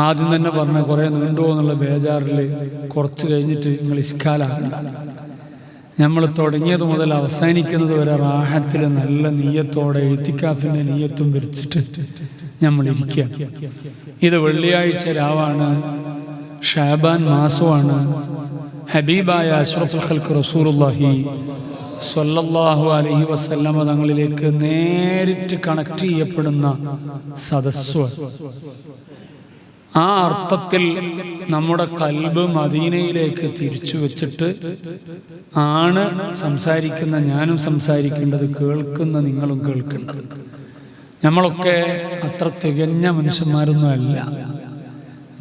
ആദ്യം തന്നെ പറഞ്ഞ കുറേ നീണ്ടുപോകും എന്നുള്ള ബേജാറിൽ കുറച്ച് കഴിഞ്ഞിട്ട് നിങ്ങൾ ഇഷ്കാലാകണ്ട. നമ്മൾ തുടങ്ങിയത് മുതൽ അവസാനിക്കുന്നത് വരെ റാഹത്തിൽ നല്ല നീയത്തോടെ ഇത്തിക്കാഫിൻ്റെ നീയത്തും വിരിച്ചിട്ട് നമ്മളിരിക്കുക. ഇത് വെള്ളിയാഴ്ച രാവാണ്, ഷാബാൻ മാസമാണ്. ഹബീബായ അഷ്റഫുൽ ഖൽഖ് റസൂലുള്ളാഹി സ്വല്ലല്ലാഹു അലൈഹി വസല്ലമ തങ്ങളിലേക്ക് നേരിട്ട് കണക്ട് ചെയ്യപ്പെടുന്ന സദസ്സ്. ആ അർത്ഥത്തിൽ നമ്മുടെ കൽബ് മദീനയിലേക്ക് തിരിച്ചു വെച്ചിട്ട് ആണ് സംസാരിക്കുന്ന ഞാനും സംസാരിക്കേണ്ടത്, കേൾക്കുന്ന നിങ്ങളും കേൾക്കേണ്ടത്. നമ്മളൊക്കെ അത്ര തികഞ്ഞ മനുഷ്യന്മാരൊന്നും അല്ല.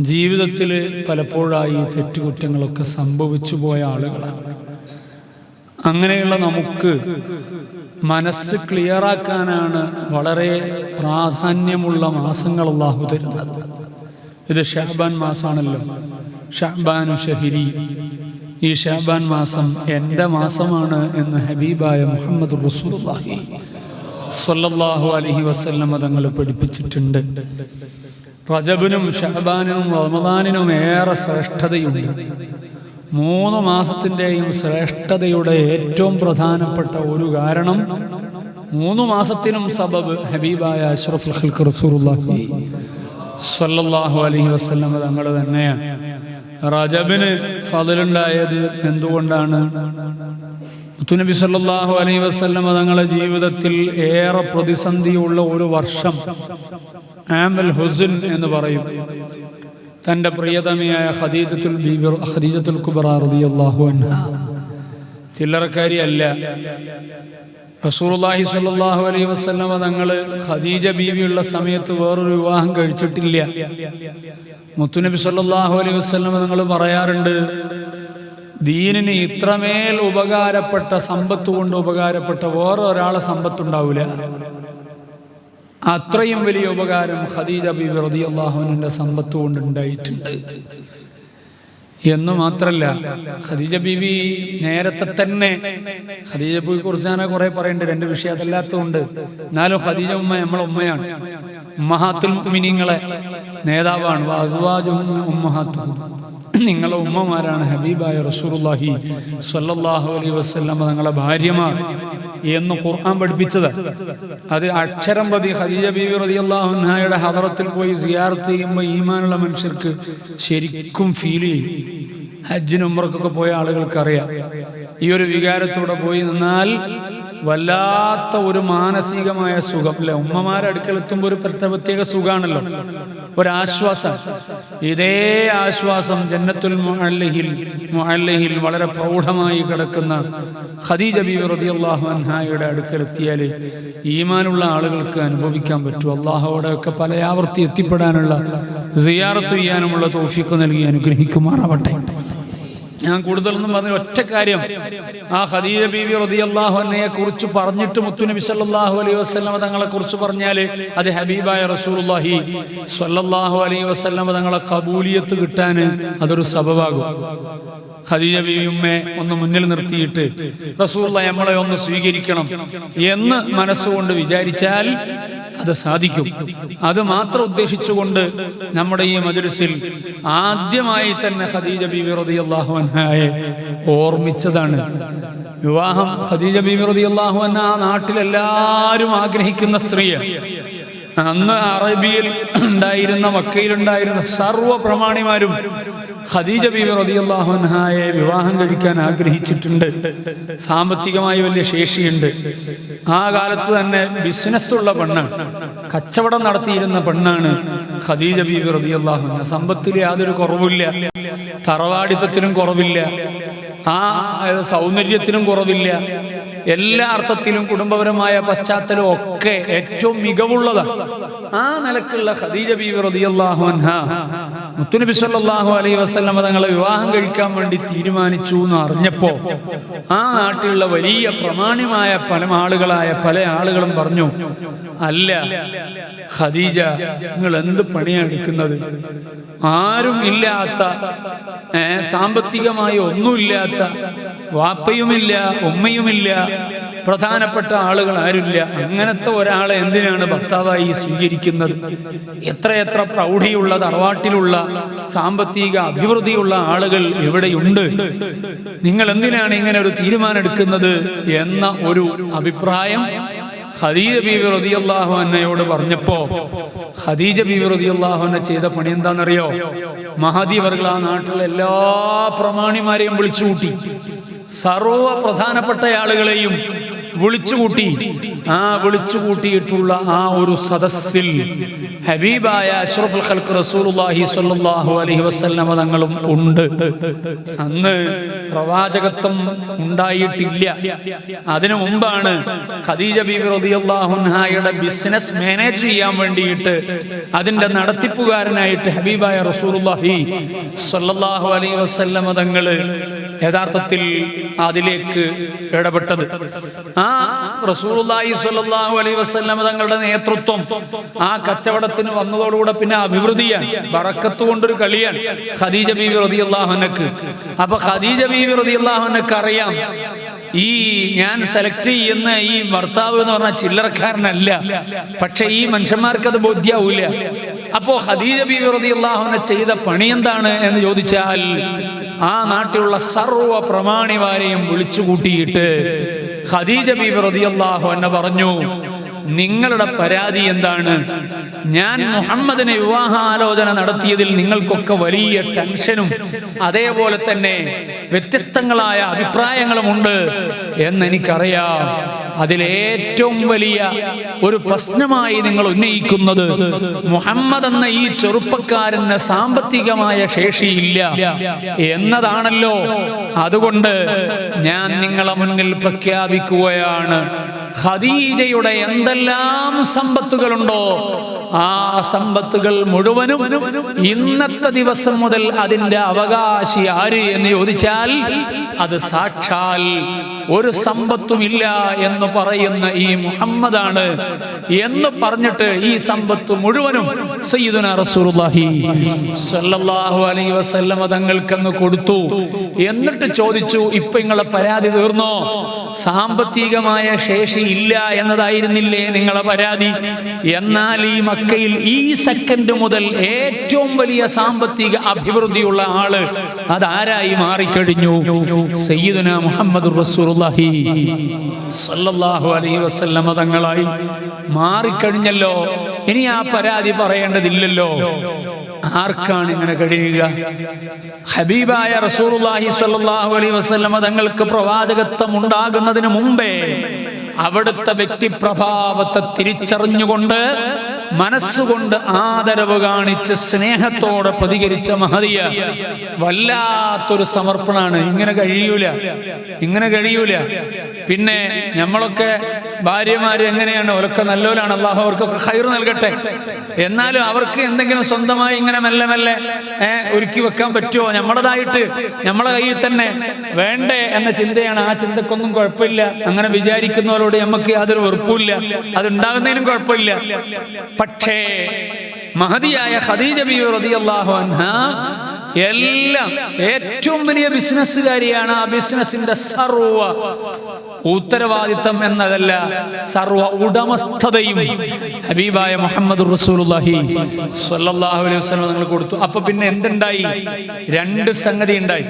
ജീവിതത്തിൽ പലപ്പോഴായി തെറ്റുകുറ്റങ്ങളൊക്കെ സംഭവിച്ചു പോയ ആളുകളാണ്. അങ്ങനെയുള്ള നമുക്ക് മനസ്സ് ക്ലിയറാക്കാനാണ് വളരെ പ്രാധാന്യമുള്ള മാസങ്ങൾ അല്ലാഹു തരുന്നത്. ഇത് ഷഅബാൻ മാസമാണല്ലോ, ഷഅബാനു ഷഹരി. ഈ ഷഅബാൻ മാസം എൻ്റെ മാസമാണ് എന്ന് ഹബീബായ മുഹമ്മദ് റസൂലുള്ളാഹി സ്വല്ലല്ലാഹു അലൈഹി വസല്ലമ തങ്ങൾ പഠിപ്പിച്ചിട്ടുണ്ട്. റജബിനും ഷഅബാനും റമദാനിനും ഏറെ ശ്രേഷ്ഠതയുണ്ട്. 3 മാസത്തിൻ്റെയും ശ്രേഷ്ഠതയുടെ ഏറ്റവും പ്രധാനപ്പെട്ട ഒരു കാരണം, 3 മാസത്തിനും സബബ് ഹബീബായ അഷ്റഫുൽ ഖൽഖ് റസൂലുള്ളാഹി സ്വല്ലല്ലാഹു അലൈഹി വസല്ലമ തങ്ങൾ തന്നെയാണ്. റജബിന് ഫളലുണ്ടായത് എന്തുകൊണ്ടാണ്? മുത്തുനബി സല്ലല്ലാഹു അലൈഹി വസല്ലമ തങ്ങളുടെ ജീവിതത്തിൽ ഏറെ പ്രതിസന്ധിയുള്ള ഒരു വർഷം ആമുൽ ഹുസ്ൻ എന്ന് പറയും. തൻ്റെ പ്രിയതമയായ ഖദീജത്തുൽ കുബ്ര റളിയല്ലാഹു അൻഹാ ചില്ലറക്കാരിയല്ല. റസൂലുള്ളാഹി സ്വല്ലല്ലാഹു അലൈഹി വസല്ലമ തങ്ങൾ ഖദീജ ബീവിയുള്ള സമയത്ത് വേറൊരു വിവാഹം കഴിച്ചിട്ടില്ല. മുത്തുനബി സ്വല്ലല്ലാഹു അലൈഹി വസല്ലമ തങ്ങൾ പറയാറുണ്ട്, ദീനിന് ഇത്രമേൽ ഉപകാരപ്പെട്ട, സമ്പത്ത് കൊണ്ട് ഉപകാരപ്പെട്ട വേറെ ഒരാളെ സമ്പത്തുണ്ടാവില്ല. അത്രയും വലിയ ഉപകാരം ഖദീജ ബീവി റളിയല്ലാഹു അൻഹയുടെ സമ്പത്ത് കൊണ്ട് ഉണ്ടായിട്ടുണ്ട്. എന്ന് മാത്രല്ല, ഖദീജ ബീവി നേരത്തെ തന്നെ, ഖദീജ ബീവിയെ കുറിച്ച് ഞാൻ കുറെ പറയേണ്ടത്, എൻ്റെ വിഷയം അതല്ലാത്തതുകൊണ്ട്, എന്നാലും ഖദീജ ഉമ്മ നമ്മളെ ഉമ്മയാണ്. ഉമ്മഹാത്തുൽ മുഅ്മിനീങ്ങളെ നേതാവാണ്. വഅസ്വാജുഹും ഉമ്മഹാത്തുഹും, നിങ്ങളെ ഉമ്മമാരാണ് ഹബീബായ റസൂലുള്ളാഹി സ്വല്ലല്ലാഹു അലൈഹി വസല്ലമ തങ്ങളെ ഭാര്യമാർ എന്ന് ഖുർആൻ പഠിപ്പിച്ചത്. അത് അക്ഷരം പ്രതി ഖദീജ ബീവി റളിയല്ലാഹു അൻഹയുടെ ഹദറത്തിൽ പോയി സിയാറത്ത് ചെയ്യുമ്പോൾ ഈമാനുള്ള മനുഷ്യർക്ക് ശരിക്കും ഫീൽ ചെയ്യും. ഹജ്ജിനും ഉംറക്കൊക്കെ പോയ ആളുകൾക്ക് അറിയാം, ഈ ഒരു വികാരത്തോടെ പോയി നിന്നാൽ വല്ലാത്ത ഒരു മാനസികമായ സുഖം അല്ലെ. ഉമ്മമാരെ അടുക്കളെത്തുമ്പോൾ ഒരു പ്രത്യേക സുഖാണല്ലോ, ഒരാശ്വാസം. ഇതേ ആശ്വാസം ജന്നത്തുൽ മുഅല്ലഹിൽ വളരെ പ്രൗഢമായി കിടക്കുന്ന ഖദീജ ബീവി റളിയല്ലാഹു അൻഹായുടെ അടുക്കലെത്തിയാൽ ഈമാനുള്ള ആളുകൾക്ക് അനുഭവിക്കാൻ പറ്റും. അല്ലാഹുവോടെയൊക്കെ പല ആവർത്തി എത്തിപ്പെടാനുള്ള, സിയാറത്ത് ചെയ്യാനുമുള്ള തൗഫീഖ് നൽകി അനുഗ്രഹിക്കുമാറാവട്ടെ. ഞാൻ കൂടുതലൊന്നും പറഞ്ഞ ഒറ്റ കാര്യം, ആ ഖദീജ ബീവി റളിയല്ലാഹു അൻഹയെ കുറിച്ച് പറഞ്ഞിട്ട് മുത്തുനബി സല്ലല്ലാഹു അലൈഹി വസല്ലമ തങ്ങളെ കുറിച്ച് പറഞ്ഞാൽ അത് ഹബീബായ റസൂലുള്ളാഹി സ്വല്ലല്ലാഹു അലൈഹി വസല്ലമ തങ്ങളെ ഖബൂലിയത്ത് കിട്ടാൻ അതൊരു സബബാകും. ഖദീജ ബീവി ഉമ്മയെ ഒന്ന് മുന്നിൽ നിർത്തിയിട്ട് റസൂലുള്ളാഹി നമ്മളെ ഒന്ന് സ്വീകരിക്കണം എന്ന് മനസ്സുകൊണ്ട് വിചാരിച്ചാൽ അത് സാധിക്കും. അത് മാത്രം ഉദ്ദേശിച്ചുകൊണ്ട് നമ്മുടെ ഈ മജ്‌ലിസിൽ ആദ്യമായി തന്നെ ഖദീജ ബീവി റളിയല്ലാഹു അൻഹയെ ഓർമ്മിച്ചതാണ്. വിവാഹം ഖദീജ ബീവി റളിയല്ലാഹു അൻഹ ആ നാട്ടിലെല്ലാവരും ആഗ്രഹിക്കുന്ന സ്ത്രീയാണ്. അന്ന് അറബിയിൽ ഉണ്ടായിരുന്ന, മക്കയിലുണ്ടായിരുന്ന സർവ്വ പ്രമാണിമാരും ഖദീജ ബീവി റളിയല്ലാഹു അൻഹയെ വിവാഹം കഴിക്കാൻ ആഗ്രഹിച്ചിട്ടുണ്ട്. സാമ്പത്തികമായി വലിയ ശേഷിയുണ്ട്. ആ കാലത്ത് തന്നെ ബിസിനസ്സുള്ള പെണ്ണാണ്, കച്ചവടം നടത്തിയിരുന്ന പെണ്ണാണ് ഖദീജ ബീവി റളിയല്ലാഹു അൻഹ. സമ്പത്തിൽ യാതൊരു കുറവില്ല, തറവാടിത്തത്തിനും കുറവില്ല, ആ സൗന്ദര്യത്തിനും കുറവില്ല. എല്ലാ അർത്ഥത്തിലും കുടുംബപരമായ പശ്ചാത്തലവും ഒക്കെ ഏറ്റവും മികവുള്ളതാണ്. ആ നിലക്കുള്ള ഖദീജ ബീവി റളിയല്ലാഹു അൻഹ മുത്തുനബി സല്ലല്ലാഹു അലൈഹി വസല്ലമ തങ്ങളെ വിവാഹം കഴിക്കാൻ വേണ്ടി തീരുമാനിച്ചു എന്ന് അറിഞ്ഞപ്പോ ആ നാട്ടിലുള്ള വലിയ പ്രമാണിമായ പല ആളുകളും പറഞ്ഞു, അല്ല ഖദീജ, നിങ്ങൾ എന്ത് പണിയാണ് എടുക്കുന്നത്? ആരും ഇല്ലാത്ത, സാമ്പത്തികമായി ഒന്നുമില്ലാത്ത, വാപ്പയുമില്ല ഉമ്മയുമില്ല, പ്രധാനപ്പെട്ട ആളുകൾ ആരുമില്ല. അങ്ങനത്തെ ഒരാളെ എന്തിനാണ് ഭർത്താവായി സ്വീകരിക്കുന്നത്? എത്രയെത്ര പ്രൗഢിയുള്ള തറവാട്ടിലുള്ള സാമ്പത്തിക അഭിവൃദ്ധിയുള്ള ആളുകൾ എവിടെയുണ്ട്? നിങ്ങൾ എന്തിനാണ് ഇങ്ങനെ ഒരു തീരുമാനം എടുക്കുന്നത് എന്ന ഒരു അഭിപ്രായം ഖദീജ ബീവി റളിയല്ലാഹു അൻഹയോട് പറഞ്ഞപ്പോ ഖദീജ ബീവി റളിയല്ലാഹു അൻഹ ചെയ്ത പണി എന്താണെന്നറിയോ? മഹദി വർഗ്ഗ ആ നാട്ടിലെ എല്ലാ പ്രമാണിമാരെയും വിളിച്ചുകൂട്ടി, സർവ പ്രധാനപ്പെട്ട ആളുകളെയും വിളിച്ചുകൂട്ടി. ആ വിളിച്ചുകൂട്ടിയിട്ടുള്ള ആ ഒരു സദസ്സിൽ ഹബീബായ അഷ്റഫുൽ ഖൽഖ് റസൂലുള്ളാഹി സ്വല്ലല്ലാഹു അലൈഹി വസല്ലമ തങ്ങളും ഉണ്ട്. അന്ന് പ്രവാചകത്വം ഉണ്ടായിട്ടില്ല. അതിനു മുമ്പാണ് ഖദീജ ബീവി റളിയല്ലാഹു അൻഹയുടെ ബിസിനസ് മാനേജ് ചെയ്യാൻ വേണ്ടിയിട്ട് അതിന്റെ നടത്തിപ്പുകാരനായിട്ട് ഹബീബായ റസൂലുള്ളാഹി സ്വല്ലല്ലാഹു അലൈഹി വസല്ലമ തങ്ങള് യഥാർത്ഥത്തിൽ അതിലേക്ക് ഇടപെട്ടത്. ആ റസൂലുള്ളാഹി സ്വല്ലല്ലാഹു അലൈഹി വസല്ലം തങ്ങളുടെ നേതൃത്വം ആ കച്ചവടത്തിന് വന്നതോടുകൂടെ പിന്നെ അഭിവൃദ്ധിയാണ്, ബറക്കത്ത് കൊണ്ടൊരു കളിയാണ് ഖദീജ ബീവി റളിയല്ലാഹു അൻഹക്ക്. അപ്പൊ ഖദീജ ബീവി റളിയല്ലാഹു അൻഹക്ക് അറിയാം, ഈ ഞാൻ സെലക്ട് ചെയ്യുന്ന ഈ ഭർത്താവ് എന്ന് പറഞ്ഞാൽ ചില്ലറക്കാരനല്ല. പക്ഷെ ഈ മനുഷ്യന്മാർക്ക് അത് ബോധ്യാവൂല. അപ്പോ ഖദീജ ബീവി റളിയല്ലാഹു അൻഹ ചെയ്ത പണി എന്താണ് എന്ന് ചോദിച്ചാൽ, ആ നാട്ടിലുള്ള സർവ്വ പ്രമാണിമാരെയും വിളിച്ചു കൂട്ടിയിട്ട് ഖദീജ ബീവി റളിയല്ലാഹു അൻഹ പറഞ്ഞു, നിങ്ങളുടെ പരാതി എന്താണ്? ഞാൻ മുഹമ്മദിനെ വിവാഹാലോചന നടത്തിയതിൽ നിങ്ങൾക്കൊക്കെ വലിയ ടെൻഷനും അതേപോലെ തന്നെ വ്യത്യസ്തങ്ങളായ അഭിപ്രായങ്ങളുമുണ്ട് എന്നെനിക്കറിയാം. അതിലേറ്റവും വലിയ ഒരു പ്രശ്നമായി നിങ്ങൾ ഉന്നയിക്കുന്നത് മുഹമ്മദ് എന്ന ഈ ചെറുപ്പക്കാരന് സാമ്പത്തികമായ ശേഷിയില്ല എന്നതാണല്ലോ. അതുകൊണ്ട് ഞാൻ നിങ്ങളെ മുന്നിൽ പ്രഖ്യാപിക്കുകയാണ്, ഖദീജയുടെ എന്തെല്ലാം സമ്പത്തുകളുണ്ടോ ആ സമ്പത്തുകൾ മുഴുവനും ഇന്നത്തെ ദിവസം മുതൽ അതിന്റെ അവകാശി ആര് എന്ന് ചോദിച്ചാൽ അത് സാക്ഷാൽ ഒരു സമ്പത്തുമില്ല എന്ന് പറയുന്ന ഈ മുഹമ്മദാണ് എന്ന് പറഞ്ഞിട്ട് ഈ സമ്പത്ത് മുഴുവനും സയ്യിദുനാ റസൂലുള്ളാഹി സ്വല്ലല്ലാഹു അലൈഹി വസല്ലം തങ്ങൾക്കങ്ങ് കൊടുത്തു. എന്നിട്ട് ചോദിച്ചു, ഇപ്പൊ നിങ്ങളെ പരാതി തീർന്നോ? സാമ്പത്തികമായ ശേഷി ഇല്ല എന്നതായിരുന്നില്ലേ നിങ്ങളെ പരാതി? എന്നാൽ ഈ മക്കയിൽ ഈ സെക്കൻഡ് മുതൽ ഏറ്റവും വലിയ സാമ്പത്തിക അഭിവൃദ്ധിയുള്ള ആള് അതാരായി മാറിക്കഴിഞ്ഞു? സയ്യിദുനാ മുഹമ്മദുർ റസൂലുള്ളാഹി സ്വല്ലല്ലാഹു അലൈഹി വസല്ലം തങ്ങളായി മാറിക്കഴിഞ്ഞല്ലോ. ഇനി ആ പരാതി പറയേണ്ടതില്ലല്ലോ. ആർക്കാണ് ഇങ്ങനെ കഴിയുക? ഹബീബായ റസൂലുള്ളാഹി സ്വല്ലല്ലാഹു അലൈഹി വസല്ലം തങ്ങൾക്ക് പ്രവാചകത്വം ഉണ്ടാകുന്നതിന് മുമ്പേ അവിടുത്തെ വ്യക്തിപ്രഭാവത്തെ തിരിച്ചറിഞ്ഞുകൊണ്ട് മനസ്സുകൊണ്ട് ആദരവ് കാണിച്ച് സ്നേഹത്തോടെ പ്രതികരിച്ച മഹദിയ വല്ലാത്തൊരു സമർപ്പണാണ്. ഇങ്ങനെ കഴിയൂല. പിന്നെ നമ്മളൊക്കെ ഭാര്യമാര് എങ്ങനെയാണ്? അവരൊക്കെ നല്ലവരാണ്, അല്ലാഹു അവർക്കൊക്കെ ഖൈർ നൽകട്ടെ. എന്നാലും അവർക്ക് എന്തെങ്കിലും സ്വന്തമായി ഇങ്ങനെ മെല്ലെ ഒരുക്കി വെക്കാൻ പറ്റുമോ? നമ്മളതായിട്ട് നമ്മളെ കയ്യിൽ തന്നെ വേണ്ടേ എന്ന ചിന്തയാണ്. ആ ചിന്തക്കൊന്നും കുഴപ്പമില്ല. അങ്ങനെ വിചാരിക്കുന്നവരോട് നമുക്ക് യാതൊരു വെറുപ്പുമില്ല, അതുണ്ടാകുന്നതിനും കുഴപ്പമില്ല. പക്ഷേ മഹദിയായ ഖദീജ ബീവി റളിയല്ലാഹു അൻഹ എല്ലാം ഏറ്റവും വലിയ ബിസിനസ്സുകാരിയാണ്. ആ ബിസിനസിന്റെ സർവ്വ ഉത്തരവാദിത്തം എന്നതല്ല, സർവ്വ ഉടമസ്ഥതയും ഹബീബായ മുഹമ്മദുർ റസൂലുള്ളാഹി സ്വല്ലല്ലാഹു അലൈഹി വസല്ലം നിങ്ങൾ കൊടുത്തു. അപ്പൊ പിന്നെ എന്തുണ്ടായി? രണ്ട് സംഗതി ഉണ്ടായി.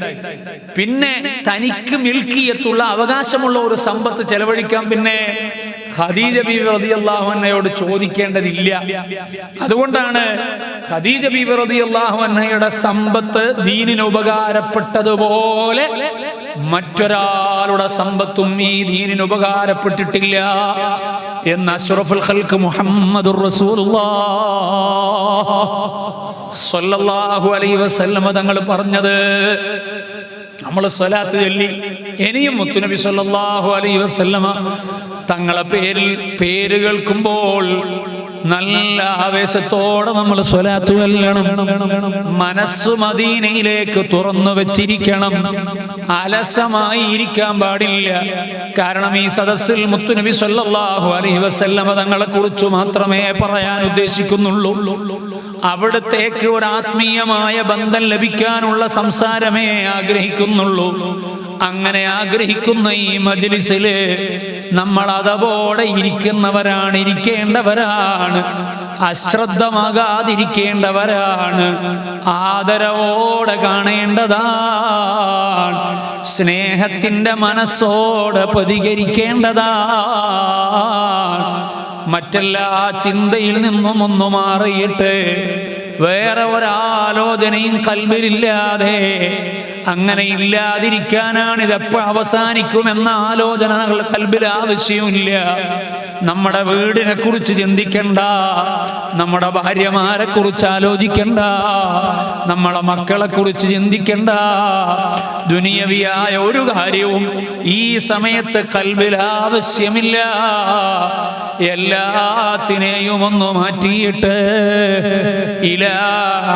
പിന്നെ തനിക്ക് മിൽക്കിയത്തുള്ള അവകാശമുള്ള ഒരു സമ്പത്ത് ചെലവഴിക്കാൻ പിന്നെ ഖദീജ ബീവി റളിയല്ലാഹു അൻഹയോട് ചോദിക്കേണ്ടതില്ല. അതുകൊണ്ടാണ് ഖദീജ ബീവി റളിയല്ലാഹു അൻഹയുടെ സമ്പത്ത് ദീനിന് ഉപകാരപ്പെട്ടതുപോലെ മറ്റൊരാളുടെ സമ്പത്തും ഈ ദീനിന് ഉപകാരപ്പെട്ടിട്ടില്ല എന്ന് അഷ്റഫുൽ ഖൽഖ് മുഹമ്മദുർ റസൂലുള്ളാഹി സ്വല്ലല്ലാഹു അലൈഹി വസല്ലം തങ്ങൾ പറഞ്ഞത്. നമ്മൾ സ്വലാത്ത് ചൊല്ലി ഇനിയും മുത്തുനബി സ്വല്ലല്ലാഹു അലൈഹി വസല്ലമ തങ്ങളെ പേര് കേൾക്കുമ്പോൾ നല്ല ആവേശത്തോടെ നമ്മൾ സ്വലാത്ത് ചൊല്ലണം. മനസ്സ് മദീനയിലേക്ക് തുറന്നു വെച്ചിരിക്കണം. അലസമായി ഇരിക്കാൻ പാടില്ല. കാരണം ഈ സദസ്സിൽ മുത്തുനബി സ്വല്ലല്ലാഹു അലൈഹി വസല്ലമ തങ്ങളെ കുറിച്ച് മാത്രമേ പറയാൻ ഉദ്ദേശിക്കുന്നുള്ളൂ. അവിടത്തേക്ക് ഒരു ആത്മീയമായ ബന്ധം ലഭിക്കാനുള്ള സംസാരമേ ആഗ്രഹിക്കുന്നുള്ളൂ. അങ്ങനെ ആഗ്രഹിക്കുന്ന ഈ മജ്ലിസില് നമ്മൾ അതവോടെ ഇരിക്കേണ്ടവരാണ്, അശ്രദ്ധമാകാതിരിക്കേണ്ടവരാണ്, ആദരവോടെ കാണേണ്ടതാണ്, സ്നേഹത്തിന്റെ മനസ്സോടെ പ്രതികരിക്കേണ്ടതാണ്. മറ്റെല്ലാ ചിന്തയിൽ നിന്നും ഒന്ന് മാറിയിട്ട് വേറെ ഒരാലോചനയും കൽബിലില്ലാതെ, അങ്ങനെ ഇല്ലാതിരിക്കാനാണ് ഇതെപ്പോൾ അവസാനിക്കുമെന്ന ആലോചന കൽബിൽ ആവശ്യമില്ല. നമ്മുടെ വീടിനെ കുറിച്ച് ചിന്തിക്കണ്ട, നമ്മുടെ ഭാര്യമാരെ കുറിച്ച് ആലോചിക്കണ്ട, നമ്മളെ മക്കളെ കുറിച്ച് ചിന്തിക്കണ്ട. ദുനിയവിയായ ഒരു കാര്യവും ഈ സമയത്ത് കൽബിൽ ആവശ്യമില്ല. എല്ലാത്തിനെയും ഒന്ന് മാറ്റിയിട്ട് ഇലാ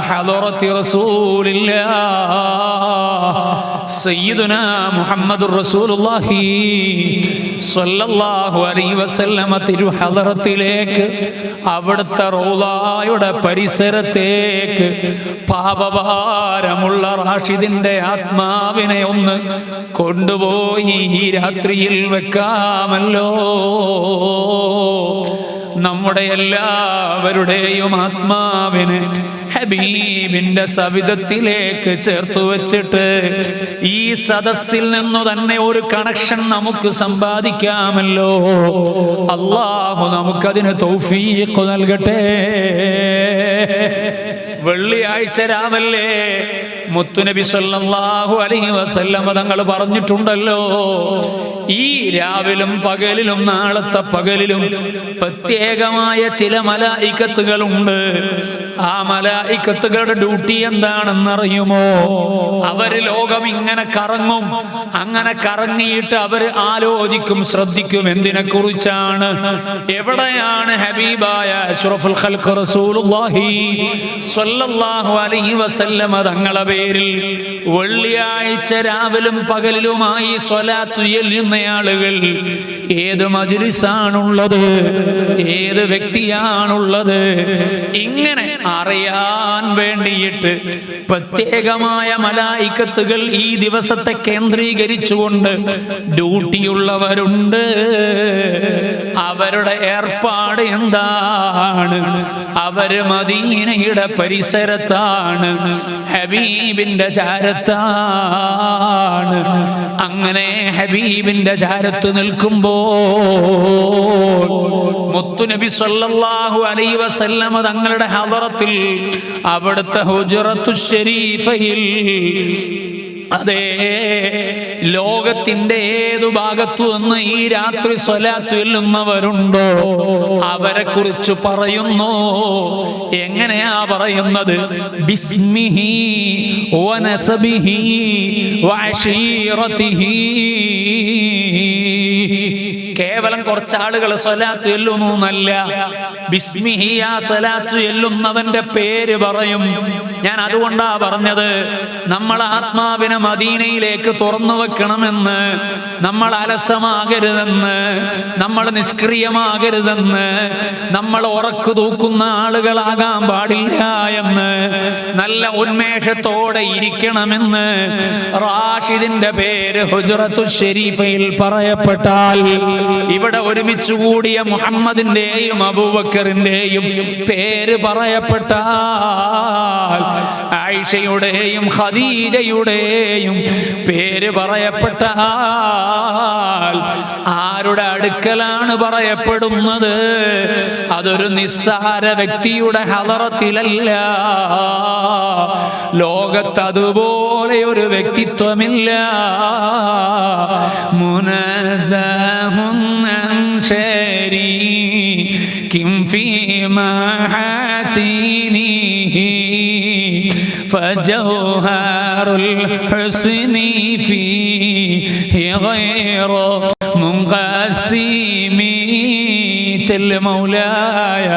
ഹളറത്തി റസൂലില്ലാഹ് സയ്യിദുനാ മുഹമ്മദുർ റസൂലുള്ളാഹി സ്വല്ലല്ലാഹു അലൈഹി വസല്ലമ തിരുഹളറത്തിലേക്ക്, അവിടുത്തെ റൗളയുടെ പരിസരത്തേക്ക് പാപഭാരമുള്ള റാഷിദിന്റെ ആത്മാവിനെ ഒന്ന് കൊണ്ടുപോയി ഈ രാത്രിയിൽ വെക്കാമല്ലോ. നമ്മുടെ എല്ലാവരുടെയും ആത്മാവിനെ ഹബീബിന്റെ സവിധത്തിലേക്ക് ചേർത്ത് വെച്ചിട്ട് ഈ സദസ്സിൽ നിന്നു തന്നെ ഒരു കണക്ഷൻ നമുക്ക് സമ്പാദിക്കാമല്ലോ. അല്ലാഹു നമുക്കതിന് തൗഫീഖ് നൽകട്ടെ. വെള്ളിയാഴ്ച രാവല്ലേ മുത്തുനബി സല്ലല്ലാഹു അലൈഹി വസല്ലം തങ്ങൾ പറഞ്ഞിട്ടുണ്ടല്ലോ, ഈ രാവിലും പകലിലും നാളത്തെ പകലിലും പ്രത്യേകമായ ചില മലായികത്തുകളുണ്ട്. ആ മലായികത്തുകളുടെ ഡ്യൂട്ടി എന്താണെന്നറിയുമോ? അവര് ലോകം ഇങ്ങനെ കറങ്ങും, അങ്ങനെ കറങ്ങിയിട്ട് അവര് ആലോചിക്കും, ശ്രദ്ധിക്കും എന്തിനെ കുറിച്ചാണ്, എവിടെയാണ് ഹബീബായ അഷ്റഫുൽ ഖൽഖ് റസൂലുള്ളാഹി സ്വല്ലല്ലാഹു അലൈഹി വസല്ലം തങ്ങളുടെ പേരിൽ വെള്ളിയാഴ്ച രാവിലും പകലിലുമായി സ്വലാത്ത് ചൊല്ലുന്ന ആളുകൾ ഏത് മജ്ലിസാണുള്ളത്, ഏത് വ്യക്തിയാണുള്ളത്, ഇങ്ങനെ അറിയാൻ വേണ്ടിയിട്ട് പ്രത്യേകമായ മലായികത്തുകൾ ഈ ദിവസത്തെ കേന്ദ്രീകരിച്ചുകൊണ്ട് ഡ്യൂട്ടിയുള്ളവരുണ്ട്. അവരുടെ ഏർപ്പാട് എന്താണ്? അവര് മദീനയുടെ പരിസരത്താണ്, ഹബീബിന്റെ ചാരത്താണ്. അങ്ങനെ ഹബീബിന്റെ ചാരത്ത് നിൽക്കുമ്പോൾ മുത്തുനബി സല്ലല്ലാഹു അലൈഹി വസല്ലം തങ്ങളുടെ ഹളറത്തിൽ, അവിടുത്തെ ഹുജ്റത്തു ശരീഫയിൽ, അതേ ലോകത്തിന്റെ ഏതു ഭാഗത്തു നിന്ന് ഈ രാത്രി സ്വലാത്ത് ചൊല്ലുന്നവരുണ്ടോ അവരെ കുറിച്ച് പറയുന്നു. എങ്ങനെയാ പറയുന്നത്? ബിസ്മിഹി വനസബിഹി വഅശീറതിഹി. കേവലം കുറച്ചാളുകൾ സ്വലാത്ത് ചൊല്ലുന്നു എന്നല്ല, ബിസ്മിഹി, ആ സ്വലാത്ത് ചൊല്ലുന്നവന്റെ പേര് പറയും. ഞാൻ അതുകൊണ്ടാ പറഞ്ഞത്, നമ്മൾ ആത്മാവിനെ മദീനയിലേക്ക് തുറന്നു വെക്കണമെന്ന്, നമ്മൾ അലസമാകരുതെന്ന്, നമ്മൾ നിഷ്ക്രിയമാകരുതെന്ന്, നമ്മൾ ഉറക്കു തൂക്കുന്ന ആളുകളാകാൻ പാടില്ല എന്ന്, നല്ല ഉന്മേഷത്തോടെ ഇരിക്കണമെന്ന് റാഷിദിന്റെ പേര് ഹുജ്റത്തു ശരീഫയിൽ പറയപ്പെട്ടാൽ, ഇവിടെ ഒരുമിച്ച് കൂടിയ മുഹമ്മദിന്റെയും അബൂബക്കറിന്റെയും പേര് പറയപ്പെട്ടാൽ, ആയിഷയുടെയും ഖദീജയുടെയും പേര് പറയപ്പെട്ടാൽ, ആരുടെ അടുക്കലാണ് പറയപ്പെടുന്നത്? അതൊരു നിസ്സാര വ്യക്തിയുടെ ഹളറത്തിലല്ല. ലോകത്ത് അതുപോലെ ഒരു വ്യക്തിത്വമില്ല. മുനസ്സഹുൻ അൻ ശരീകിൻ ഫീ മഹാസിനിഹി ഫജൗഹറുൽ ഹുസ്നി ഫീഹി ഗൈറു മുൻഖസിമി. ചെല്ല് മൗലായ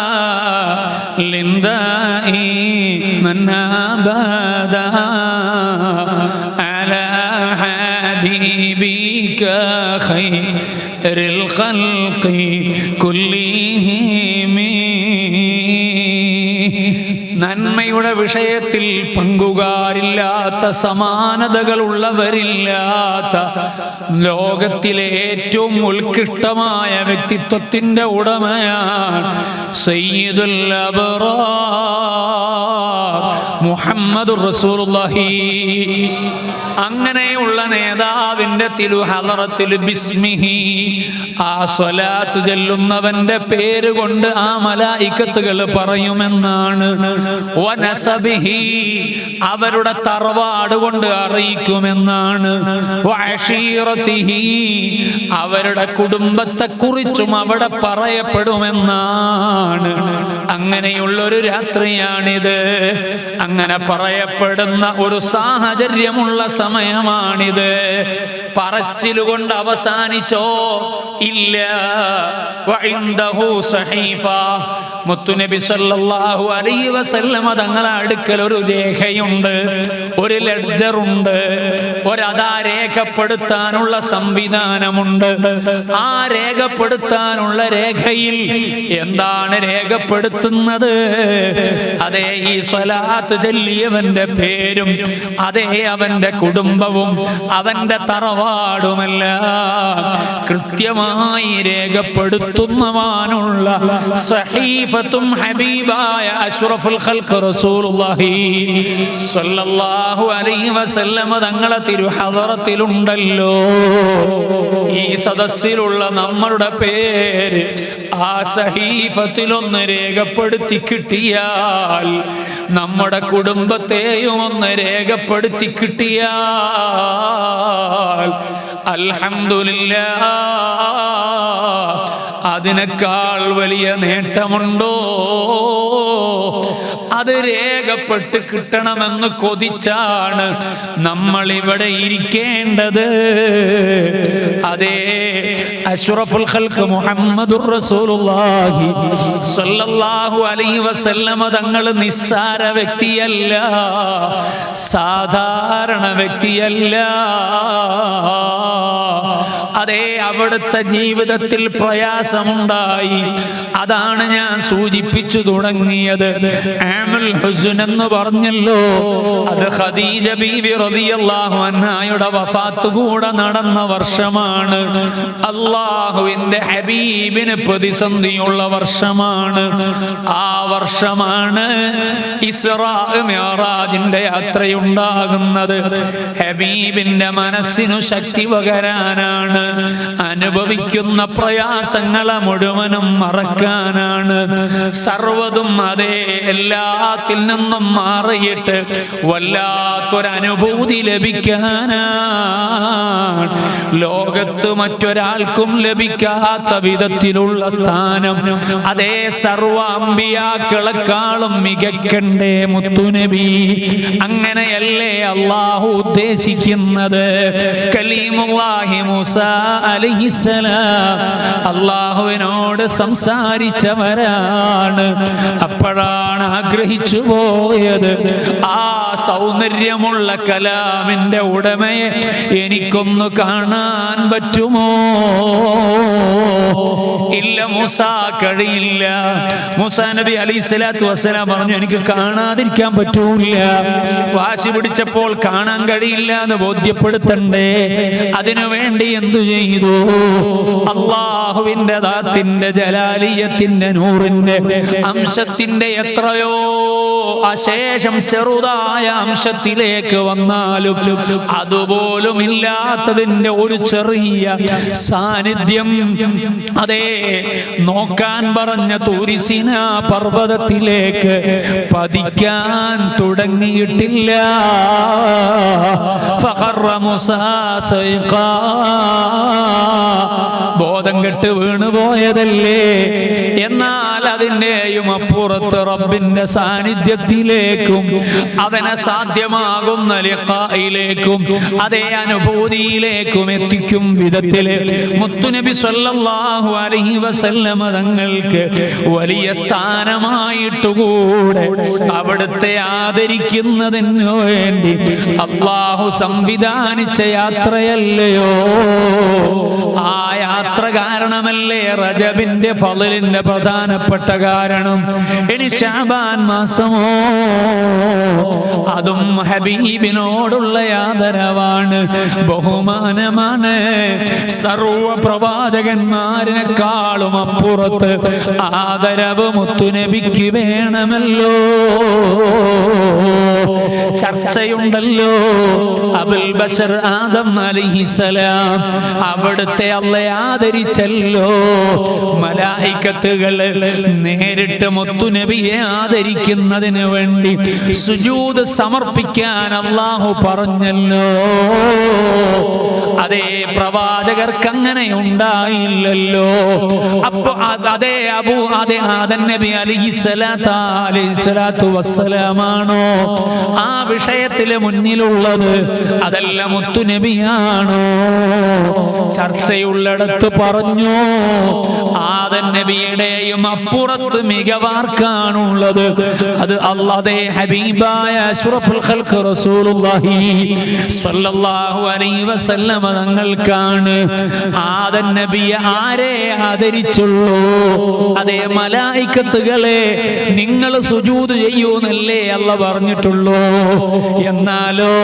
സാലിം ദാഇമൻ അബദാ അലാ ഹബീബിക ഖൈറിൽ ഖൽഖി കുല്ലിഹിം. നന്മയുടെ വിഷയത്തിൽ പങ്കുകാരില്ലാത്ത, സമാനതകളുള്ളവരില്ലാത്ത, ലോകത്തിലെ ഏറ്റവും ഉത്കൃഷ്ടമായ വ്യക്തിത്വത്തിന്റെ ഉടമയാണ് സയ്യിദുൽ അബ്റാർ മുഹമ്മദുർ റസൂലുള്ളാഹി. അങ്ങനെയുള്ള നേതാവിന്റെ തിരുഹളറത്തിൽ ബിസ്മിഹി, ആ സ്വലാത്ത് ചൊല്ലുന്നവന്റെ പേര് കൊണ്ട് ആ മലായികത്തുകൾ പറയുമെന്നാണ്. വനസബിഹി, അവരുടെ തറവാട് കൊണ്ട് അറിയിക്കുമെന്നാണ്. വഅശീറതിഹി, അവരുടെ കുടുംബത്തെക്കുറിച്ചും അവിടെ പറയപ്പെടുമെന്നാണ്. അങ്ങനെയുള്ളൊരു രാത്രിയാണിത്. അങ്ങനെ പറയപ്പെടുന്ന ഒരു സാഹചര്യമുള്ള സമയമാണിത്. പറച്ചിലുകൊണ്ട് അവസാനിച്ചോ? ഇല്ല. വഇൻദഹു സഹീഫ, മുത്തുനബി സല്ലല്ലാഹു അലൈഹി വസല്ലമ തങ്ങളുടെ അടുക്കൽ ഒരു രേഖയുണ്ട്, ഒരു ലെഡ്ജറുണ്ട്, ഒരതാ രേഖപ്പെടുത്താനുള്ള സംവിധാനമുണ്ട്. ആ രേഖപ്പെടുത്താനുള്ള രേഖയിൽ എന്താണ് രേഖപ്പെടുത്തുന്നത്? അതേ, ഈ സ്വലാത്ത് ചൊല്ലിയവന്റെ പേരും അതേ അവന്റെ കുടുംബവും അവന്റെ തറവാടുമെല്ലാം കൃത്യമായി രേഖപ്പെടുത്തുന്നവാനുള്ള സഹീഫത്തും ഹബീബായ അഷ്റഫുൽ ഖൽഖ് റസൂലുള്ളാഹി സ്വല്ലല്ലാഹു അലൈഹി വസല്ലമ തങ്ങളെ തിരുഹളറത്തിലുണ്ടല്ലോ. ഈ സദസ്സിലുള്ള നമ്മളുടെ പേര് ആ സഹീഫത്തിലൊന്ന് രേഖപ്പെടുത്തി കിട്ടിയാൽ, നമ്മുടെ കുടുംബത്തെയും ഒന്ന് രേഖപ്പെടുത്തി കിട്ടിയാൽ അൽഹംദുലില്ലാഹ്, അതിനേക്കാൾ വലിയ നേട്ടമുണ്ടോ? അത് രേഖപ്പെട്ട് കിട്ടണമെന്ന് കൊതിച്ചാണ് നമ്മൾ ഇവിടെ ഇരിക്കേണ്ടത്. അതേ, അഷ്റഫുൽ ഖൽഖ് മുഹമ്മദുർ റസൂലുള്ളാഹി സ്വല്ലല്ലാഹു അലൈഹി വസല്ലമ തങ്ങൾ നിസ്സാര വ്യക്തിയല്ല, സാധാരണ വ്യക്തിയല്ല. അതേ, അവിടുത്തെ ജീവിതത്തിൽ പ്രയാസമുണ്ടായി. അതാണ് ഞാൻ സൂചിപ്പിച്ചു തുടങ്ങിയത്. ആമുൽ ഹുസ്ൻ എന്ന് പറഞ്ഞല്ലോ, അത് ഖദീജ ബീവി റളിയല്ലാഹു അൻഹായുടെ വഫാത്ത് കൂടെ നടന്ന വർഷമാണ്. അല്ലാഹുവിന്റെ ഹബീബിന് പ്രതിസന്ധിയുള്ള വർഷമാണ്. ആ വർഷമാണ് ഇസ്റാ മിഅ്റാജിന്റെ യാത്രയുണ്ടാകുന്നത്. ഹബീബിന്റെ മനസ്സിനു ശക്തി പകരാനാണ്, അനുഭവിക്കുന്ന പ്രയാസങ്ങളെ മുഴുവനും മറക്കാനാണ്, സർവ്വതും അതേ എല്ലാത്തിൽ നിന്നും മാറിയിട്ട് വല്ലാത്തൊരനുഭൂതി ലഭിക്കാനാണ്. ലോകത്ത് മറ്റൊരാൾക്കും ലഭിക്കാത്ത വിധത്തിലുള്ള സ്ഥാനം അതേ സർവ അമ്പിയാക്കളെക്കാളും മികക്കണ്ടേ മുത്തുനബി? അങ്ങനെയല്ലേ അല്ലാഹു ഉദ്ദേശിക്കുന്നത്? കലീമുല്ലാഹി മൂസാ അലൈഹിസ്സലാം അല്ലാഹുവിനോട് സംസാരിച്ചവരാണ്. അപ്പോഴാണ് ആഗ്രഹിച്ചു പോയത്, ആ സൗന്ദര്യമുള്ള കലാമിന്റെ ഉടമയെ എനിക്കൊന്ന് കാണാൻ പറ്റുമോ? ഇല്ല മൂസാ, കഴിയില്ല. മൂസാ നബി അലൈഹിസ്സലാത്തു വസ്സലാം പറഞ്ഞു, എനിക്ക് കാണാതിരിക്കാൻ പറ്റൂല. വാശി പിടിച്ചപ്പോൾ കാണാൻ കഴിയില്ല എന്ന് ബോധ്യപ്പെടുത്തണ്ടേ? അതിനുവേണ്ടി എന്തു ചെയ്തു? അല്ലാഹുവിന്റെ ദാത്തിന്റെ ജലാലിയത്തിന്റെ നൂറിന്റെ അംശത്തിന്റെ എത്രയോ അശേഷം ചെറുതായ അംശത്തിലേക്ക് വന്നാലും അതുപോലും ഇല്ലാത്തതിന്റെ ഒരു ചെറിയ സാന്നിധ്യം അതേ നോക്കാൻ പറഞ്ഞ തൂരിസിന പർവ്വതത്തിലേക്ക് പതിക്കാൻ തുടങ്ങിയിട്ടില്ല. ഫഖറ മൂസാ സൈഖാ, ബോധം കെട്ട് വീണുപോയതല്ലേ? എന്നാൽ അതിൻ്റെയും അപ്പുറത്ത് റബ്ബിന്റെ സാന്നിധ്യത്തിലേക്കും അവനെ സാധ്യമാകുന്ന ലിഖായിലേക്കും അതേ അനുഭൂതിയിലേക്കും എത്തിക്കും വിധത്തില് മുത്തുനബി സ്വല്ലല്ലാഹു അലൈഹി വസല്ലമ തങ്ങൾക്ക് വലിയ സ്ഥാനമായിട്ടുകൂടെ അവിടുത്തെ ആദരിക്കുന്നതിനു വേണ്ടി അല്ലാഹു സംവിധാനിച്ച യാത്രയല്ലയോ? ആ യാത്ര കാരണമല്ലേ റജബിന്റെ ഫളിലിന്റെ പ്രധാനപ്പെട്ട പ്രധാനപ്പെട്ട കാരണം. ഇനി ശഅബാൻ മാസമോ, അതും ഹബീബിനോടുള്ള ആദരവാണ്, ബഹുമാനമാണ്. സർവ പ്രവാചകന്മാരിനെക്കാളും അപ്പുറത്ത് ആദരവ് മുത്തുനബിക്ക് വേണമല്ലോ. ചർച്ചയുണ്ടല്ലോ, അബുൽ ബശർ ആദം അലൈഹിസ്സലാം അവിടുത്തെ അല്ലാഹ് ആദരിച്ചല്ലോ. മലായികത്തുകൾ നേരിട്ട് മുത്തുനബിയെ ആദരിക്കുന്നതിന് വേണ്ടി സുജൂദ് സമർപ്പിക്കാൻ അല്ലാഹു പറഞ്ഞല്ലോ. അതേ പ്രവാചകർക്ക് അങ്ങനെ ഉണ്ടായില്ലല്ലോ. അപ്പൊ അതേ ആദം നബി അലൈഹിസ്സലാത്തു വസ്സലാമാണോ ആ വിഷയത്തില് മുന്നിലുള്ളത്? അതല്ല മുത്തുനബിയാണോ? ചർച്ചയുള്ളിടത്ത് പറഞ്ഞു, ആദം നബിയുടെയും അപ്പുറത്ത് മികവാർക്കാണുള്ളത്? അത് അല്ലാഹുവേ ഹബീബായ അഷ്റഫുൽ ഖൽഖ് റസൂലുള്ളാഹി സ്വല്ലല്ലാഹു അലൈഹി വസല്ലം തങ്ങൾക്കാണ്. ആദം നബിയെ ആരെ ആദരിച്ചുള്ളൂ? അതേ മലായികത്തുകളെ നിങ്ങൾ സുജൂദ് ചെയ്യൂന്നല്ലേ അല്ലാഹ് പറഞ്ഞിട്ടുള്ളൂ. എന്നാലോ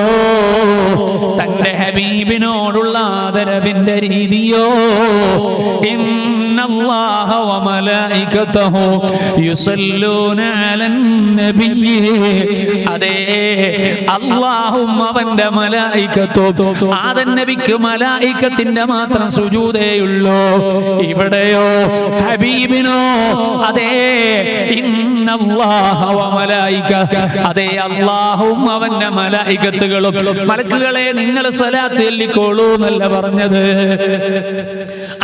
തന്റെ ഹബീബിനോടുള്ള ആദരവിന്റെ രീതിയോ, ഇന്നല്ലാഹ വമലായികതഹു യുസല്ലൂന അലൻ നബിയ്യി. അതേ അല്ലാഹും അവന്റെ മലായികത്തും ആദം നബിക്ക് മലായികത്തിന്റെ മാത്രം സുജൂദേയുള്ളൂ. ഇവിടെയോ ഹബീബിനോ അതേ ഇന്നല്ലാഹ വമലായിക, അതേ അല്ലാഹും അവന്റെ മലായികത്തുകളും. മലക്കുകളെ നിങ്ങൾ സ്വലാത്ത് ചൊല്ലിക്കോളൂ എന്നല്ല പറഞ്ഞത്.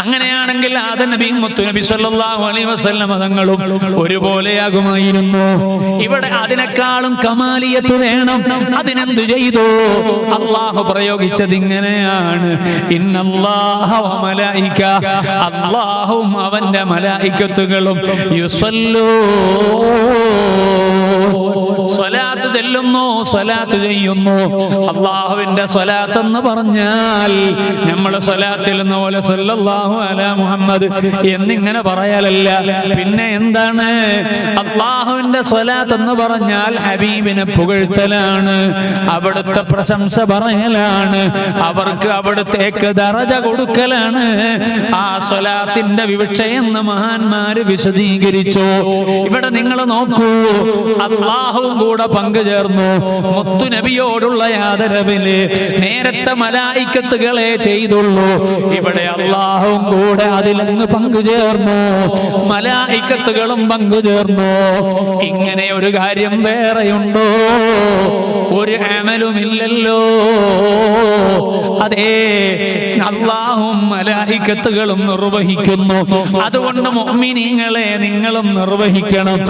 അങ്ങനെയാണെങ്കിൽ ആദം നബിയും മുത്തുനബി സ്വല്ലല്ലാഹു അലൈഹി വസല്ലം തങ്ങളും ഒരുപോലെയാകുമായിരുന്നു. ഇവിടെ അതിനേക്കാളും കമാലിയത്ത് വേണം. അതിനെന്തു ചെയ്തു? അല്ലാഹു പ്രയോഗിച്ചത് ഇങ്ങനെയാണ്, ഇന്നല്ലാഹ വമലായിക, അല്ലാഹും അവന്റെ മലായികത്തുകളും യുസല്ലൂ, സ്വലാത്ത് ചെല്ലുന്നു, സ്വലാത്ത് ചെയ്യുന്നു. അല്ലാഹുവിന്റെ സ്വലാത്ത് എന്ന് പറഞ്ഞാൽ നമ്മൾ സ്വലാത്ത് ചെല്ലുന്ന പോലെ സല്ലല്ലാഹു അലാ മുഹമ്മദ് എന്നിങ്ങനെ പറയാലല്ല. പിന്നെ എന്താണ്? അല്ലാഹുവിന്റെ സ്വലാത്ത് എന്ന് പറഞ്ഞാൽ ഹബീബിനെ പുകഴ്ത്തലാണ്, അവിടുത്തെ പ്രശംസ പറയലാണ്, അവർക്ക് അവിടുത്തേക്ക് ദറജ കൊടുക്കലാണ്. ആ സ്വലാത്തിന്റെ വിവക്ഷയെന്ന് മഹാന്മാര് വിശദീകരിച്ചു. ഇവിടെ നിങ്ങൾ നോക്കൂ, അല്ലാഹുവും കൂടെ പങ്കുചേർന്നു മുത്തുനബിയോടുള്ള ആദരവില്. നേരത്തെ മലായികത്തുകളെ ചെയ്തുള്ളൂ, ഇവിടെ അല്ലാഹുവും കൂടെ അതിലങ്ങ് പങ്കുചേർന്നു, മലായികത്തുകളും പങ്കുചേർന്നു. ഇങ്ങനെ ഒരു കാര്യം വേറെയുണ്ടോ? ഒരു അമലുമില്ലല്ലോ. അതേ അല്ലാഹും മലായികത്തുകളും നിർവഹിക്കുന്നു. അതുകൊണ്ട് മുഅ്മിനീങ്ങളെ നിങ്ങളും നിർവഹിക്കണം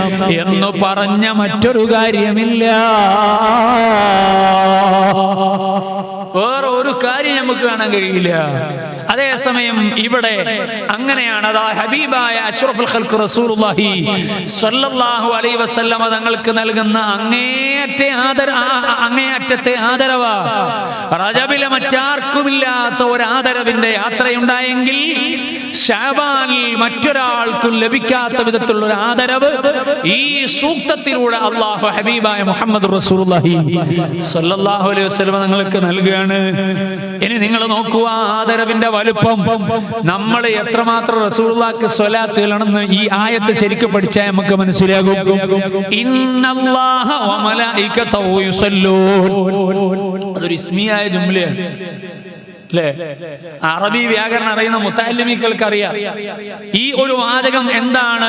എന്ന് പറഞ്ഞ മറ്റൊരു കാര്യമില്ല. വേറെ ഒരു കാര്യം നമുക്ക് കാണാൻ കഴിയില്ല. അതേസമയം ഇവിടെ അങ്ങനെയാണ്. അതാ ഹബീബായ അഷ്റഫുൽ ഖൽഖ് റസൂലുള്ളാഹി സ്വല്ലല്ലാഹു അലൈഹി വസല്ലമ തങ്ങൾക്ക് നൽകുന്ന അങ്ങേയറ്റത്തെ ആദരവ്. റജബിലെ മറ്റാർക്കുമില്ലാത്ത ഒരു ആദരവിന്റെ യാത്രയുണ്ടായെങ്കിൽ ശഅബാനിൽ മറ്റൊരാൾക്കും ലഭിക്കാത്ത വിധത്തിലുള്ള ഒരു ആദരവ് ഈ സൂക്തത്തിലൂടെ അല്ലാഹു ഹബീബായ മുഹമ്മദ് റസൂലുള്ളാഹി സ്വല്ലല്ലാഹു അലൈഹി വസല്ലമ തങ്ങൾക്ക് നൽകുകയാണ്. ഇനി നിങ്ങൾ നോക്കുക ആദരവിന്റെ വലുപ്പം. നമ്മൾ എത്രമാത്രം റസൂലുള്ളാഹിക്ക് സ്വലാത്ത് ചൊല്ലണമെന്ന് ഈ ആയത്ത് ശരിക്കും പഠിച്ചാൽ നമുക്ക് മനസ്സിലാകും. ഇന്നല്ലാഹ വമലായികതഹു യുസല്ലൂൻ, അതൊരു ഇസ്മിയായ ജുംലയാണ് അല്ലേ? അറബി വ്യാകരണം അറിയുന്ന മുത്തഅല്ലിമീങ്ങൾക്ക് അറിയാം ഈ ഒരു വാചകം എന്താണ്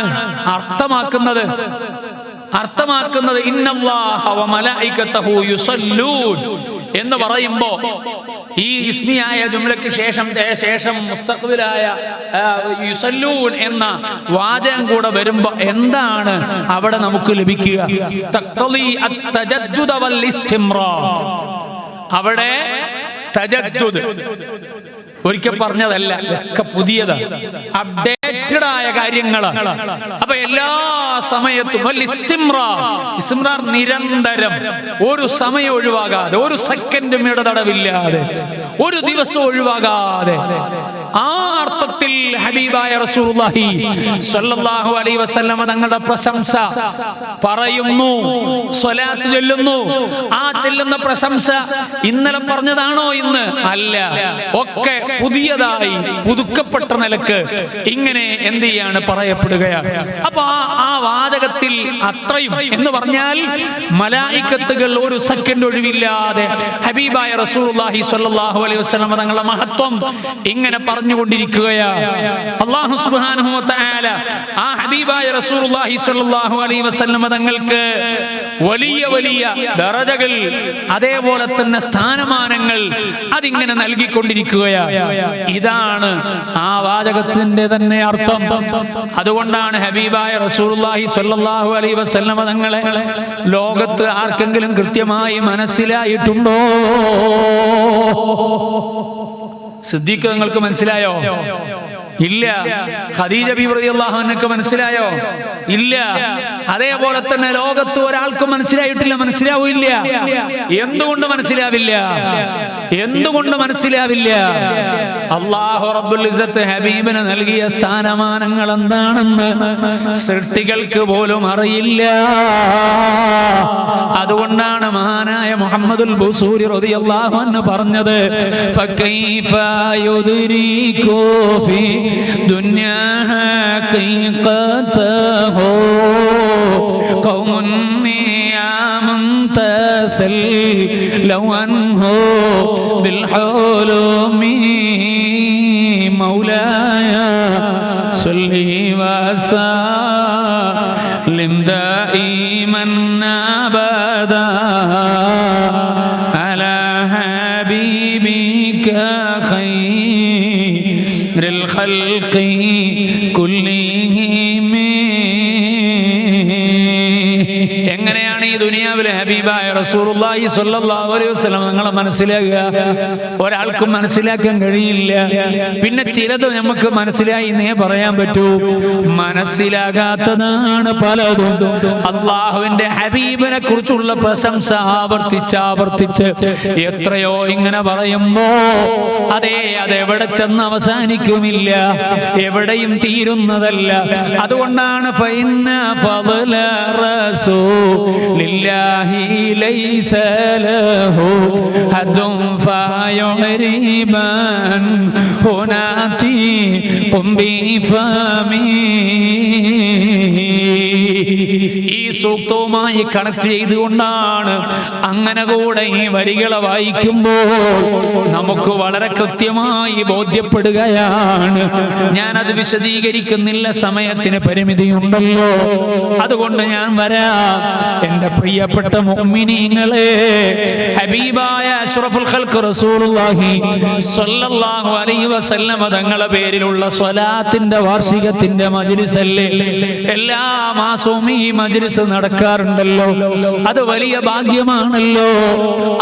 അർത്ഥമാക്കുന്നത്. ഇന്നല്ലാഹ വമലായികതഹു യുസല്ലൂൻ എന്ന് പറയുമ്പോ ഈ ഇസ്മിയായ ജുംലയ്ക്ക് ശേഷം മുസ്തഖ്ബിലായ യുസല്ലൂൻ എന്ന വാചകം കൂടെ വരുമ്പോ എന്താണ് അവിടെ നമുക്ക് ലഭിക്കുക? തഖ്തളി അത്തജദ്ദുദ വൽ ഇസ്തിംറാർ. അവിടെ തജദ്ദുദ് ഒരിക്കൽ പറഞ്ഞതല്ല, ഒക്കെ പുതിയതാണ്, അപ്ഡേറ്റഡ് ആയ കാര്യങ്ങളാണ്. അപ്പൊ എല്ലാ സമയത്തും ഇസ്തിംറാർ നിരന്തരം, ഒരു സമയം ഒഴിവാകാതെ, ഒരു സെക്കൻഡും ഇടതടവില്ലാതെ, ഒരു ദിവസം ഒഴിവാകാതെ. ആ അർത്ഥത്തിൽ ഹബീബായ റസൂലുള്ളാഹി സ്വല്ലല്ലാഹു അലൈഹി വസല്ലം തങ്ങളുടെ പ്രശംസ പറയുന്നു, സ്വലാത്ത് ചൊല്ലുന്നു. ആ ചെല്ലുന്ന പ്രശംസ ഇന്നലെ പറഞ്ഞതാണോ ഇന്ന്? അല്ല, ഒക്കെ പുതിയതായി പുതുക്കപ്പെട്ട നിലക്ക് ഇങ്ങനെ എന്ത് ചെയ്യാണ് പറയപ്പെടുകയാണ്. അപ്പൊ ആ വാചകത്തിൽ അത്രയും എന്ന് പറഞ്ഞാൽ മലായിക്കത്തുകൾ ഒരു സെക്കൻഡ് ഒഴിവില്ലാതെ ഹബീബായ റസൂലുള്ളാഹി സ്വല്ലല്ലാഹു അലൈഹി വസല്ലം തങ്ങളുടെ മഹത്വം ഇങ്ങനെ പറഞ്ഞുകൊണ്ടിരിക്കുകയാണ്. അല്ലാഹു സുബ്ഹാനഹു വ തആല ആ ഹബീബായ റസൂലുള്ളാഹി സ്വല്ലല്ലാഹു അലൈഹി വസല്ലം തങ്ങൾക്ക് വലിയ വലിയ ദറജകൾ, അതേപോലെ തന്നെ സ്ഥാനമാനങ്ങൾ അതിങ്ങനെ നൽകിക്കൊണ്ടിരിക്കുകയാണ്. ഇതാണ് ആ വാചകത്തിന്റെ തന്നെ അർത്ഥം. അതുകൊണ്ടാണ് ഹബീബായ റസൂലുള്ളാഹി സ്വല്ലല്ലാഹു അലൈഹി വസല്ലം തങ്ങളെ ലോകത്ത് ആർക്കെങ്കിലും കൃത്യമായി മനസ്സിലായിട്ടുണ്ടോ? സിദ്ദീഖ് നിങ്ങൾക്ക് മനസ്സിലായോ? ഇല്ല. ഖദീജ ബീവി റളിയല്ലാഹു അൻഹയ്ക്ക് മനസ്സിലായോ? ഇല്ല. അതേപോലെ തന്നെ ലോകത്ത് ഒരാൾക്കും മനസ്സിലായിട്ടില്ല, മനസ്സിലാവില്ല. എന്തുകൊണ്ട് മനസ്സിലാവില്ല? എന്തുകൊണ്ട് മനസ്സിലാവില്ല? അല്ലാഹു റബ്ബുൽ ഇസ്സത്ത് ഹബീബിന് നൽകിയ സ്ഥാനമാനങ്ങൾ എന്താണെന്ന് സൃഷ്ടികൾക്ക് പോലും അറിയില്ല. അതുകൊണ്ടാണ് മഹാനായ മുഹമ്മദുൽ ബുസൂരി റളിയല്ലാഹു അൻഹു പറഞ്ഞത്, ഫകൈഫ യുദ്രികു ഫി ദുനിയാ ഹഖീഖതഹു ഖൗമുൻ നിയാമുൻ തസല്ലൗ അൻഹു ബിൽ ഹുലൂമി മൗലായ സല്ലി വസല്ലിം ദായിമൻ അബദാ അലാ ഹബീബിക ഖൈറിൽ ഖൽഖി കുല്ലിഹിം. എങ്ങനെയാണ് ഈ ദുനിയാവിലെ ഹബീബായ റസൂലുള്ളാഹി സ്വല്ലല്ലാഹു അലൈഹി വസല്ലം നിങ്ങളെ മനസ്സിലാക്കുക? ഒരാൾക്കും മനസ്സിലാക്കാൻ കഴിയില്ല. പിന്നെ ചിലത് നമുക്ക് മനസ്സിലായി എന്നേ പറയാൻ പറ്റൂ. മനസ്സിലാകാത്തതാണ് പലതും. അള്ളാഹുവിന്റെ ഹബീബിനെ കുറിച്ചുള്ള പ്രശംസ ആവർത്തിച്ച് എത്രയോ ഇങ്ങനെ പറയുമ്പോ അതെവിടെ ചെന്ന് അവസാനിക്കുമില്ല, എവിടെയും തീരുന്നതല്ല. അതുകൊണ്ടാണ് ഫഇന്ന ഫളല റസൂലില്ലാഹി ലൈസ ലഹു ഹദ്ദുൻ ഫയുരിബൻ ഹുനാതി ഖും ബിഫമി. ഈ സൂക്തവുമായി കണക്ട് ചെയ്തുകൊണ്ടാണ് അങ്ങനെ കൂടെ ഈ വരികളെ വായിക്കുമ്പോൾ നമുക്ക് വളരെ കൃത്യമായി ബോധ്യപ്പെടുകയാണ്. ഞാനത് വിശദീകരിക്കുന്നില്ല, സമയത്തിന് പരിമിതിയുണ്ടല്ലോ. അതുകൊണ്ട് ഞാൻ വരാം. എന്റെ പ്രിയപ്പെട്ട മുഅ്മിനീങ്ങളെ, ഹബീബായ അഷ്റഫുൽ ഖൽഖ് റസൂലുള്ളാഹി സ്വല്ലല്ലാഹു അലൈഹി വസല്ലം തങ്ങളുടെ പേരിലുള്ള സ്വലാത്തിന്റെ വാർഷികത്തിന്റെ മജ്ലിസ് അല്ലേ? എല്ലാ മാസവും ഈ മജ്ലിസ് നടക്കാറുണ്ടല്ലോ. അത് വലിയ ഭാഗ്യമാണല്ലോ.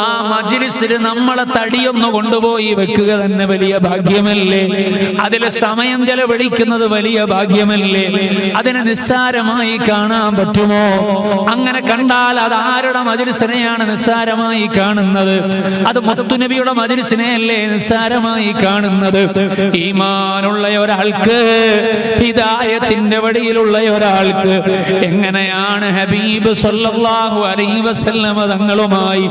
ആ മജ്ലിസിൽ നമ്മളെ തടിയൊന്ന് കൊണ്ടുപോയി വെക്കുക തന്നെ വലിയ ഭാഗ്യമല്ലേ? അതിൽ സമയം ചെലവഴിക്കുന്നത് വലിയ ഭാഗ്യമല്ലേ? അതിനെ നിസ്സാരമായി കാണാൻ പറ്റുമോ? അങ്ങനെ കണ്ടാൽ അത് ആരുടെ മജ്ലിസിനെയാണ് നിസ്സാരമായി കാണുന്നത്? അത് മുത്തുനബിയുടെ മജ്ലിസിനെയല്ലേ നിസ്സാരമായി കാണുന്നത്? ഈമാനുള്ള ഒരാൾക്ക്, ഹിദായത്തിന്റെ വഴിയിലുള്ള ഒരാൾക്ക് എങ്ങനെയാണ് ഹബീബ് സ്വല്ലല്ലാഹു അലൈഹി വസല്ലം തങ്ങളുമായി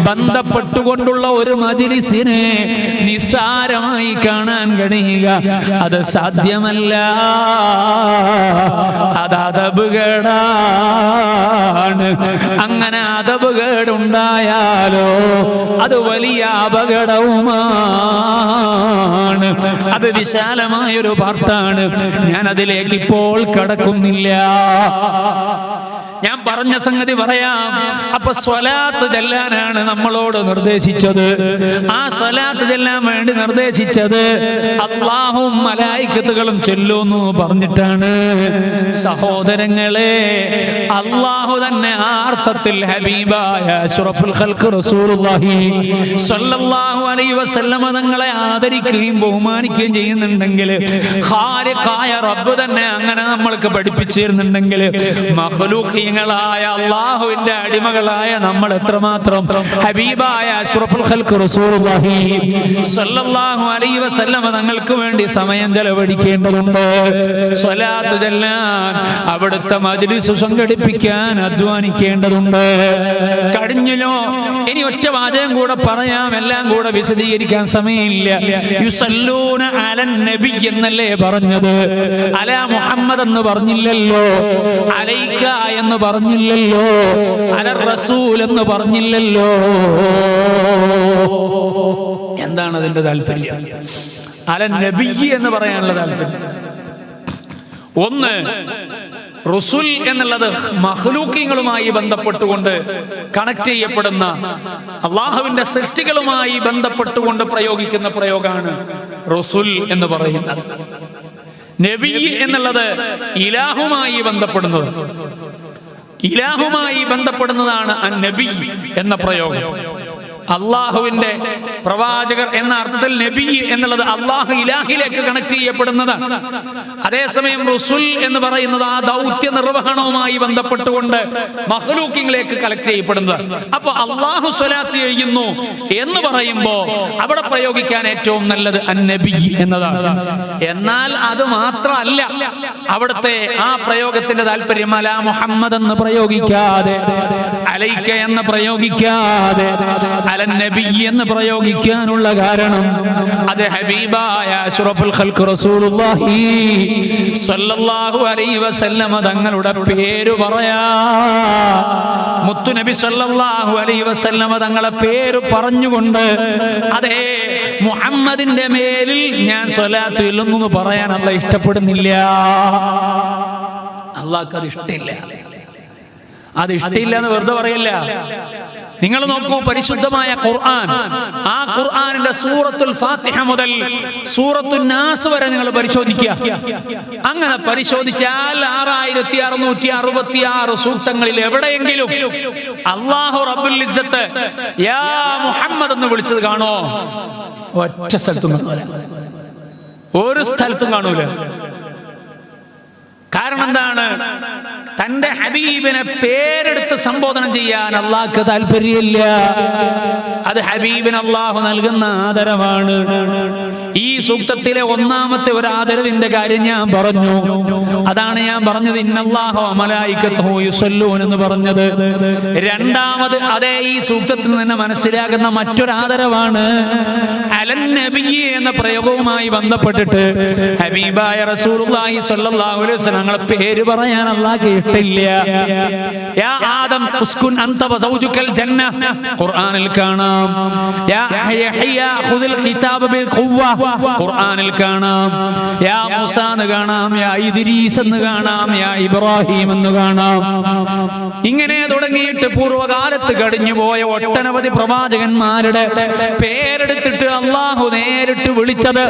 ബന്ധപ്പെട്ടുകൊണ്ടുള്ള ഒരു മജ്ലിസിനെ നിസ്സാരമായി കാണാൻ കഴിയുക? അത് സാധ്യമല്ല. അത് അദബുകേടാണ്. അങ്ങനെ അദബുകേടുണ്ടായാലോ അത് വലിയ അപകടവുമാണ്. അത് വിശാലമായൊരു പാർട്ടാണ്. ഞാൻ അതിലേക്ക് ഇപ്പോൾ കടക്കുന്നില്ല. ഞാൻ പറഞ്ഞ സംഗതി പറയാം. അപ്പൊ സ്വലാത്ത് ചെല്ലാനാണ് നമ്മളോട് നിർദ്ദേശിച്ചത്. ആ സ്വലാത്ത് ചെല്ലാൻ വേണ്ടി നിർദ്ദേശിച്ചത് അല്ലാഹും മലായികത്തുകളും ചൊല്ലുന്നു പറഞ്ഞിട്ടാണ്. സഹോദരങ്ങളെ, അല്ലാഹു തന്നെ ആ അർത്ഥത്തിൽ ഹബീബായ അഷ്റഫുൽ ഖൽഖ് റസൂലുള്ളാഹി സ്വല്ലല്ലാഹു അലൈഹി വസല്ലമ തങ്ങളെ ആദരിക്കുകയും ബഹുമാനിക്കുകയും ചെയ്യുന്നുണ്ടെങ്കിൽ, ഖാലിഖായ റബ്ബ് തന്നെ അങ്ങനെ നമ്മൾക്ക് പഠിപ്പിച്ചു തരുന്നുണ്ടെങ്കിൽ, മഖ്ലൂഖീങ്ങളായ അല്ലാഹുവിന്റെ അടിമകളായ നമ്മൾ എത്രമാത്രം ഹബീബായ അഷ്റഫുൽ ഖൽഖ് റസൂലുള്ളാഹി സ്വല്ലല്ലാഹു അലൈഹി വസല്ലമ തങ്ങൾക്ക് വേണ്ടി സമയം ചെലവഴിക്കേണ്ടതുണ്ട്. സ്വലാത്ത് ചൊല്ലാൻ, അവിടുത്തെ മജ്ലിസ് സംഘടിപ്പിക്കാൻ അധ്വാനിക്കേണ്ടതുണ്ട്. കഴിഞ്ഞല്ലോ. ഇനി ഒറ്റ വാചകം കൂടെ പറയാം, എല്ലാം കൂടെ വിശദീകരിക്കാൻ സമയമില്ല. യുസല്ലൂന അലൻ നബി എന്നല്ലേ പറഞ്ഞത്? അലാ മുഹമ്മദ് എന്ന് പറഞ്ഞില്ലല്ലോ, അലൈക എന്ന് പറഞ്ഞില്ലല്ലോ, അലർ റസൂൽ എന്ന് പറഞ്ഞില്ലല്ലോ. എന്താണ് അതിന്റെ താല്പര്യം? അലൻ നബി എന്ന് പറയാനുള്ള താല്പര്യം. ഒന്ന്, റസൂൽ എന്നുള്ളത് മഖ്ലൂഖീങ്ങളുമായി ബന്ധപ്പെട്ടുകൊണ്ട് കണക്ട് ചെയ്യപ്പെടുന്ന, അള്ളാഹുവിന്റെ സൃഷ്ടികളുമായി ബന്ധപ്പെട്ടുകൊണ്ട് പ്രയോഗിക്കുന്ന പ്രയോഗമാണ് റസൂൽ എന്ന് പറയുന്നത്. നബി എന്നുള്ളത് ഇലാഹുമായി ബന്ധപ്പെടുന്നത്, ഇലാഹുമായി ബന്ധപ്പെടുന്നതാണ് നബി എന്ന പ്രയോഗം. അള്ളാഹുവിന്റെ പ്രവാചകർ എന്ന അർത്ഥത്തിൽ നബി എന്നുള്ളത് അള്ളാഹു ഇലാഹിലേക്ക് കണക്ട് ചെയ്യപ്പെടുന്നതാണ്. അതേസമയം റസൂൽ എന്ന് പറയുന്നത് ആ ദൗത്യ നിർവഹണവുമായി ബന്ധപ്പെട്ടുകൊണ്ട് മഖ്ലൂഖീങ്ങളിലേക്ക് കണക്ട് ചെയ്യപ്പെടുന്നതാണ്. അപ്പൊ അള്ളാഹു സ്വലാത്ത് ചെയ്യുന്നു എന്ന് പറയുമ്പോൾ അവിടെ പ്രയോഗിക്കാൻ ഏറ്റവും നല്ലത് അന്നബി എന്നതാണ്. എന്നാൽ അത് മാത്രമല്ല, അവിടുത്തെ ആ പ്രയോഗത്തിന്റെ താല്പര്യം അലാ മുഹമ്മദ് എന്ന് പ്രയോഗിക്കാതെ, അലൈക എന്ന് പ്രയോഗിക്കാതെ, അലൻ നബി എന്ന് പ്രയോഗിക്കാനുള്ള കാരണം അത് ഹബീബായ അഷ്റഫുൽ ഖൽഖ് റസൂലുള്ളാഹി സ്വല്ലല്ലാഹു അലൈഹി വസല്ലമ തങ്ങളുടെ പേര് പറയാ. മുത്തു നബി സ്വല്ലല്ലാഹു അലൈഹി വസല്ലമ തങ്ങളെ പേര് പറഞ്ഞുകൊണ്ട് അതേ മുഹമ്മദിന്റെ മേലിൽ ഞാൻ സ്വലാത്ത് ചൊല്ലുന്നു പറയാൻ അല്ലാഹ് ഇഷ്ടപ്പെടുന്നില്ല. അല്ലാഹ്ക്ക് അത് ഇഷ്ടമില്ല. അത് ഇഷ്ടമില്ല എന്ന് വെറുതെ പറയില്ല. നിങ്ങൾ നോക്കൂ, പരിശുദ്ധമായ ഖുർആൻ, ആ ഖുർആനിന്റെ സൂറത്തുൽ ഫാത്തിഹ മുതൽ സൂറത്തുൻ നാസ് വരെ നിങ്ങൾ പരിശോധിക്കുക. അങ്ങനെ പരിശോധിച്ചാൽ 6666 സൂക്തങ്ങളിൽ എവിടെയെങ്കിലും അല്ലാഹു റബ്ബുൽ ഇസ്സത്ത് യാ മുഹമ്മദ് എന്ന് വിളിച്ചത് കാണോ? ഒറ്റ സ്ഥലത്തും കാണൂല, ഒരു സ്ഥലത്തും കാണൂല. കാരണം എന്താണ്? തന്റെ ഹബീബിനെ പേരെടുത്ത് സംബോധന ചെയ്യാൻ അള്ളാഹ്ക്ക് താല്പര്യമില്ല. അത് ഹബീബിന് അള്ളാഹു നൽകുന്ന ആദരവാണ്. ഈ സൂക്തത്തിലെ ഒന്നാമത്തെ ഒരു ആദരവിന്റെ കാര്യം ഞാൻ പറഞ്ഞു. അതാണ് ഞാൻ പറഞ്ഞത് ഇന്നല്ലാഹു വ മലായികത്തുഹു യുസല്ലൂന എന്ന് പറഞ്ഞത്. രണ്ടാമത് അതേ ഈ സൂക്തത്തിൽ നിന്ന് മനസ്സിലാകുന്ന മറ്റൊരു ആദരവാണ് അലൻ നബി എന്ന പ്രയോഗവുമായി ബന്ധപ്പെട്ടിട്ട് ഹബീബായ റസൂലുള്ളാഹി സ്വല്ലല്ലാഹു അലൈഹി വസല്ലം ഞങ്ങളെ പേര് പറയാൻ അല്ലാഹ്ക്ക് ഇഷ്ടമില്ല. യാ ആദം ഉസ്കുൻ അൻത വസൗജുകൽ ജന്ന ഖുർആനിൽ കാണാം. യാ യഹ്യ ഖുദിൽ ഖിതാബ ബിൽ ഖുവ്വ ഖുർആനിൽ കാണാം. യാ മൂസ എന്ന് കാണാം, യാ ഇദ്രീസ് എന്ന് കാണാം, യാ ഇബ്രാഹിം എന്ന് കാണാം. ഇങ്ങനെ തുടങ്ങിയിട്ട് പൂർവ്വകാലത്ത് കഴിഞ്ഞുപോയ ഒട്ടനവധി പ്രവാചകന്മാരുടെ പേരെടുത്തിട്ട് അള്ളാഹു നേരിട്ട് വിളിച്ചത്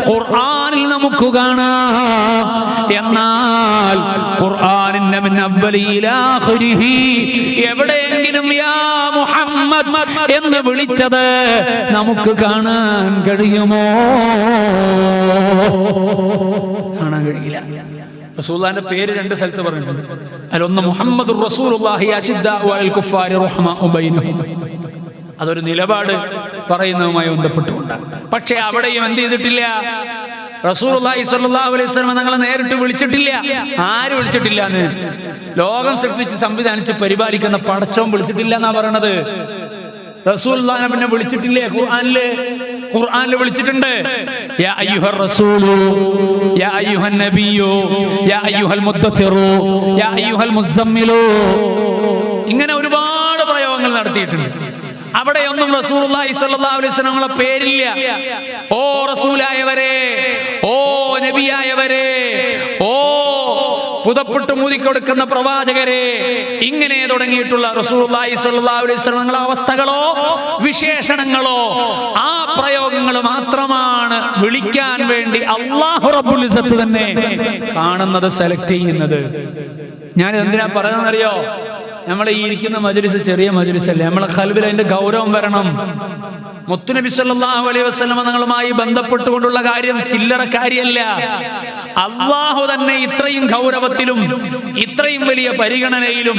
ഖുർആനിൽ നമുക്ക് കാണാം. എന്നാൽ ഖുർആനിന്റെ മിൻ അവ്വലി ഇലാ ആഖിരിഹി എവിടെയെങ്കിലും യാ മുഹമ്മദ് എന്ന് വിളിച്ചത് നമുക്ക് കാണാൻ കഴിയുമോ? കാണാൻ കഴിയില്ല. റസൂലുള്ളാഹിന്റെ പേര് രണ്ട് സ്ഥലത്ത് പറഞ്ഞിട്ടുണ്ട്. അതിലൊന്ന് മുഹമ്മദുർ റസൂലുള്ളാഹി അശിദ്ദാഉ അലൽ കുഫാരി റഹ്മാഉ ബൈനഹും. അതൊരു നിലപാട് പറയുന്നതുമായി ബന്ധപ്പെട്ടുകൊണ്ടാണ്. പക്ഷേ അവിടെയും എന്ത് ചെയ്തിട്ടില്ല? റസൂലുള്ളാഹി സ്വല്ലല്ലാഹു അലൈഹി വസല്ലം തങ്ങളെ നേരിട്ട് വിളിച്ചിട്ടില്ല. ആര് വിളിച്ചിട്ടില്ല എന്ന്? ലോകം സൃഷ്ടിച്ച് സംവിധാനിച്ച് പരിപാലിക്കുന്ന പടച്ചോൻ വിളിച്ചിട്ടില്ല എന്നാ പറയണത്. റസൂലുള്ളാഹിനെ പിന്നെ വിളിച്ചിട്ടില്ലേ? ഖുർആനിൽ വിളിച്ചിട്ടുണ്ട്. യാ അയ്യുഹർ റസൂലു യാ അയ്യുഹൻ നബിയു യാ അയ്യുഹൽ മുദ്ദസ്സിറു യാ അയ്യുഹൽ മുസമ്മിലു. ഇങ്ങനെ ഒരുപാട് പ്രയോഗങ്ങൾ നടത്തിയിട്ടുണ്ട്. അവിടെയൊന്നും റസൂലുള്ളാഹി സ്വല്ലല്ലാഹു അലൈഹി വസല്ലം തങ്ങളുടെ പേരില്ല. ഓ റസൂലായവരെ, ഓ നബിയായവരെ, ഓ പുതപ്പിട്ട് മൂതിക്കൊടുക്കുന്ന പ്രവാചകരെ, ഇങ്ങനെ തുടങ്ങിയിട്ടുള്ള റസൂലുള്ളാഹി സ്വല്ലല്ലാഹു അലൈഹി വസല്ലം തങ്ങളുടെ അവസ്ഥകളോ വിശേഷണങ്ങളോ ആ പ്രയോഗങ്ങൾ മാത്രമാണ് വിളിക്കാൻ വേണ്ടി അല്ലാഹു റബ്ബുൽ ഇസ്സത്ത് തന്നെ കാണുന്നത്, സെലക്ട് ചെയ്യുന്നത്. ഞാൻ എന്തിനാ പറയുന്നറിയോ? നമ്മളെ ഈ ഇരിക്കുന്ന മജ്‌ലിസ് ചെറിയ മജ്‌ലിസല്ലേ, നമ്മളെ ഖൽബിൽ അതിന്റെ ഗൗരവം വരണം. മുത്തുനബി സല്ലല്ലാഹു അലൈഹി വസല്ലം തങ്ങളുമായി ബന്ധപ്പെട്ടുകൊണ്ടുള്ള കാര്യം ചില്ലറ കാര്യമല്ല. അല്ലാഹു തന്നെ ഇത്രയും ഗൗരവത്തിലും ഇത്രയും വലിയ പരിഗണനയിലും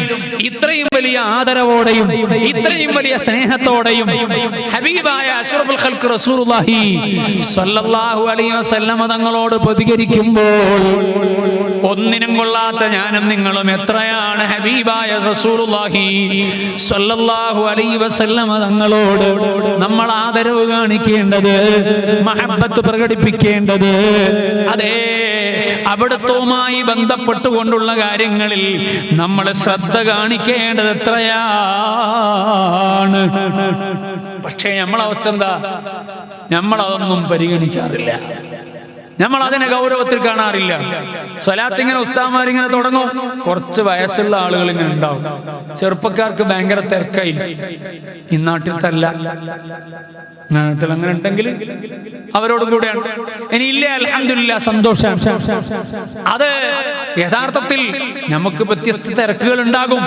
ഇത്രയും വലിയ ആദരവോടെയും ഇത്രയും വലിയ സ്നേഹത്തോടെയും ഹബീബായ അഷ്റഫുൽ ഖൽഖ് റസൂലുള്ളാഹി സ്വല്ലല്ലാഹു അലൈഹി വസല്ലം തങ്ങളോട് പ്രതികരിക്കുമ്പോൾ ഒന്നിനും കൊള്ളാത്ത ഞാനും നിങ്ങളും എത്രയാണ് ഹബീബായ റസൂലുള്ളാഹി സ്വല്ലല്ലാഹു അലൈഹി വസല്ലം തങ്ങളോട് നമ്മൾ ആദരവ് കാണിക്കേണ്ടത്, മഹബ്ബത്ത് പ്രകടിപ്പിക്കേണ്ടത്. അതേ, അവിടുത്തുമായി ബന്ധപ്പെട്ടുകൊണ്ടുള്ള കാര്യങ്ങളിൽ നമ്മൾ ശ്രദ്ധ കാണിക്കേണ്ടത് എത്രയാണ്. പക്ഷേ നമ്മളവസ്ഥ എന്താ? നമ്മളതൊന്നും പരിഗണിക്കാറില്ല, നമ്മൾ അതിനെ ഗൗരവത്തിൽ കാണാറില്ല. സ്വലാത്ത് ഇങ്ങനെ ഉസ്താദ്മാരിങ്ങനെ തുടങ്ങും, കുറച്ച് വയസ്സുള്ള ആളുകൾ ഇങ്ങനെ ഉണ്ടാവും, ചെറുപ്പക്കാർക്ക് ഭയങ്കര തിരക്കായിരിക്കും. ഈ നാട്ടിലത്തല്ല, നാട്ടിൽ അങ്ങനെ ഉണ്ടെങ്കിൽ അവരോട് കൂടെയാണ്. ഇനി ഇല്ല, അൽഹംദുലില്ലാ, സന്തോഷം. അത് യഥാർത്ഥത്തിൽ നമുക്ക് വ്യത്യസ്ത തിരക്കുകൾ ഉണ്ടാകും.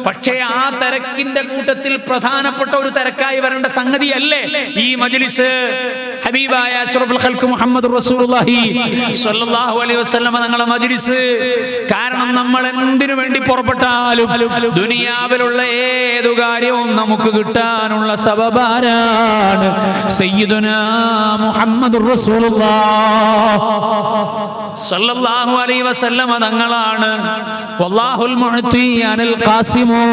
പക്ഷേ ആ തിരക്കിന്റെ കൂട്ടത്തിൽ പ്രധാനപ്പെട്ട ഒരു തിരക്കായി വരേണ്ട സംഗതിയല്ലേ ഈ മജ്‌ലിസ്. ഹബീബായ അഷ്റഫുൽ ഖൽഖ് മുഹമ്മദ് റസൂലുള്ളാഹി സ്വല്ലല്ലാഹു അലൈഹി വസല്ലം തങ്ങളുടെ മജ്‌ലിസ്. കാരണം നമ്മൾ എന്തിനു വേണ്ടി പുറപ്പെട്ടാലും ദുനിയാവിലുള്ള ഏതു കാര്യവും നമുക്ക് കിട്ടാനുള്ള സബബാരാണ് സയ്യിദുനാ മുഹമ്മദുർ റസൂലുള്ളാഹ് സ്വല്ലല്ലാഹു അലൈഹി വസല്ലം തങ്ങളാണ്. വല്ലാഹുൽ മുഅ്തി അനിൽ ഖാസിമു.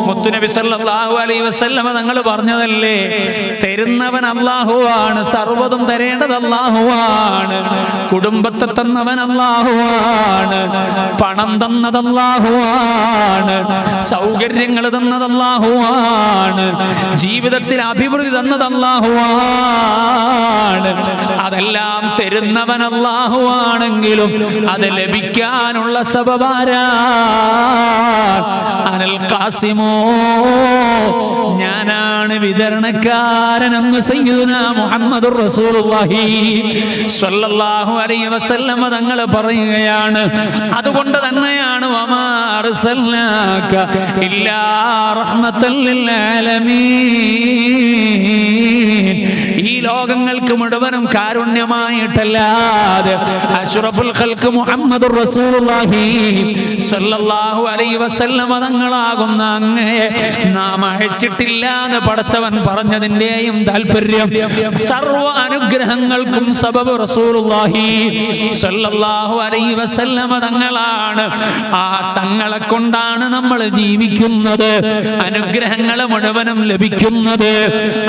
മുത്തുനബി സല്ലല്ലാഹു അലൈഹി വസല്ലം തങ്ങൾ പറഞ്ഞതല്ലേ, തരുന്നവൻ അല്ലാഹുവാണ്, സർവ്വതും തരേണ്ടത് അല്ലാഹുവാണ്. കുടുംബത്തെ തന്നവൻ അല്ലാഹുവാണ്, പണം തന്നത് അല്ലാഹുവാണ്, സൗകര്യങ്ങൾ തന്നത് അല്ലാഹുവാണ്, ജീവിതത്തിൽ അഭിവൃദ്ധി തന്നത് അല്ലാഹുവാണ്. അതെല്ലാം തരുന്നവൻ അല്ലാഹുവാണെങ്കിലും അത് ലഭിക്കാനുള്ള സബബാരാ അനിൽ ഖാസിമോ, ഞാനാണ് വിതരണക്കാരനെന്ന് സയ്യിദുനാ മുഹമ്മദുർ റസൂലുള്ളാഹി സ്വല്ലല്ലാഹു അലൈഹി വസല്ലം തങ്ങൾ പറയുകയാണ്. അതുകൊണ്ട് തന്നെയാണ് വമാ അർസൽനാക ഇല്ലാ റഹ്മത്തൽ ലിൽ ആലമീൻ, ഈ ലോകങ്ങൾക്ക് മുഴുവനും കാരുണ്യമായിട്ടല്ലാതെ അഷ്റഫുൽ ഖൽഖ് മുഹമ്മദുർ റസൂലുള്ളാഹി സ്വല്ലല്ലാഹു അലൈഹി വസല്ലം തങ്ങളാകുന്ന അങ്ങയെ നാം അയച്ചിട്ടില്ല എന്ന് പടച്ചവൻ പറഞ്ഞതിന്റെയും താല്പര്യം സർവ്വ അനുഗ്രഹങ്ങൾക്കും സബബ് റസൂലുള്ളാഹി സ്വല്ലല്ലാഹു അലൈഹി വസല്ലം തങ്ങളാണ്. ആ തങ്ങളെ കൊണ്ടാണ് നമ്മൾ ജീവിക്കുന്നത്, അനുഗ്രഹങ്ങൾ മുഴുവനും ലഭിക്കുന്നത്.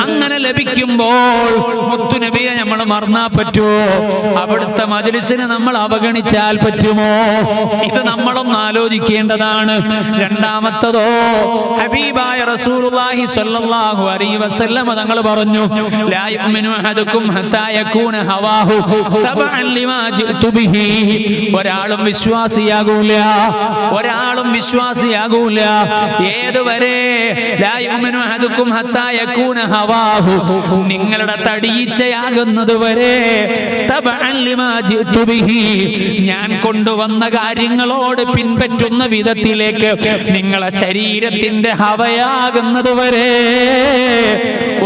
അങ്ങനെ ലഭിക്കുമ്പോൾ മുത്തുനബിയെ നമ്മൾ മറന്നാ പറ്റുമോ? അവിടുത്തെ മജ്‌ലിസിനെ നമ്മൾ അവഗണിച്ചാൽ പറ്റുമോ? ഇത് നമ്മളൊന്ന് ആലോചിക്കേണ്ടതാണ്. രണ്ടാമത്തതോ, ഹബീബായ റസൂലുള്ളാഹി സ്വല്ലല്ലാഹു അലൈഹി വസല്ലം തങ്ങൾ പറഞ്ഞു, ലാ യുഅ്മിനു അഹദുക്കും ഹത്താ യകൂന ഹവാഹു തബഅൻ ലിമാ ജിഅതു ബിഹി. ഒരാളും വിശ്വാസിയാകൂല, ഒരാളും വിശ്വാസിയാകൂല ഏതുവരെ ലാ യുഅ്മിനു അഹദുക്കും ഹത്താ യകൂന ഹവാഹു, നിങ്ങളുടെ തടിയിച്ചയാകുന്നത് വരെ, തബഅൻ ലിമാ ജിഅതു ബിഹി, ഞാൻ കൊണ്ടുവന്ന കാര്യങ്ങളോട് പിൻപറ്റുന്ന വിധത്തിലേക്ക് നിങ്ങളെ ശരീരത്തിന്റെ ഹവയാകുന്നത് വരെ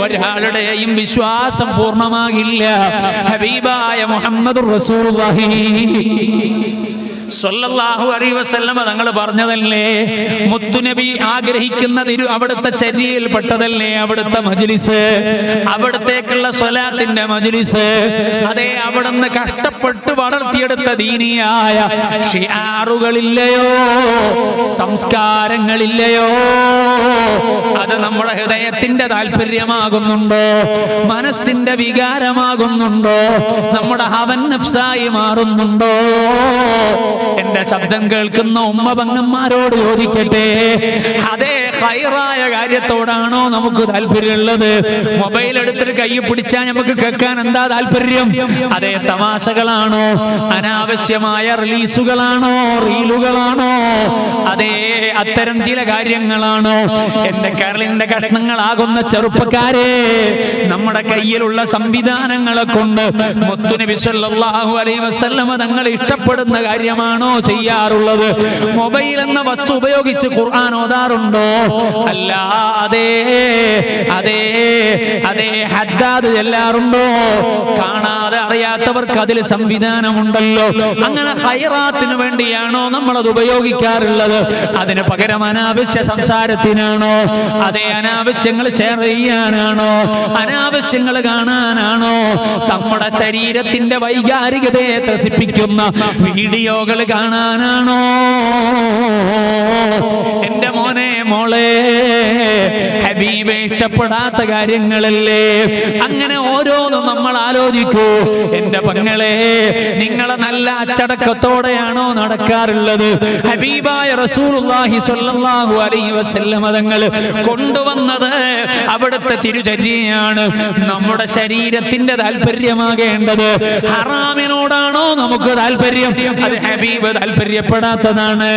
ഒരാളുടെയും വിശ്വാസം പൂർണ്ണമാകില്ല. ഹബീബായ മുഹമ്മദുർ റസൂലുള്ളാഹി സ്വല്ലല്ലാഹു അലൈഹി വസല്ലം തങ്ങൾ പറഞ്ഞതല്ലേ, മുത്തുനബി ആഗ്രഹിക്കുന്നത് അവിടുത്തെ ചര്യയിൽപ്പെട്ടതല്ലേ അവിടുത്തെ മജ്‌ലിസ്, അവിടത്തേക്കുള്ള സ്വലാത്തിന്റെ മജ്‌ലിസ്. അതേ, അവിടുന്ന് കഷ്ടപ്പെട്ട് വളർത്തിയെടുത്ത ദീനിയായ ഷിആറുകളില്ലയോ, സംസ്കാരങ്ങളില്ലയോ, അത് നമ്മുടെ ഹൃദയത്തിന്റെ താല്പര്യമാകുന്നുണ്ടോ, മനസ്സിന്റെ വികാരമാകുന്നുണ്ടോ, നമ്മുടെ ഹവൻ നഫ്സായി മാറുന്നുണ്ടോ? എന്റെ ശബ്ദം കേൾക്കുന്ന ഉമ്മ പെങ്ങന്മാരോട് ചോദിക്കട്ടെ, അതേ ഹൈറായ കാര്യത്തോടാണോ നമുക്ക് താല്പര്യമുള്ളത്? മൊബൈൽ എടുത്തിട്ട് കൈ പിടിച്ചാൽ നമുക്ക് കേൾക്കാൻ എന്താ താല്പര്യം? അതേ തമാശകളാണോ? അനാവശ്യമായ റിലീസുകളാണോ? റീലുകളാണോ? അതേ അത്തരം ചില കാര്യങ്ങളാണോ? എന്റെ കരളിന്റെ കഷ്ണങ്ങളാകുന്ന ചെറുപ്പക്കാരെ, നമ്മുടെ കയ്യിലുള്ള സംവിധാനങ്ങളെ കൊണ്ട് മുത്തുനബി സല്ലല്ലാഹു അലൈഹി വസല്ലമ തങ്ങൾ ഇഷ്ടപ്പെടുന്ന കാര്യമാണോ ചെയ്യാറുള്ളത്? മൊബൈൽ എന്ന വസ്തു ഉപയോഗിച്ച് ഖുർആൻ ഓതാറുണ്ടോ? അല്ല. അതേ ഹദ്ദാദ് ചെല്ലാറുണ്ടോ? കാണാതെ അറിയാത്തവർക്ക് അതിൽ സംവിധാനമുണ്ടല്ലോ. അങ്ങനെ ഹൈറാത്തിന് വേണ്ടിയാണോ നമ്മളത് ഉപയോഗിക്കാറുള്ളത്? അതിന് പകരം അനാവശ്യ സംസാരത്തിനാണോ? അതേ അനാവശ്യങ്ങൾ ഷെയർ ചെയ്യാനാണോ? അനാവശ്യങ്ങൾ കാണാനാണോ? നമ്മുടെ ശരീരത്തിന്റെ വൈകാരികതയെ ത്രസിപ്പിക്കുന്ന വീഡിയോകൾ കാണാനാണോ? എന്റെ മോനെ, മോളെ, ഹബീബെ ഇഷ്ടപ്പെടാത്ത കാര്യങ്ങളല്ലേ? അങ്ങനെ ഓരോന്നും നമ്മൾ ആലോചിക്കൂ. എന്റെ പെങ്ങളെ, നിങ്ങളെ നല്ല അച്ചടക്കത്തോടെയാണോ നടക്കാറുള്ളത്? ഹബീബായ റസൂലുള്ളാഹി സ്വല്ലല്ലാഹു അലൈഹി വസല്ലമ തങ്ങൾ കൊണ്ടുവന്നത് അവിടുത്തെ തിരുചര്യയാണ്. നമ്മുടെ ശരീരത്തിന്റെ താല്പര്യമാകേണ്ടത് ഹറാമിനോടാണോ നമുക്ക് താല്പര്യം? അത് ഹബീബ് താല്പര്യപ്പെടാത്തതാണ്.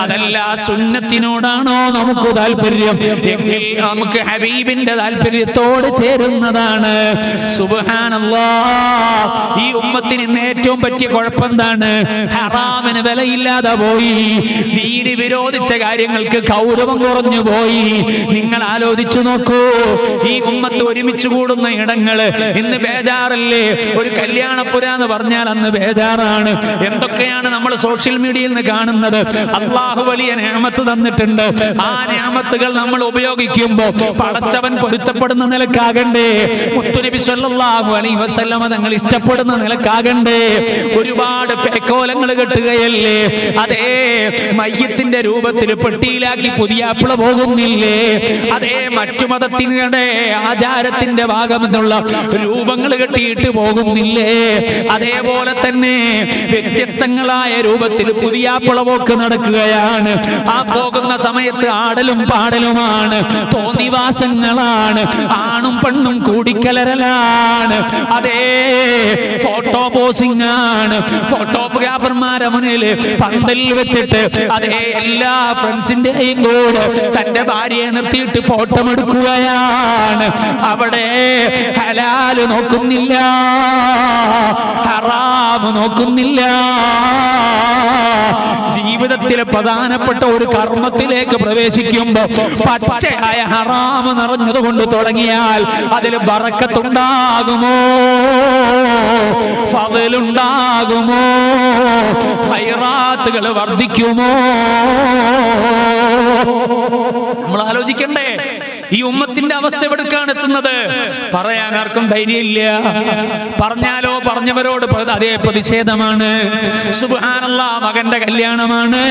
അതല്ല സുന്നത്തിനോടാണോ നമുക്ക് താല്പര്യം? എങ്കിൽ നമുക്ക് ഹബീബിന്റെ താല്പര്യത്തോട് ചേരുന്നതാണ്. സുബ്ഹാനല്ലാഹ്. ഈ ഉമ്മത്തിന് ഇന്ന് ഏറ്റവും പറ്റിയ കുഴപ്പം എന്താണ്? ഹറാമിന് വിലയില്ലാതെ പോയി. ദീനി വിരോധിച്ച കാര്യങ്ങൾക്ക് ഗൗരവം കുറഞ്ഞു പോയി. നിങ്ങൾ ആലോചിച്ചു നോക്കൂ. ഈ ഉമ്മത്ത് ഒരുമിച്ച് കൂടുന്ന ഇടങ്ങള് ഇന്ന് ബേജാറല്ലേ? ഒരു കല്യാണപ്പുര എന്ന് പറഞ്ഞാൽ അന്ന് ബേജാറാണ്. എന്തൊക്കെയാണ് നമ്മൾ സോഷ്യൽ മീഡിയയിൽ നിന്ന് കാണുന്നത്? അള്ളാഹു വലിയ നിഅമത്ത് തന്നിട്ടുണ്ട്. ആ നിഅമത്തുകൾ നമ്മൾ ഉപയോഗിക്കുമ്പോൾ പടച്ചവൻ പൊരുത്തപ്പെടുന്ന നിലക്കാകണ്ടേ? മുത്തുനബി സ്വല്ലല്ലാഹു അലൈഹി വസല്ലമ തങ്ങൾ ഇഷ്ടപ്പെടുന്ന നിലക്കാകണ്ടേ? ഒരുപാട് പേക്കോലങ്ങൾ കെട്ടുകയല്ലേ? അതേ മയ്യത്തിന്റെ രൂപത്തിൽ പെട്ടിയിലാക്കി പുതിയാപ്പിള പോകുന്നില്ലേ? അതേ മറ്റു മതത്തിനുടെ ആചാരത്തിന്റെ ഭാഗമെന്നുള്ള രൂപങ്ങൾ കെട്ടിയിട്ട് പോകുന്നില്ലേ? അതേപോലെ തന്നെ വ്യത്യസ്തങ്ങളായ രൂപത്തിൽ പുതിയാപ്പിള പോക്ക് നടക്കുകയാണ്. ആ പോകുന്ന സമയത്ത് ആടലും പാടലുമാണ്, തോന്നിവാസങ്ങളാണ്, ആണും പെണ്ണും കൂടിക്കലരലാണ്. അതേ ഫോട്ടോ പോസിംഗ് ആണ്. ഫോട്ടോഗ്രാഫർമാരെ മുന്നിൽ പന്തലിൽ വെച്ചിട്ട് അതേ എല്ലാ ഫ്രണ്ട്സിന്റെയും കൂടെ തന്റെ ഭാര്യയെ നിർത്തിയിട്ട് ഫോട്ടോ എടുക്കുകയാണ്. അവിടെ ഹലാല് നോക്കുന്നില്ല, ഹറാം നോക്കുന്നില്ല. ജീവിതത്തിലെ പ്രധാനപ്പെട്ട ഒരു കർമ്മത്തിലേക്ക് പ്രവേശിക്കുമ്പോൾ പച്ചയായ ഹറാം നിറഞ്ഞതുകൊണ്ട് തുടങ്ങിയാൽ അതിൽ ബറക്കത്തുണ്ടാകുമോ? ഫളലുണ്ടാകുമോ? ഖൈറാത്തുകൾ വർദ്ധിക്കുമോ? നമ്മൾ ആലോചിക്കണ്ടേ? ഈ ഉമ്മത്തിന്റെ അവസ്ഥ എവിടേക്കാണ് എത്തുന്നത്? പറയാൻ ആർക്കും ധൈര്യമില്ല. പറഞ്ഞാലോ പറഞ്ഞവരോട് അതേ പ്രതിഷേധമാണ്. സുബ്ഹാനല്ലാഹ്. മകന്റെ കല്യാണമാണ്.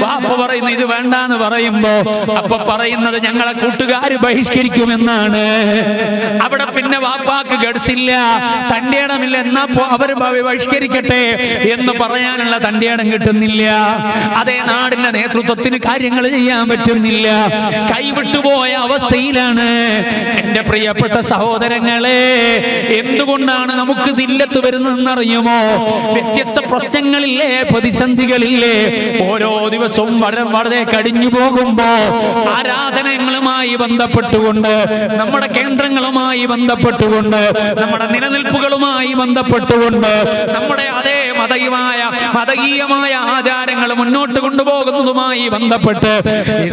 വാപ്പ പറയുന്നു ഇത് വേണ്ടാന്ന് പറയുമ്പോ അപ്പൊ പറയുന്നത് ഞങ്ങളെ കൂട്ടുകാര് ബഹിഷ്കരിക്കുമെന്നാണ്. അവിടെ പിന്നെ വാപ്പാക്ക് ഗഡ്സില്ല, തന്റെ ഇടമില്ല. എന്നാ അവര് ബഹിഷ്കരിക്കട്ടെ എന്ന് പറയാനുള്ള തന്റെ ഇടം കിട്ടുന്നില്ല. അതേ നാടിന്റെ നേതൃത്വത്തിന് കാര്യങ്ങൾ ചെയ്യാൻ പറ്റുന്നില്ല. കൈവിട്ടുപോയ അവസ്ഥയിലാണ്. എന്റെ പ്രിയപ്പെട്ട സഹോദരങ്ങളെ, എന്തുകൊണ്ടാണ് നമുക്ക് ദില്ലത്ത് വരുന്നതെന്നറിയുമോ? വ്യത്യസ്ത പ്രശ്നങ്ങളില്ലേ, പ്രതിസന്ധികളില്ലേ? ഓരോ ദിവസവും വളരെ കടിഞ്ഞു പോകുമ്പോ ആരാധനകളുമായി ബന്ധപ്പെട്ടുകൊണ്ട്, നമ്മുടെ കേന്ദ്രങ്ങളുമായി ബന്ധപ്പെട്ടുകൊണ്ട്, നമ്മുടെ നിലനിൽപ്പുകളുമായി ബന്ധപ്പെട്ടുകൊണ്ട്, നമ്മുടെ അതേ മതകീയമായ ആചാരങ്ങൾ മുന്നോട്ട് കൊണ്ടുപോകുന്നതുമായി ബന്ധപ്പെട്ട്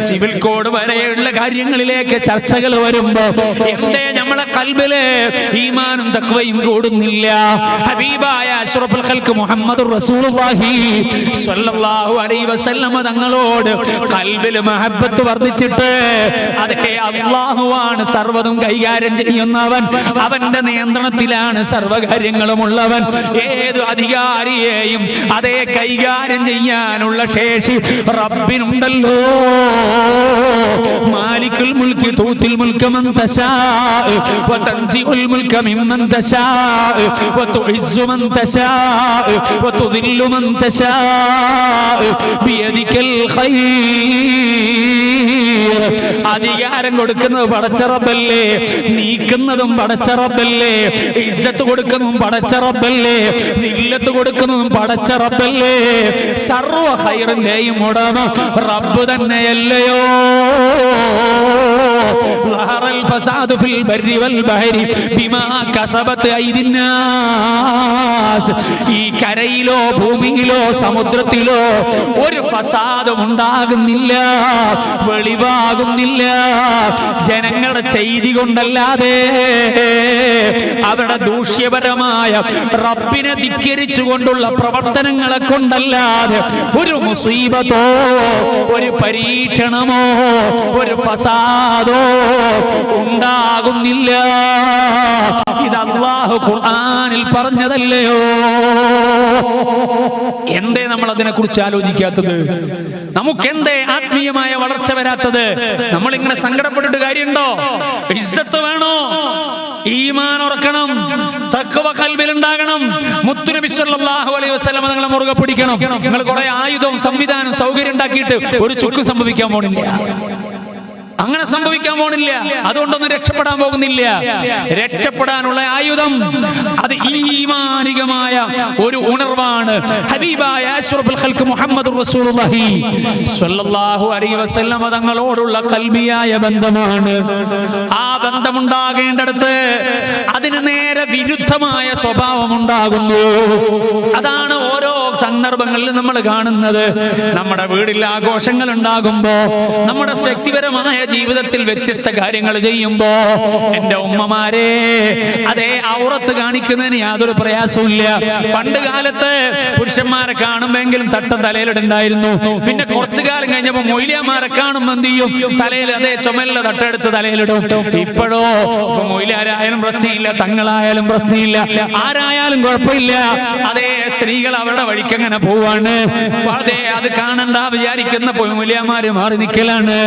സിവിൽ കോഡ് വരെയുള്ള കാര്യങ്ങളിലേക്ക് ചർച്ചകൾ വരുമ്പോ എന്തേ നമ്മളെ ഖൽബില് ഈമാനും തഖ്വയും കൂടുന്നില്ല? ഹബീബായ അഷ്റഫുൽ ഖൽഖ് മുഹമ്മദുർ റസൂലുള്ളാഹി സ്വല്ലല്ലാഹു അലൈഹി വസല്ലമ തങ്ങളോട് ഖൽബിൽ മഹബ്ബത്ത് വർദ്ധിച്ചിട്ട് അതേ അല്ലാഹുവാണ് സർവ്വതും കൈകാര്യം ചെയ്യുന്നവൻ, അവന്റെ നിയന്ത്രണത്തിലാണ് സർവ്വകാര്യങ്ങളും ഉള്ളവൻ. ഏത് അധികാരിയെയും അതേ കൈകാര്യം ചെയ്യാനുള്ള ശേഷി റബ്ബിനുണ്ടല്ലോ. മാലിക്കുൽ മുൽക്കി തൂത്തിൽ മുൽക മൻ തശാ വതൻസിഉൽ മുൽക മിമ്മൻ തശാ വതുഇസ്സു മൻ തശാ വതുദില്ലു മൻ തശാ ബിയദികൽ ഖൈർ ബസീർ. അധികാരം കൊടുക്കുന്നത് പടച്ച റബ്ബല്ലേ, നീക്കുന്നതും പടച്ച റബ്ബല്ലേ, ഇസ്സത്ത് കൊടുക്കുന്നതും പടച്ച റബ്ബല്ലേ, ദില്ലത്ത് കൊടുക്കുന്നതും പടച്ച റബ്ബല്ലേ. സർവ്വ ഖൈറിന്റെയും ഉടമ റബ്ബ് തന്നെയല്ലയോ? ളഹറൽ ഫസാദു ഫിൽ ബർരി വൽ ബഹരി ബിമാ കസബത് ഐദിന്നാസ്. ഈ കരയിലോ ഭൂമിയിലോ സമുദ്രത്തിലോ ഒരു ഫസാദും ഉണ്ടാകുന്നില്ല, വെളിവാകുന്നില്ല ജനങ്ങളുടെ ചെയ്തി കൊണ്ടല്ലാതെ, അവരുടെ ദൂഷ്യപരമായ റബ്ബിനെ ധിക്കരിച്ചുകൊണ്ടുള്ള പ്രവർത്തനങ്ങളെ കൊണ്ടല്ലാതെ ഒരു മുസീബത്തോ ഒരു പരീക്ഷണമോ ഒരു ഫസാദോ ഉണ്ടാകുന്നില്ല. ഇത് അല്ലാഹു ഖുർആനിൽ പറഞ്ഞതല്ലയോ? എന്തേ നമ്മൾ അതിനെ കുറിച്ച് ആലോചിക്കാത്തത്? നമുക്കെന്തേ ആത്മീയമായ വളർച്ച വരാത്തത്? നമ്മൾ ഇങ്ങനെ സങ്കടപ്പെട്ടിട്ട് കാര്യമുണ്ടോ? ഇസ്സത്ത് വേണോ? ഈമാൻ ഉറക്കണം, തഖ്വ ഖൽബിൽ ഉണ്ടാകണം. മുത്തുനബി സല്ലല്ലാഹു അലൈഹി വസല്ലം നിങ്ങളെ മുറുകെ പിടിക്കണം. നിങ്ങൾ കുറെ ആയുധവും സംവിധാനം സൗകര്യം ഉണ്ടാക്കിയിട്ട് ഒരു ചുക്കും സംഭവിക്കാൻ പോണില്ല. അങ്ങനെ സംഭവിക്കാൻ പോണില്ല. അതുകൊണ്ടൊന്നും രക്ഷപ്പെടാൻ പോകുന്നില്ല. രക്ഷപ്പെടാനുള്ള ആയുധം അത് ഈമാനികമായ ഒരു ഉണർവാണ്. ഹബീബായ അഷ്റഫുൽ ഖൽഖ് മുഹമ്മദുർ റസൂലുള്ളാഹി സ്വല്ലല്ലാഹു അലൈഹി വസല്ലം തങ്ങളോടുള്ള ഖൽബിയായ ബന്ധമാണ്. ആ ബന്ധമുണ്ടാകേണ്ടടുത്ത് അതിന് നേരെ വിരുദ്ധമായ സ്വഭാവം ഉണ്ടാകുന്നു. അതാണ് ഓരോ സന്ദർഭങ്ങളിൽ നമ്മൾ കാണുന്നത്. നമ്മുടെ വീട്ടിൽ ആഘോഷങ്ങൾ ഉണ്ടാകുമ്പോ, നമ്മുടെ വ്യക്തിപരമായ ജീവിതത്തിൽ വ്യത്യസ്ത കാര്യങ്ങൾ ചെയ്യുമ്പോ, എന്റെ ഉമ്മമാരെ, അതേ ഔറത്ത് കാണിക്കുന്നതിന് യാതൊരു പ്രയാസമില്ല. പണ്ട് കാലത്ത് പുരുഷന്മാരെ കാണുമെങ്കിലും തട്ടം തലയിലിടുണ്ടായിരുന്നു. പിന്നെ കുറച്ചു കാലം കഴിഞ്ഞപ്പോ മൊയ്ലിയാമാരെ കാണുമ്പോ എന്ത് ചെയ്യും? തലയിൽ അതേ ചുമലിലെ തട്ടെടുത്ത് തലയിലിടും. ഇപ്പോഴോ മൊയ്ലിയാരായാലും പ്രശ്നമില്ല, തങ്ങളായാലും പ്രശ്നമില്ല, ആരായാലും കുഴപ്പമില്ല. അതേ സ്ത്രീകൾ അവരുടെ വഴിക്ക് അങ്ങനെ പോവാണ്. അതേ അത് കാണണ്ട വിചാരിക്കുന്ന മൊയ്ലിയാമാര് മാറി നിൽക്കലാണ്.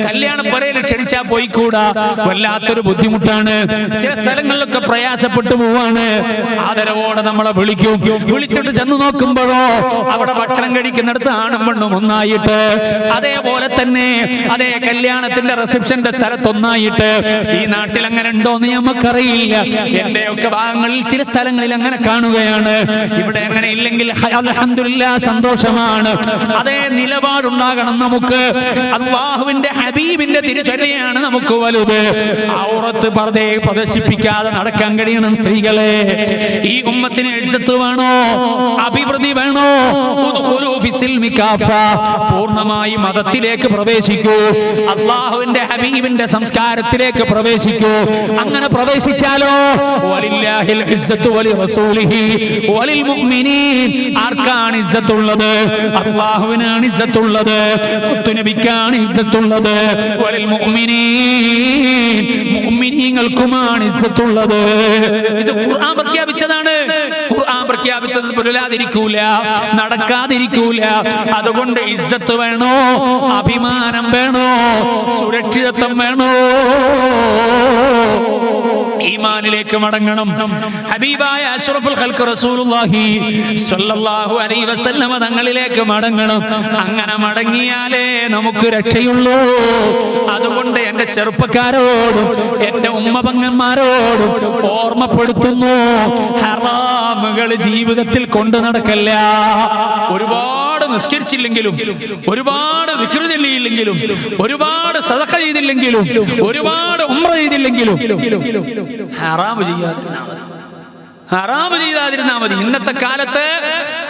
കല്യാണ പറയിൽ ക്ഷണിച്ചാ പോയിക്കൂടാ, വല്ലാത്തൊരു ബുദ്ധിമുട്ടാണ്. ചില സ്ഥലങ്ങളിലൊക്കെ പ്രയാസപ്പെട്ടു പോവാണ്. ആദരവോടെ നമ്മളെ വിളിക്കും. വിളിച്ചിട്ട് ചെന്ന് നോക്കുമ്പോഴോ അവിടെ ഭക്ഷണം കഴിക്കുന്നിടത്ത് ആണും പെണ്ണും ഒന്നായിട്ട്, അതേപോലെ തന്നെ അതേ കല്യാണത്തിന്റെ റിസപ്ഷന്റെ സ്ഥലത്ത് ഒന്നായിട്ട്. ഈ നാട്ടിൽ അങ്ങനെ ഉണ്ടോന്ന് നമുക്കറിയില്ല. എന്റെയൊക്കെ ഭാഗങ്ങളിൽ ചില സ്ഥലങ്ങളിൽ അങ്ങനെ കാണുകയാണ്. ഇവിടെ അങ്ങനെ ഇല്ലെങ്കിൽ അൽഹംദുലില്ലാഹ് സന്തോഷമാണ്. അതേ നിലപാടുണ്ടാകണം നമുക്ക്. അല്ലാഹുവിന്റെ ഹബീബിന്റെ തിരുചര്യയാണ് നമുക്ക് വലുത്. ഔറത്ത് പ്രദർശിപ്പിക്കാതെ നടക്കാൻ കഴിയണം സ്ത്രീകളെ. ഈ ഉമ്മത്തിന് ഇസ്സത്ത് വേണോ? അഭിവൃദ്ധി വേണോ? പൂർണ്ണമായി മതത്തിലേക്ക് പ്രവേശിക്കൂ. അല്ലാഹുവിന്റെ ഹബീബിന്റെ സംസ്കാരത്തിലേക്ക് പ്രവേശിക്കൂ. അങ്ങനെ പ്രവേശിച്ചാലോ വലില്ലാഹിൽ ഇസ്സത്തു വലിറസൂലിഹി വലിൽ മുഅ്മിനീൻ. ആർക്കാണ് ഇസ്സത്തുള്ളത്? അല്ലാഹുവിനാണ് ഇസ്സത്തുള്ളത്, മുത്തുനബിക്കാണ് ഇസ്സത്തുള്ളത്. വലിൽ മുഅ്മിനീൻ, മുഅ്മിനീങ്ങൾക്കുമാണ് ഇസ്സത്തുള്ളത്. ഇത് ഖുർആൻ പ്രഖ്യാപിച്ചതാണ്. ഖുർആൻ പ്രഖ്യാപിച്ചത് പുലരാതിരിക്കൂല, നടക്കാതിരിക്കൂല. അതുകൊണ്ട് ഇസ്സത്ത് വേണോ? അഭിമാനം വേണോ? സുരക്ഷിതത്വം വേണോ? ഈമാനിലേക്ക് മടങ്ങണം. ഹബീബായ അഷ്റഫുൽ ഖൽഖ് റസൂലുള്ളാഹി സ്വല്ലല്ലാഹു അലൈഹി വസല്ലം തങ്ങളിലേക്ക് മടങ്ങണം. അങ്ങനെ മടങ്ങിയാലേ നമുക്ക് രക്ഷയുള്ളൂ. അതുകൊണ്ട് എന്റെ ചെറുപ്പക്കാരോടും എന്റെ ഉമ്മപങ്ങന്മാരോടും ഓർമ്മപ്പെടുത്തുന്നു, ഹറാമുകൾ ജീവിതത്തിൽ കൊണ്ടു നടക്കല്ല. ഒരുപാട് നിസ്കരിച്ചില്ലെങ്കിലും, ഒരുപാട് ദിക്ർ ചൊല്ലിയില്ലെങ്കിലും, ഒരുപാട് സദഖ ചെയ്തില്ലെങ്കിലും, ഒരുപാട് ഉംറ ചെയ്തില്ലെങ്കിലും ഹറാമ് ചെയ്യാതിരുന്നാ മതി. ഇന്നത്തെ കാലത്ത്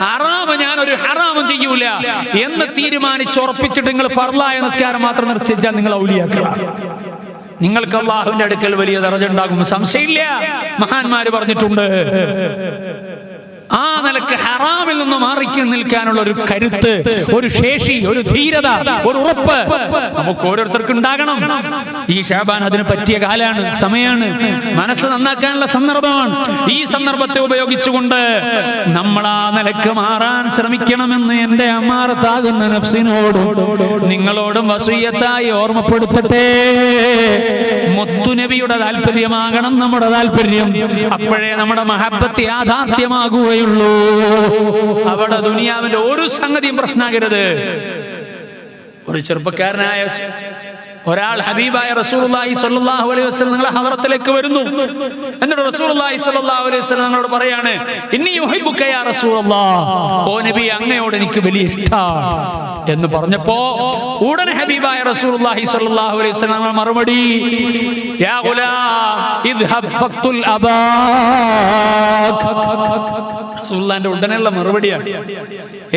ഹറാമ്, ഞാനൊരു ഹറാമും ചെയ്യൂല എന്ന് തീരുമാനിച്ചുറപ്പിച്ചിട്ട് നിങ്ങൾ ഫർളായ നിസ്കാരം മാത്രം നിശ്ചയിച്ചാൽ നിങ്ങൾ ഔലിയാക്കളാണ്. നിങ്ങൾക്ക് അല്ലാഹുവിന്റെ അടുക്കൽ വലിയ ദറജ ഉണ്ടാകും, സംശയമില്ല. മഹാന്മാര് പറഞ്ഞിട്ടുണ്ട്. ആ നിലക്ക് ഹറാമിൽ നിന്ന് മാറി നിൽക്കാനുള്ള ഒരു കരുത്ത്, ഒരു ശേഷി, ഒരു ധീരത, ഒരു ഉറപ്പ് നമുക്ക് ഓരോരുത്തർക്കും ഉണ്ടാകണം. ഈ ശഅബാൻ അതിന് പറ്റിയ കാലാണ്, സമയമാണ്, മനസ്സ് നന്നാക്കാനുള്ള സന്ദർഭമാണ്. ഈ സന്ദർഭത്തെ ഉപയോഗിച്ചുകൊണ്ട് നമ്മൾ ആ നിലക്ക് മാറാൻ ശ്രമിക്കണമെന്ന് എന്റെ അമ്മാറത്താകുന്ന നഫ്സിനോടും നിങ്ങളോടും വസിയ്യത്തായി ഓർമ്മപ്പെടുത്തട്ടെ. മുത്തുനബിയുടെ താല്പര്യമാകണം നമ്മുടെ താല്പര്യം. അപ്പോഴേ നമ്മുടെ മഹബ്ബത്ത് യാഥാർത്ഥ്യമാകുകയുള്ളൂ. അവിടെ ദുനിയാവിന്റെ ഒരു സംഗതിയും പ്രശ്നമാകരുത്. ഒരു ചെറുപ്പക്കാരനായ ഒരാൾ ഹബീബായ റസൂലുള്ളാഹി സ്വല്ലല്ലാഹു അലൈഹി വസല്ലം നിങ്ങളുടെ ഹദ്റത്തിലേക്ക് വരുന്നു. എന്നിട്ട് റസൂലുള്ളാഹി സ്വല്ലല്ലാഹു അലൈഹി വസല്ലം നിങ്ങളോട് പറയാണ്, ഇന്നി യുഹിബ്ബുക യാ റസൂലല്ലാഹ്, ഓ നബി അങ്ങയോട് എനിക്ക് വലിയ ഇഷ്ടമാണ് എന്ന് പറഞ്ഞപ്പോ ഉടനെ ഹബീബായ റസൂലുള്ളാഹി സ്വല്ലല്ലാഹു അലൈഹി വസല്ലം മറുപടി, യാ ഗുലാം ഇദ്ഹബ് ഫഖ്തുൽ അബാക്. റസൂലുള്ളാഹിന്റെ ഉടനെയുള്ള മറുപടിയാണ്,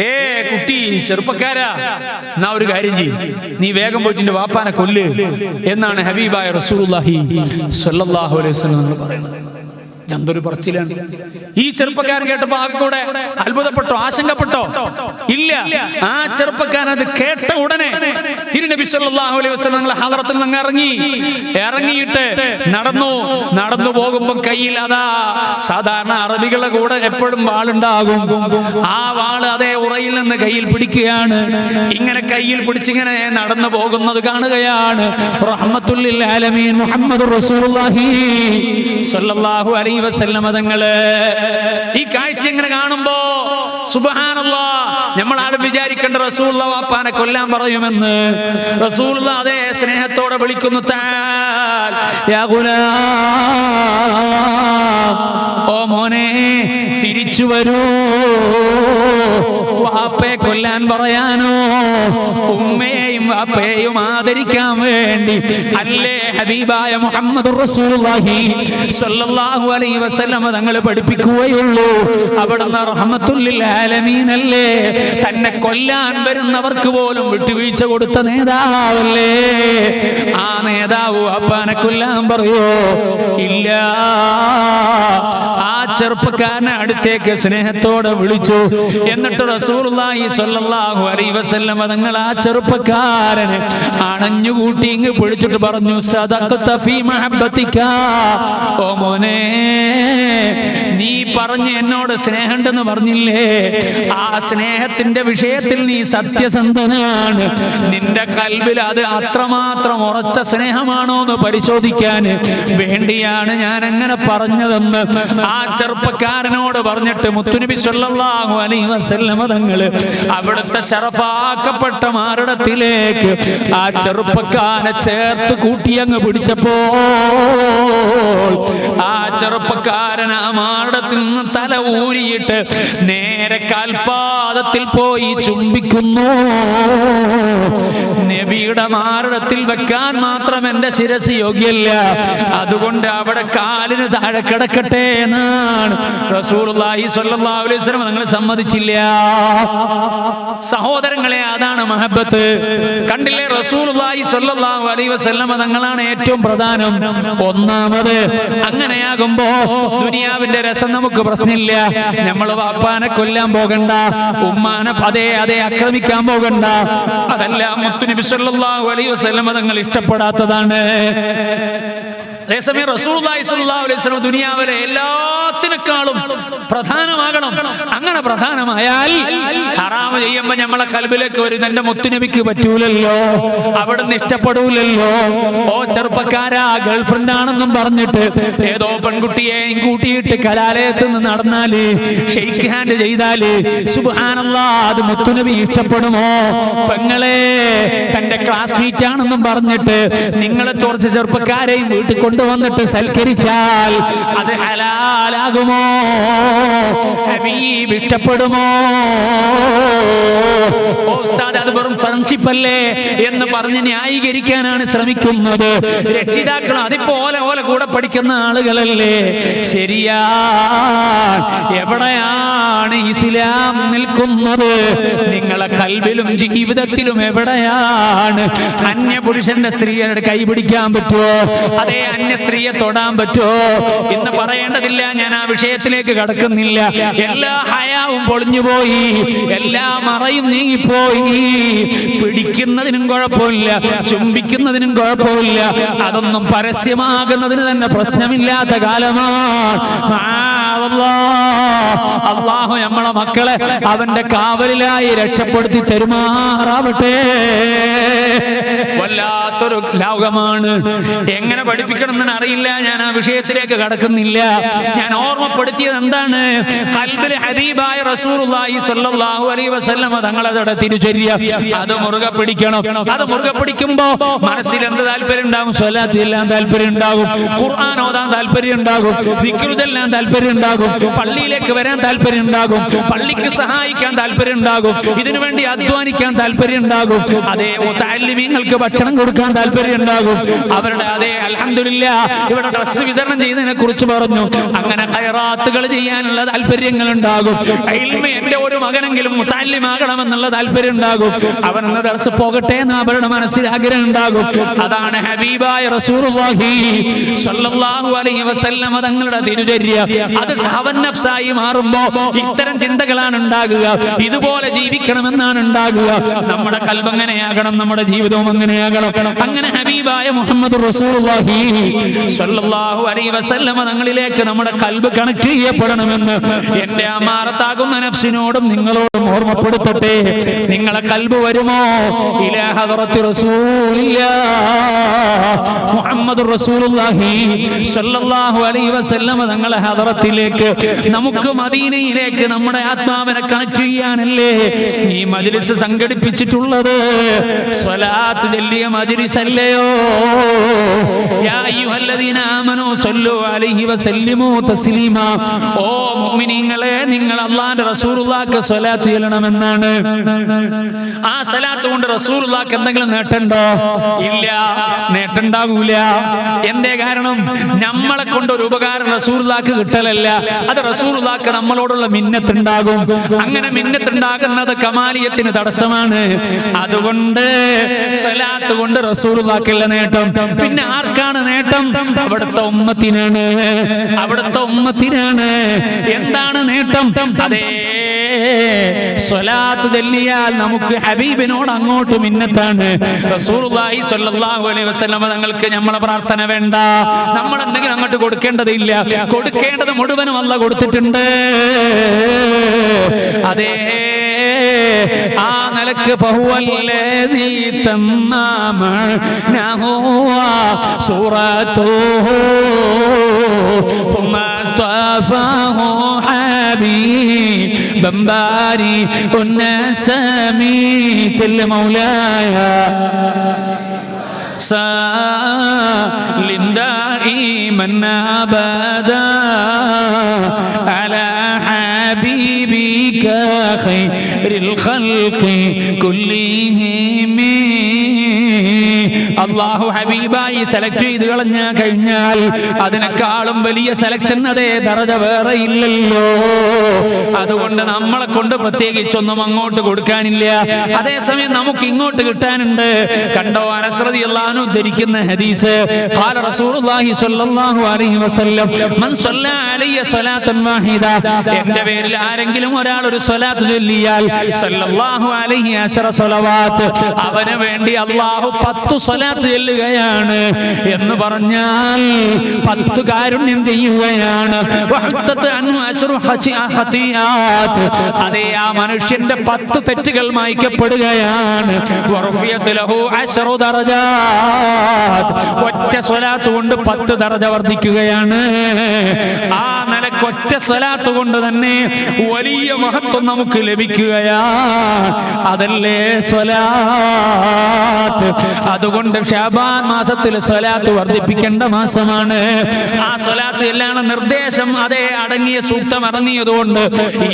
ഏ കുട്ടി, ചെറുപ്പക്കാരാ, എന്നാ ഒരു കാര്യം ചെയ്യും, നീ വേഗം പോയിട്ട് നിന്റെ വാപ്പാനെ കൊല്ല് എന്നാണ് ഹബീബായ റസൂലുള്ളാഹി സ്വല്ലല്ലാഹു അലൈഹി വസല്ലം പറയുന്നത്. എന്തൊരു പറച്ചിലാണ്! ഈ ചെറുപ്പക്കാരൻ കേട്ടപ്പോ ആകെ കൂടെ അത്ഭുതപ്പെട്ടോ, ആശങ്കപ്പെട്ടോ? ഇല്ല. ആ ചെറുപ്പക്കാരൻ അത് കേട്ട ഉടനെ തിരുനബി സല്ലല്ലാഹു അലൈഹി വസല്ലം ഹദ്റത്തിൽ നിന്ന് ഇറങ്ങിയിട്ട് നടന്നു പോകുമ്പോൾ കയ്യിൽ അതാ സാധാരണ അറബികളുടെ കൂടെ എപ്പോഴും വാളുണ്ടാകും. ആ വാള് അതേ ഉറയിൽ നിന്ന് കയ്യിൽ പിടിക്കുകയാണ്. ഇങ്ങനെ കയ്യിൽ പിടിച്ചിങ്ങനെ നടന്നു പോകുന്നത് കാണുകയാണ് റഹ്മത്തുൽ ലിൽ ആലമീൻ മുഹമ്മദുർ റസൂലുള്ളാഹി സ്വല്ലല്ലാഹു അലൈഹി വസല്ലം തങ്ങള്. ഈ കാഴ്ച ഇങ്ങനെ കാണുമ്പോ സുബ്ഹാനല്ലാഹ്, നമ്മൾ ആരും വിചാരിക്കേണ്ട റസൂലുള്ളാഹി വാപ്പാനെ കൊല്ലാൻ പറയുമെന്ന്. റസൂലുള്ളാഹി അതേ സ്നേഹത്തോടെ വിളിക്കുന്നു, തആൽ യാ ഗുലാം, ഓ മോനെ തിരിച്ചു വരൂ. വാപ്പയെ കൊല്ലാൻ പറയാനോ? ഉമ്മയെയും വാപ്പയെയും ആദരിക്കാൻ വേണ്ടി അല്ലേ ഹബീബായ മുഹമ്മദുർ റസൂലുള്ളാഹി സ്വല്ലല്ലാഹു അലൈഹി വസല്ലം തങ്ങൾ പഠിപ്പിക്കുകയുള്ളൂ. അവിടുന്ന് റഹ്മത്തുൽ ലിൽ ആലമീൻ അല്ലേ, തന്നെ കൊല്ലാൻ വരുന്നവർക്ക് പോലും വിട്ടുവീഴ്ച കൊടുത്ത നേതാവല്ലേ. ആ നേതാവ് വാപ്പാനെ കൊല്ലാൻ പറയോ? ഇല്ല. ആ ചെറുപ്പക്കാരനെ അടുത്തേക്ക് സ്നേഹത്തോടെ വിളിച്ചു. എന്നിട്ട് റസൂലുള്ളാഹി സ്വല്ലല്ലാഹു അലൈഹി വസല്ലം തങ്ങൾ ആ ചെറുപ്പക്കാരനെ അണഞ്ഞുകൂട്ടി ഇങ്ങ് പിടിച്ചിട്ട് പറഞ്ഞു, സദഖത ഫീ മഹബ്ബതിക, ഓ മോനെ, നീ പറഞ്ഞ് എന്നോട് സ്നേഹമുണ്ടെന്ന് പറഞ്ഞില്ലേ, ആ സ്നേഹത്തിന്റെ വിഷയത്തിൽ നീ സത്യസന്ധനാണ്. നിന്റെ കൽബിൽ അത് അത്രമാത്രം ഉറച്ച സ്നേഹമാണോ എന്ന് പരിശോധിക്കാൻ വേണ്ടിയാണ് ഞാൻ അങ്ങനെ പറഞ്ഞതെന്ന് ആ ചെറുപ്പക്കാരനോട് പറഞ്ഞിട്ട് മുത്തുനബി സ്വല്ലല്ലാഹു അലൈഹി വസല്ലം തങ്ങള് അവിടുത്തെ ശറഫാക്കപ്പെട്ട മാറിടത്തിലേക്ക് ആ ചെറുപ്പക്കാരനെ ചേർത്ത് കൂട്ടി അങ്ങ് പിടിച്ചപ്പോ ആ ചെറുപ്പക്കാരൻ ആ മാറിടത്തിൽ നിന്ന് തല ഊരിയിട്ട് നേരെ കാൽപാദത്തിൽ പോയി ചുംബിക്കുന്നു. നബിയുടെ മാറിടത്തിൽ വെക്കാൻ മാത്രം എന്റെ ശിരസ് യോഗ്യല്ല, അതുകൊണ്ട് അവിടെ കാലിന് താഴെ കിടക്കട്ടെ എന്നാണ് റസൂലുള്ളാഹി സ്വല്ലല്ലാഹു അലൈഹി വസല്ലം നിങ്ങൾ സമ്മതിച്ചില്ല. സഹോദരങ്ങളെ, അതാണ് മഹബത്ത്. കണ്ടില്ലേ, റസൂലുള്ളാഹി സ്വല്ലല്ലാഹു അലൈഹി വസല്ലം തങ്ങളാണ് ഏറ്റവും പ്രധാനം. ഒന്നാമത് അങ്ങനെയാകുമ്പോ ദുനിയാവിന്റെ രസം നമുക്ക് പ്രശ്നമില്ല. നമ്മൾ വാപ്പാനെ കൊല്ലാൻ പോകണ്ട, ഉമ്മാനെ അതേ ആക്രമിക്കാൻ പോകണ്ട. അതെല്ലാം മുത്തുനബി സ്വല്ലല്ലാഹു അലൈഹി വസല്ലം തങ്ങൾ ഇഷ്ടപ്പെടാത്തതാണ്. അതേസമയം റസൂലുള്ളാഹി സ്വല്ലല്ലാഹു അലൈഹി വസല്ലം ദുനിയാവിലെ എല്ലാത്തിനേക്കാളും പ്രധാനമാകണം. അങ്ങനെ പ്രധാനമായാൽ ഹറാമ് ചെയ്യുമ്പോ നമ്മളെ കൽബിലേക്ക് വരും, എന്റെ മുത്തുനബിക്ക് പറ്റൂലല്ലോ, അവിടുന്ന് ഇഷ്ടപ്പെടൂലല്ലോ. ഓ ചെറുപ്പക്കാരാ, ഗേൾഫ്രണ്ട് ആണെന്നും പറഞ്ഞിട്ട് ഏതോ പെൺകുട്ടിയെയും കൂട്ടിയിട്ട് കലാലയത്ത് നിന്ന് നടന്നാല്, ഷെയ്ക്ക് ഹാൻഡ് ചെയ്താല്, സുബ്ഹാനല്ലാഹ്, അത് മുത്തുനബി ഇഷ്ടപ്പെടുമോ? പെങ്ങളെ, തന്റെ ക്ലാസ്മേറ്റ് ആണെന്നും പറഞ്ഞിട്ട് നിങ്ങളെ കുറച്ച് ചെറുപ്പക്കാരെയും വീട്ടിൽ കൊണ്ടുവന്നിട്ട് സൽക്കരിച്ചാൽ അത് ഹലാലാകുമോ? ഹബീബ് ഇഷ്ടപ്പെടുമോ? ഉസ്താദ്, അത് വെറും ഫ്രണ്ട്ഷിപ്പ് അല്ലേ എന്ന് പറഞ്ഞ് ന്യായീകരിക്കാനാണ് ശ്രമിക്കുന്നത്. രക്ഷിതാക്കൾ അതിപ്പോലെ കൂടെ പഠിക്കുന്ന ആളുകളല്ലേ. ശരിയാ, എവിടെയാണ് ഇസ്ലാം നിൽക്കുന്നത്? നിങ്ങളെ കൽബിലും ജീവിതത്തിലും എവിടെയാണ്? അന്യ പുരുഷന്റെ സ്ത്രീയുടെ കൈ പിടിക്കാൻ പറ്റുമോ? അതേ അന്യ സ്ത്രീയെ തൊടാൻ പറ്റുമോ? ഇന്ന് പറയേണ്ടതില്ല, ഞാൻ ആ വിഷയത്തിലേക്ക് കടക്കുന്നില്ല. എല്ലാ ഹയാവും പൊളിഞ്ഞുപോയി, എല്ലാ മറയും നീങ്ങിപ്പോയി. പിടിക്കുന്നതിനും കുഴപ്പമില്ല, ചുംബിക്കുന്നതിനും കുഴപ്പമില്ല, അതൊന്നും പരസ്യമാകുന്നതിന് തന്നെ പ്രശ്നമില്ലാത്ത കാലമാണ്. അല്ലാഹു നമ്മളെ മക്കളെ അവന്റെ കാവലിലായി രക്ഷപ്പെടുത്തി തരുമാറാവട്ടെ. വല്ലാത്തൊരു ലോകമാണ്. എങ്ങനെ പഠിപ്പിക്കണം എന്ന് അറിയില്ല. ഞാൻ ആ വിഷയത്തിലേക്ക് കടക്കുന്നില്ല. ഞാൻ ഓർമ്മപ്പെടുത്തിയത് എന്താണ്, ഖൽബിൽ ഹബീബായ റസൂലുള്ളാഹി സ്വല്ലല്ലാഹു അലൈഹി വസല്ലം തങ്ങളുടെ തിരുചര്യ അത് മുറുകെ പിടിക്കണം. അത് മുറുകെ പിടിക്കുമ്പോ മനസ്സിൽ എന്ത് താല്പര്യം ഉണ്ടാകും? സ്വലാത്ത് ചെല്ലാൻ താല്പര്യം ഉണ്ടാകും, ഖുർആൻ ഓതാൻ താല്പര്യം ഉണ്ടാകും, ദിക്ർ ചൊല്ലാൻ താല്പര്യം ഉണ്ടാകും, പള്ളിയിലേക്ക് വരാൻ താല്പര്യം ഉണ്ടാകും, പള്ളിക്ക് സഹായിക്കാൻ താല്പര്യം ഉണ്ടാകും, ഇതിനു വേണ്ടി അധ്വാനിക്കാൻ താല്പര്യം ഉണ്ടാകും. അതേ മുതഅല്ലിമീങ്ങൾക്ക് ഭക്ഷണം കൊടുക്കാൻ താല്പര്യം ഉണ്ടാകും. അവരുടെ അതേ അൽഹംദുലില്ലാ ഇവിടെ ഡ്രസ്സ് വിതരണം ചെയ്യുന്നതിനെ കുറിച്ച് പറഞ്ഞു. അങ്ങനെ ഖൈറാത്തുകൾ ചെയ്യാനുള്ള താല്പര്യങ്ങൾ ഉണ്ടാകും. ഇൽമ് എന്റെ ഒരു മകനെങ്കിലും മുതഅല്ലിമാകണമെന്നുള്ള താല്പര്യം ഉണ്ടാകും. അവനൊന്ന് ദർസ് പോകട്ടെ എന്ന് അവരുടെ മനസ്സിൽ ആഗ്രഹം ഉണ്ടാകും. അതാണ് ഹബീബായ റസൂലുള്ളാഹി സ്വല്ലല്ലാഹു അലൈഹി വസല്ലം തങ്ങളുടെ തിരുചര്യ. അത് സഹവൻ നഫ്സായി മാറുമ്പോ ഇത്തരം ചിന്തകളാണ് ഉണ്ടാകുക. ഇതുപോലെ ജീവിക്കണമെന്നാണ് ഉണ്ടാകുക. നമ്മുടെ ഖൽബ് അങ്ങനെയാകണം, നമ്മുടെ ജീവിതവും അങ്ങനെയാകണം. അങ്ങനെ ഹബീബായ മുഹമ്മദ് റസൂലുള്ളാഹി സ്വല്ലല്ലാഹു അലൈഹി വസല്ലം തങ്ങളിലേക്ക് നമ്മുടെ ഖൽബ് കണക്ട് ചെയ്യപ്പെടണമെന്ന് എന്റെ അമാറത്താകുന്ന നഫ്സിനോടും നിങ്ങളോടും ഓർമ്മപ്പെടുത്തട്ടെ. നിങ്ങളെ ഖൽബ് വരുമോ ഇലാ ഹദറത്തി റസൂലില്ലാഹ് മുഹമ്മദുർ റസൂലുള്ളാഹി സ്വല്ലല്ലാഹു അലൈഹി വസല്ലം തങ്ങളെ ഹദറത്തിലേക്ക്, നമുക്ക് മദീനയിലേക്ക് നമ്മുടെ ആത്മാവിനെ കണക്ട് ചെയ്യാനല്ലേ ഈ മജ്ലിസ് സംഘടിപ്പിച്ചിട്ടുള്ളത്? സ്വലാത്ത് ചൊല്ലിയ മജ്ലിസ് അല്ലയോ? യാ അയ്യുഹല്ലദീന ആമനൂ സ്വല്ലു അലൈഹി വസല്ലിമൂ തസ്ലീമാ. ഓ മുഅ്മിനീങ്ങളെ, നിങ്ങൾ അല്ലാഹുവിന്റെ റസൂലുള്ളാഹിക്ക് സ്വലാത്ത് ചൊല്ലണമെന്നാണ്. ആ സ്വലാത്ത് കൊണ്ട് റസൂലുള്ളാഹിക്ക് എന്തെങ്കിലും നേട്ടമുണ്ടോ? ഇല്ല, നേട്ടമുണ്ടാകൂല. എന്തേ കാരണം? നമ്മളെ കൊണ്ട് ഒരു ഉപകാരം റസൂലുള്ളാഹിക്ക് കിട്ടലല്ല, അത് റസൂലുള്ളാഹിക്ക് നമ്മളോടുള്ള മിന്നത്തുണ്ടാകും. അങ്ങനെ മിന്നത്തുണ്ടാകുന്നത് കമാലിയത്തിന് തടസ്സമാണ്. അതുകൊണ്ട് സ്വലാത്ത് കൊണ്ട് റസൂലുള്ളാഹിക്കുള്ള നേട്ടം പിന്നെ ആർക്കാണ് നേട്ടം? അവിടുത്തെ ഉമ്മത്തിനാണ്, അവിടുത്തെ ഉമ്മത്തിനാണ്. എന്താണ് നേട്ടം? അതേ സ്വലാത്ത് ചൊല്ലിയാൽ നമുക്ക് ഹബീബിനോട് അങ്ങോട്ട് മിന്നത്താണ്. റസൂലുള്ളാഹി സ്വല്ലല്ലാഹു അലൈഹി വസല്ലം തങ്ങൾക്ക് നമ്മളെ പ്രാർത്ഥന വേണ്ട, നമ്മൾ എന്തെങ്കിലും അങ്ങോട്ട് കൊടുക്കേണ്ടതില്ല. കൊടുക്കേണ്ടത് മുഴുവനും അല്ലാഹ് കൊടുത്തിട്ടുണ്ട്. അതേ ആ നിലക്ക് ഫഹുവല്ലദീ തമ്മാമനഹു സൂറത്തുഹു ثم اصطفاه حبيبا بارئ النسمي جل مولاي سلم دائما ابدا على حبيبك خير الخلق كلهم. അല്ലാഹു ഹബീബായി സെലക്ട് ചെയ്ത് കഴിഞ്ഞാൽ അതിനേക്കാളും വലിയ സെലക്ഷൻ അതേ ദറജ വേറെ ഇല്ലല്ലോ. അതുകൊണ്ട് നമ്മളെ കൊണ്ട് പ്രത്യേകിച്ചൊന്നും അങ്ങോട്ട് കൊടുക്കാനില്ല. അതേസമയം നമുക്ക് ഇങ്ങോട്ട് കിട്ടാനുണ്ട്. കണ്ടോ, അനസ് റളിയല്ലാഹു അൻഹു ധരിക്കുന്ന ഹദീസ്, ഖാല റസൂലുള്ളാഹി സ്വല്ലല്ലാഹു അലൈഹി വസല്ലം മൻ സ്വല്ല അലയ്യ സ്വലാത്തൻ വാഹിദ, എന്റെ പേരിൽ ആരെങ്കിലും ഒരാൾ ഒരു സ്വലാത്ത് ചൊല്ലിയാൽ സല്ലല്ലാഹു അലൈഹി അശറ സ്വലവാത്ത്, അവന് വേണ്ടി അല്ലാഹു 10 സ്വലാത്ത് ചെല്ലുകയാണ് എന്ന് പറഞ്ഞാൽ 10 കാരുണ്യം ചെയ്യുകയാണ്. അതേ ആ മനുഷ്യന്റെ 10 തെറ്റുകൾ മായ്ക്കപ്പെടുകയാണ്. ഒറ്റ സ്വലാത്ത് കൊണ്ട് 10 ദറജ വർദ്ധിക്കുകയാണ്. ആ നിലക്ക് ഒറ്റ സ്വലാത്ത് കൊണ്ട് തന്നെ വലിയ മഹത്വം നമുക്ക് ലഭിക്കുകയാണ്. അതല്ലേ സ്വലാത്ത്. അതുകൊണ്ട് ശഅബാൻ മാസത്തിൽ സ്വലാത്ത് വർദ്ധിപ്പിക്കേണ്ട മാസമാണ്. ആ സ്വലാത്ത് എല്ലാം നിർദ്ദേശം അതേ അടങ്ങിയ സൂക്തം ഇറങ്ങിയതുകൊണ്ട്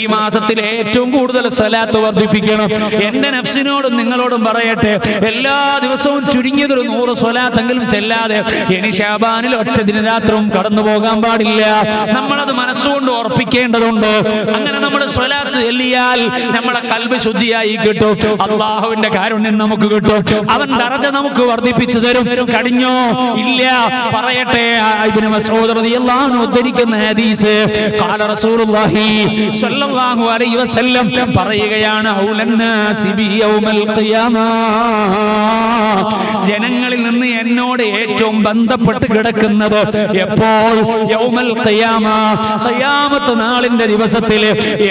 ഈ മാസത്തിൽ ഏറ്റവും കൂടുതൽ സ്വലാത്ത് വർദ്ധിപ്പിക്കണം. എന്റെ നഫ്സിനോടും നിങ്ങളോടും പറയട്ടെ, എല്ലാ ദിവസവും ചുരുങ്ങിയതൊരു 100 സ്വലാത്തെങ്കിലും ചെല്ലാതെ ഇനി ശഅബാനിൽ ഒറ്റ ദിനരാത്രവും കടന്നു പോകാൻ പാടില്ല. നമ്മളത് മനസ്സുകൊണ്ട് ഉറപ്പിക്കേണ്ടതുണ്ട്. അങ്ങനെ നമ്മുടെ സ്വലാത്ത് ചൊല്ലിയാൽ നമ്മളെ ഖൽബ് ശുദ്ധിയായി കിട്ടും. അല്ലാഹുവിന്റെ കാരുണ്യം നമുക്ക് കിട്ടും. അവൻ ദറജ നമുക്ക് വർദ്ധിപ്പിച്ചു തരും. കഴിഞ്ഞോ? ഇല്ല. പറയട്ടെ, ഇബ്നു മസ്ഊദ് റളിയല്ലാഹു അൻഹു ഉദ്ധരിക്കുന്ന ഹദീസ്, ഖാല റസൂലുള്ളാഹി സ്വല്ലല്ലാഹു അലൈഹി വസല്ലം പറയുകയാണ്, ഔലന്നാസി ബി യൗമൽ ഖിയാമ, ജനങ്ങളിൽ നിന്ന് എന്നോട് ഏറ്റവും ബന്ധപ്പെട്ട് കിടക്കുന്നത് എപ്പോൾ? യൗമൽ ഖിയാമ, ഖിയാമത്ത് നാളിന്റെ ദിവസത്തിൽ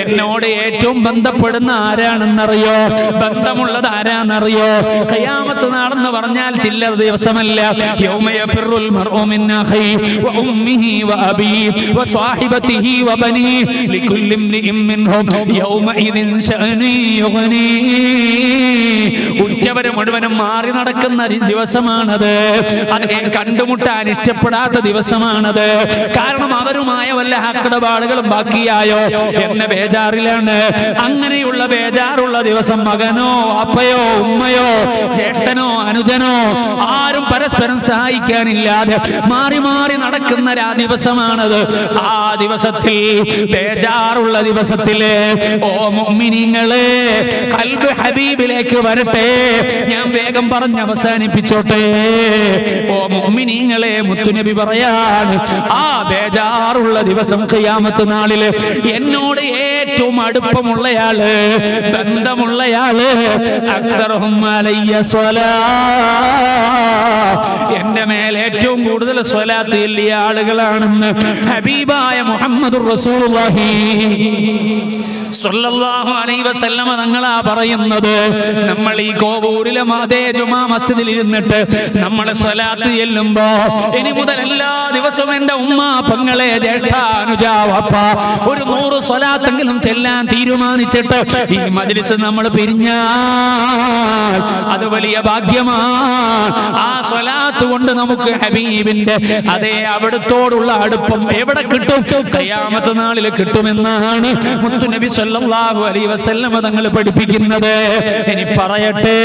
എന്നോട് ഏറ്റവും ബന്ധപ്പെടുന്ന ആരാണെന്നറിയോ? ബന്ധമുള്ളത് ആരാണെന്നറിയോ? ഖിയാമത്ത് നാളെന്ന് പറഞ്ഞാൽ ചില്ലറ ദിവസമല്ല. യൗമ യഫിറുൽ മർഉ മിൻ അഖീ വ ഉമ്മിഹി വ അബീ വ സ്വഹിബതിഹി വ ബനീ ലികുല്ലി ഇംരിഇൻ മിൻഹും യൗമഇദിൻ ശഅനീ യുഗ്നീ. ഉറ്റവര് മുഴുവനും മാറി നടക്കുന്ന ദിവസമാണത്. അതിനെ കണ്ടുമുട്ടാൻ ഇഷ്ടപ്പെടാത്ത ദിവസമാണത്. കാരണം അവരുമായ വല്ല ഹക്കിടപാടുകളും ബാക്കിയായോ എന്ന ബേജാറിലാണ്. അങ്ങനെയുള്ള ബേജാറുള്ള ദിവസം മകനോ അപ്പയോ ഉമ്മയോ ജ്യേഷ്ഠനോ അനുജനോ ആരും പരസ്പരം സഹായിക്കാനില്ലാതെ മാറി മാറി നടക്കുന്ന ദിവസമാണത്. ആ ദിവസത്തിൽ, ബേജാറുള്ള ദിവസത്തില്, ഓ മുഅ്മിനീങ്ങളെ, ഖൽബ് ഹബീബിലേക്ക് വരട്ടെ. ഞാൻ വേഗം പറഞ്ഞ് അവസാനിപ്പിച്ചോട്ടെ. ഓ മുഅ്മിനീങ്ങളെ, മുത്തുനബി പറയാണ്, ആ ബേജാറുള്ള ദിവസം ഖിയാമത്ത് നാളില് എന്നോട് ഏറ്റവും അടുപ്പമുള്ളയാള്, ബന്ധമുള്ളയാള്, അക്തറുഹും അലയ്യ സ്വലാ, എന്റെ മേൽ ഏറ്റവും കൂടുതൽ സ്വലാത്ത് ചൊല്ലിയ ആളുകളാണെന്ന് ഹബീബായ മുഹമ്മദുർ റസൂലുള്ളാഹി സ്വല്ലല്ലാഹു അലൈഹി വസല്ലമ തങ്ങളാ പറയുന്നത്. നമ്മൾ ഈ കോവൂരിലെ അതേ ജുമാ മസ്ജിദിൽ ഇരുന്നിട്ട് നമ്മൾ സ്വലാത്ത് ചെല്ലുമ്പോ ഇനി മുതൽ എല്ലാ ദിവസവും എന്റെ ഉമ്മ, പെങ്ങളെ, ജ്യേഷ്ഠ, അനുജ, വാപ്പ ഒരു 100 സ്വലാത്തെങ്കിലും ചെല്ലാൻ തീരുമാനിച്ചിട്ട് ഈ മജ്ലിസ് നമ്മൾ പിരിഞ്ഞാൽ അത് വലിയ ഭാഗ്യമാണ്. ആ സ്വലാത്ത് കൊണ്ട് നമുക്ക് ഹബീബിന്റെ അതേ അവിടത്തോടുള്ള അടുപ്പം എവിടെ കിട്ടും? ഖിയാമത്ത് നാളിൽ കിട്ടുമെന്നാണ് മുത്തുനബി സ്വല്ലല്ലാഹു അലൈഹി വസല്ലം തങ്ങൾ പഠിപ്പിക്കുന്നത്. ഇനി പറയട്ടെ,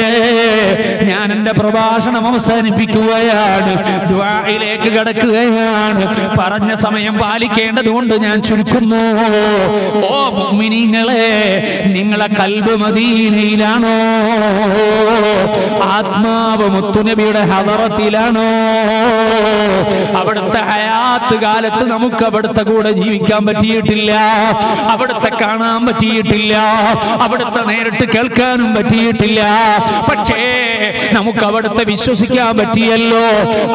ഞാൻ എന്റെ പ്രഭാഷണം അവസാനിപ്പിക്കുകയാണ്, ദുആയിലേക്ക് കടക്കുകയാണ്. പറഞ്ഞ സമയം പാലിക്കേണ്ടതുകൊണ്ട് ഞാൻ ചുരുക്കുന്നു. ഓ മുഅ്മിനീങ്ങളെ, നിങ്ങളെ ഖൽബ് മദീനയിലാണോ? ആത്മാവ് മുത്തുനബിയുടെ ഹദറത്തിലാണോ? അവിടുത്തെ ഹയാത്ത് കാലത്ത് നമുക്ക് അവിടുത്തെ കൂടെ ജീവിക്കാൻ പറ്റിയിട്ടില്ല, അവിടുത്തെ കാണാൻ പറ്റിയിട്ടില്ല, അവിടുത്തെ നേരിട്ട് കേൾക്കാനും പറ്റിയിട്ടില്ല. പക്ഷേ നമുക്ക് അവിടുത്തെ വിശ്വസിക്കാൻ പറ്റിയല്ലോ,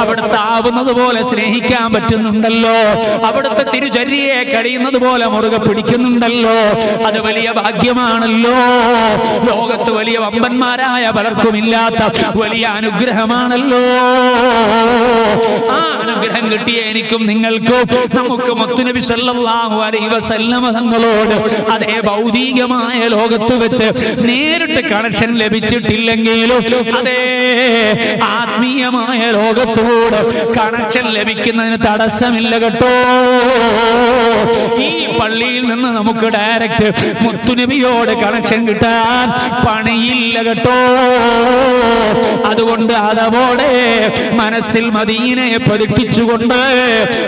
അവിടുത്തെ ആവുന്നത് പോലെ സ്നേഹിക്കാൻ പറ്റുന്നുണ്ടല്ലോ, അവിടുത്തെ തിരുചര്യയെ കഴിയുന്നത് പോലെ മുറുകെ പിടിക്കുന്നുണ്ടല്ലോ. അത് വലിയ ഭാഗ്യമാണല്ലോ. ലോകത്ത് വലിയ വമ്പന്മാരായ പലർക്കും ഇല്ലാത്ത വലിയ അനുഗ്രഹമാണല്ലോ. ആ അനുഗ്രഹം കിട്ടിയ എനിക്കും നിങ്ങൾക്കും നമുക്ക് മുത്തുനബി സല്ലല്ലാഹു അലൈഹി വസല്ലമ തങ്ങളോട് അതേ ഭൗതികമായ ലോകത്ത് വെച്ച് നേരിട്ട് കണക്ഷൻ ലഭിച്ചിട്ടില്ലെങ്കിലും അതേ ആത്മീയമായ ലോകത്തോട് കണക്ഷൻ ലഭിക്കുന്നതിന് തടസ്സമില്ല കേട്ടോ. ഈ പള്ളിയിൽ നിന്ന് നമുക്ക് ഡയറക്റ്റ് മുത്തുനബിയോട് കണക്ഷൻ കിട്ടാൻ പണിയില്ല കേട്ടോ. അതുകൊണ്ട് അതോടെ മനസ്സിൽ മദീനയെ പതിപ്പിച്ചുകൊണ്ട്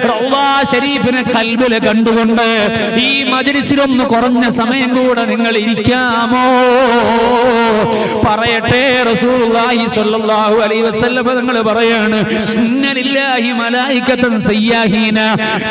റൗളാ ശരീഫിനെ ഖൽബിൽ കണ്ടുകൊണ്ട് ഈ മജ്ലിസിലൊന്ന് കുറഞ്ഞ സമയം കൂടെ നിങ്ങൾ ഇരിക്കാമോ? പറയട്ടെ, റസൂലുള്ളാഹി സ്വല്ലല്ലാഹു അലൈഹി വസല്ലം തങ്ങൾ പറയാണ്, ഇന്നലില്ലാഹി മലായികതൻ സയ്യാഹീന,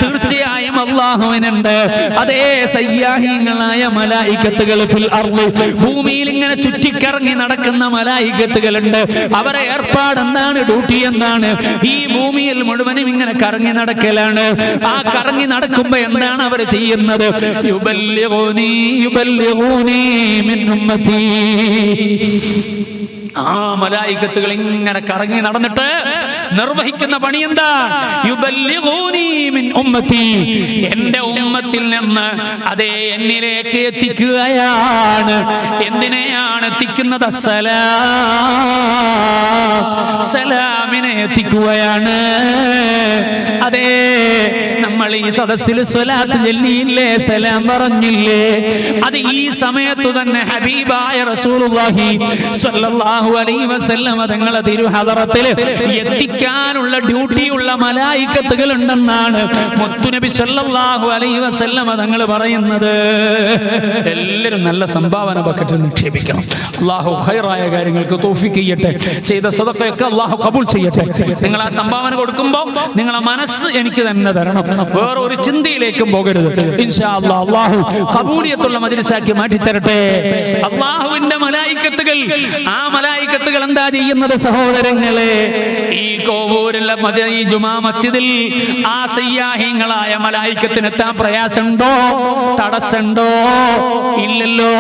തീർച്ചയായും അല്ലാഹുവിനുണ്ട് അതേ സയ്യാഹീങ്ങളായ മലായികത്തുകൾ ഫിൽ അർള്, ഭൂമിയിൽ ഇങ്ങനെ ചുറ്റിക്കറങ്ങി നടക്കുന്ന മലായികത്തുകളുണ്ട്. അവരെ ഏർപ്പാട് എന്താണ്? ഡ്യൂട്ടി എന്താണ്? ഈ ഭൂമിയിൽ മുഴുവനും ഇങ്ങനെ കറങ്ങി നടക്കലാണ്. ആ കറങ്ങി നടക്കുമ്പോ എന്താണ് അവർ ചെയ്യുന്നത്? യുബല്ലിഗൂനി യുബല്ലിഗൂനി മിൻ ഉമ്മത്തി. ആ മലായികത്തുകൾ ഇങ്ങനെ കറങ്ങി നടന്നിട്ട് നിർവഹിക്കുന്ന പണി എന്താ? യുബല്ലിഗൂനി മിൻ ഉമ്മത്തി, എന്റെ ഉമ്മത്തിൽ നിന്ന് അതേ എന്നിലേക്ക് എത്തിക്കുകയാണ്. എന്തിനെയാണ് എത്തിക്കുന്നത്? സലാമിനെ എത്തിക്കുകയാണ്. അതേ, നമ്മൾ ഈ സദസ്സിൽ സ്വലാത്ത് ചൊല്ലിയില്ലേ, സലാം പറഞ്ഞില്ലേ, അത് ഈ സമയത്ത് തന്നെ ഹബീബായ റസൂലുള്ളാഹി സ്വല്ലല്ലാഹു അലൈഹി വസല്ലം തങ്ങളെ തിരുഹദറത്തിൽ എത്തിക്കാനുള്ള ഡ്യൂട്ടിയുള്ള മലായികത്തുകൾ ഉണ്ടെന്നാണ് മുത്തുനബി സ്വല്ലല്ലാഹു അലൈഹി വസല്ലം തങ്ങൾ പറയുന്നത്. എല്ലാവരും നല്ല സംഭാവന ബക്കറ്റിൽ നിക്ഷേപിക്കണം. അല്ലാഹു ഖൈറായ കാര്യങ്ങൾക്ക് തൗഫീഖ് ചെയ്യട്ടെ. ചെയ്ത സദഖയൊക്കെ അല്ലാഹു ഖബൂൽ ചെയ്യട്ടെ. നിങ്ങൾ ആ സംഭാവന കൊടുക്കുമ്പോൾ നിങ്ങളെ മനസ്സ് എനിക്ക് തന്നെ തരണം, വേറെ ഒരു ചിന്തയിലേക്കും പോകരുത്. ഇൻഷാ അല്ലാഹ് അല്ലാഹു ഖബൂലിയത്തുള്ള മജ്ലിസാക്കി മാറ്റി തരട്ടെ. അല്ലാഹുവിന്റെ മലായികത്തുകൾ, ആ മലായികത്തുകൾ എന്താ ചെയ്യുന്നത് സഹോദരങ്ങളെ? ഈ ഈ ജുമാ മസ്ജിദിൽ ആ സയ്യാഹിങ്ങളായ മലായിക്കത്തിന് എത്താൻ പ്രയാസമുണ്ടോ, തടസ്സമുണ്ടോ? ഇല്ലല്ലോ.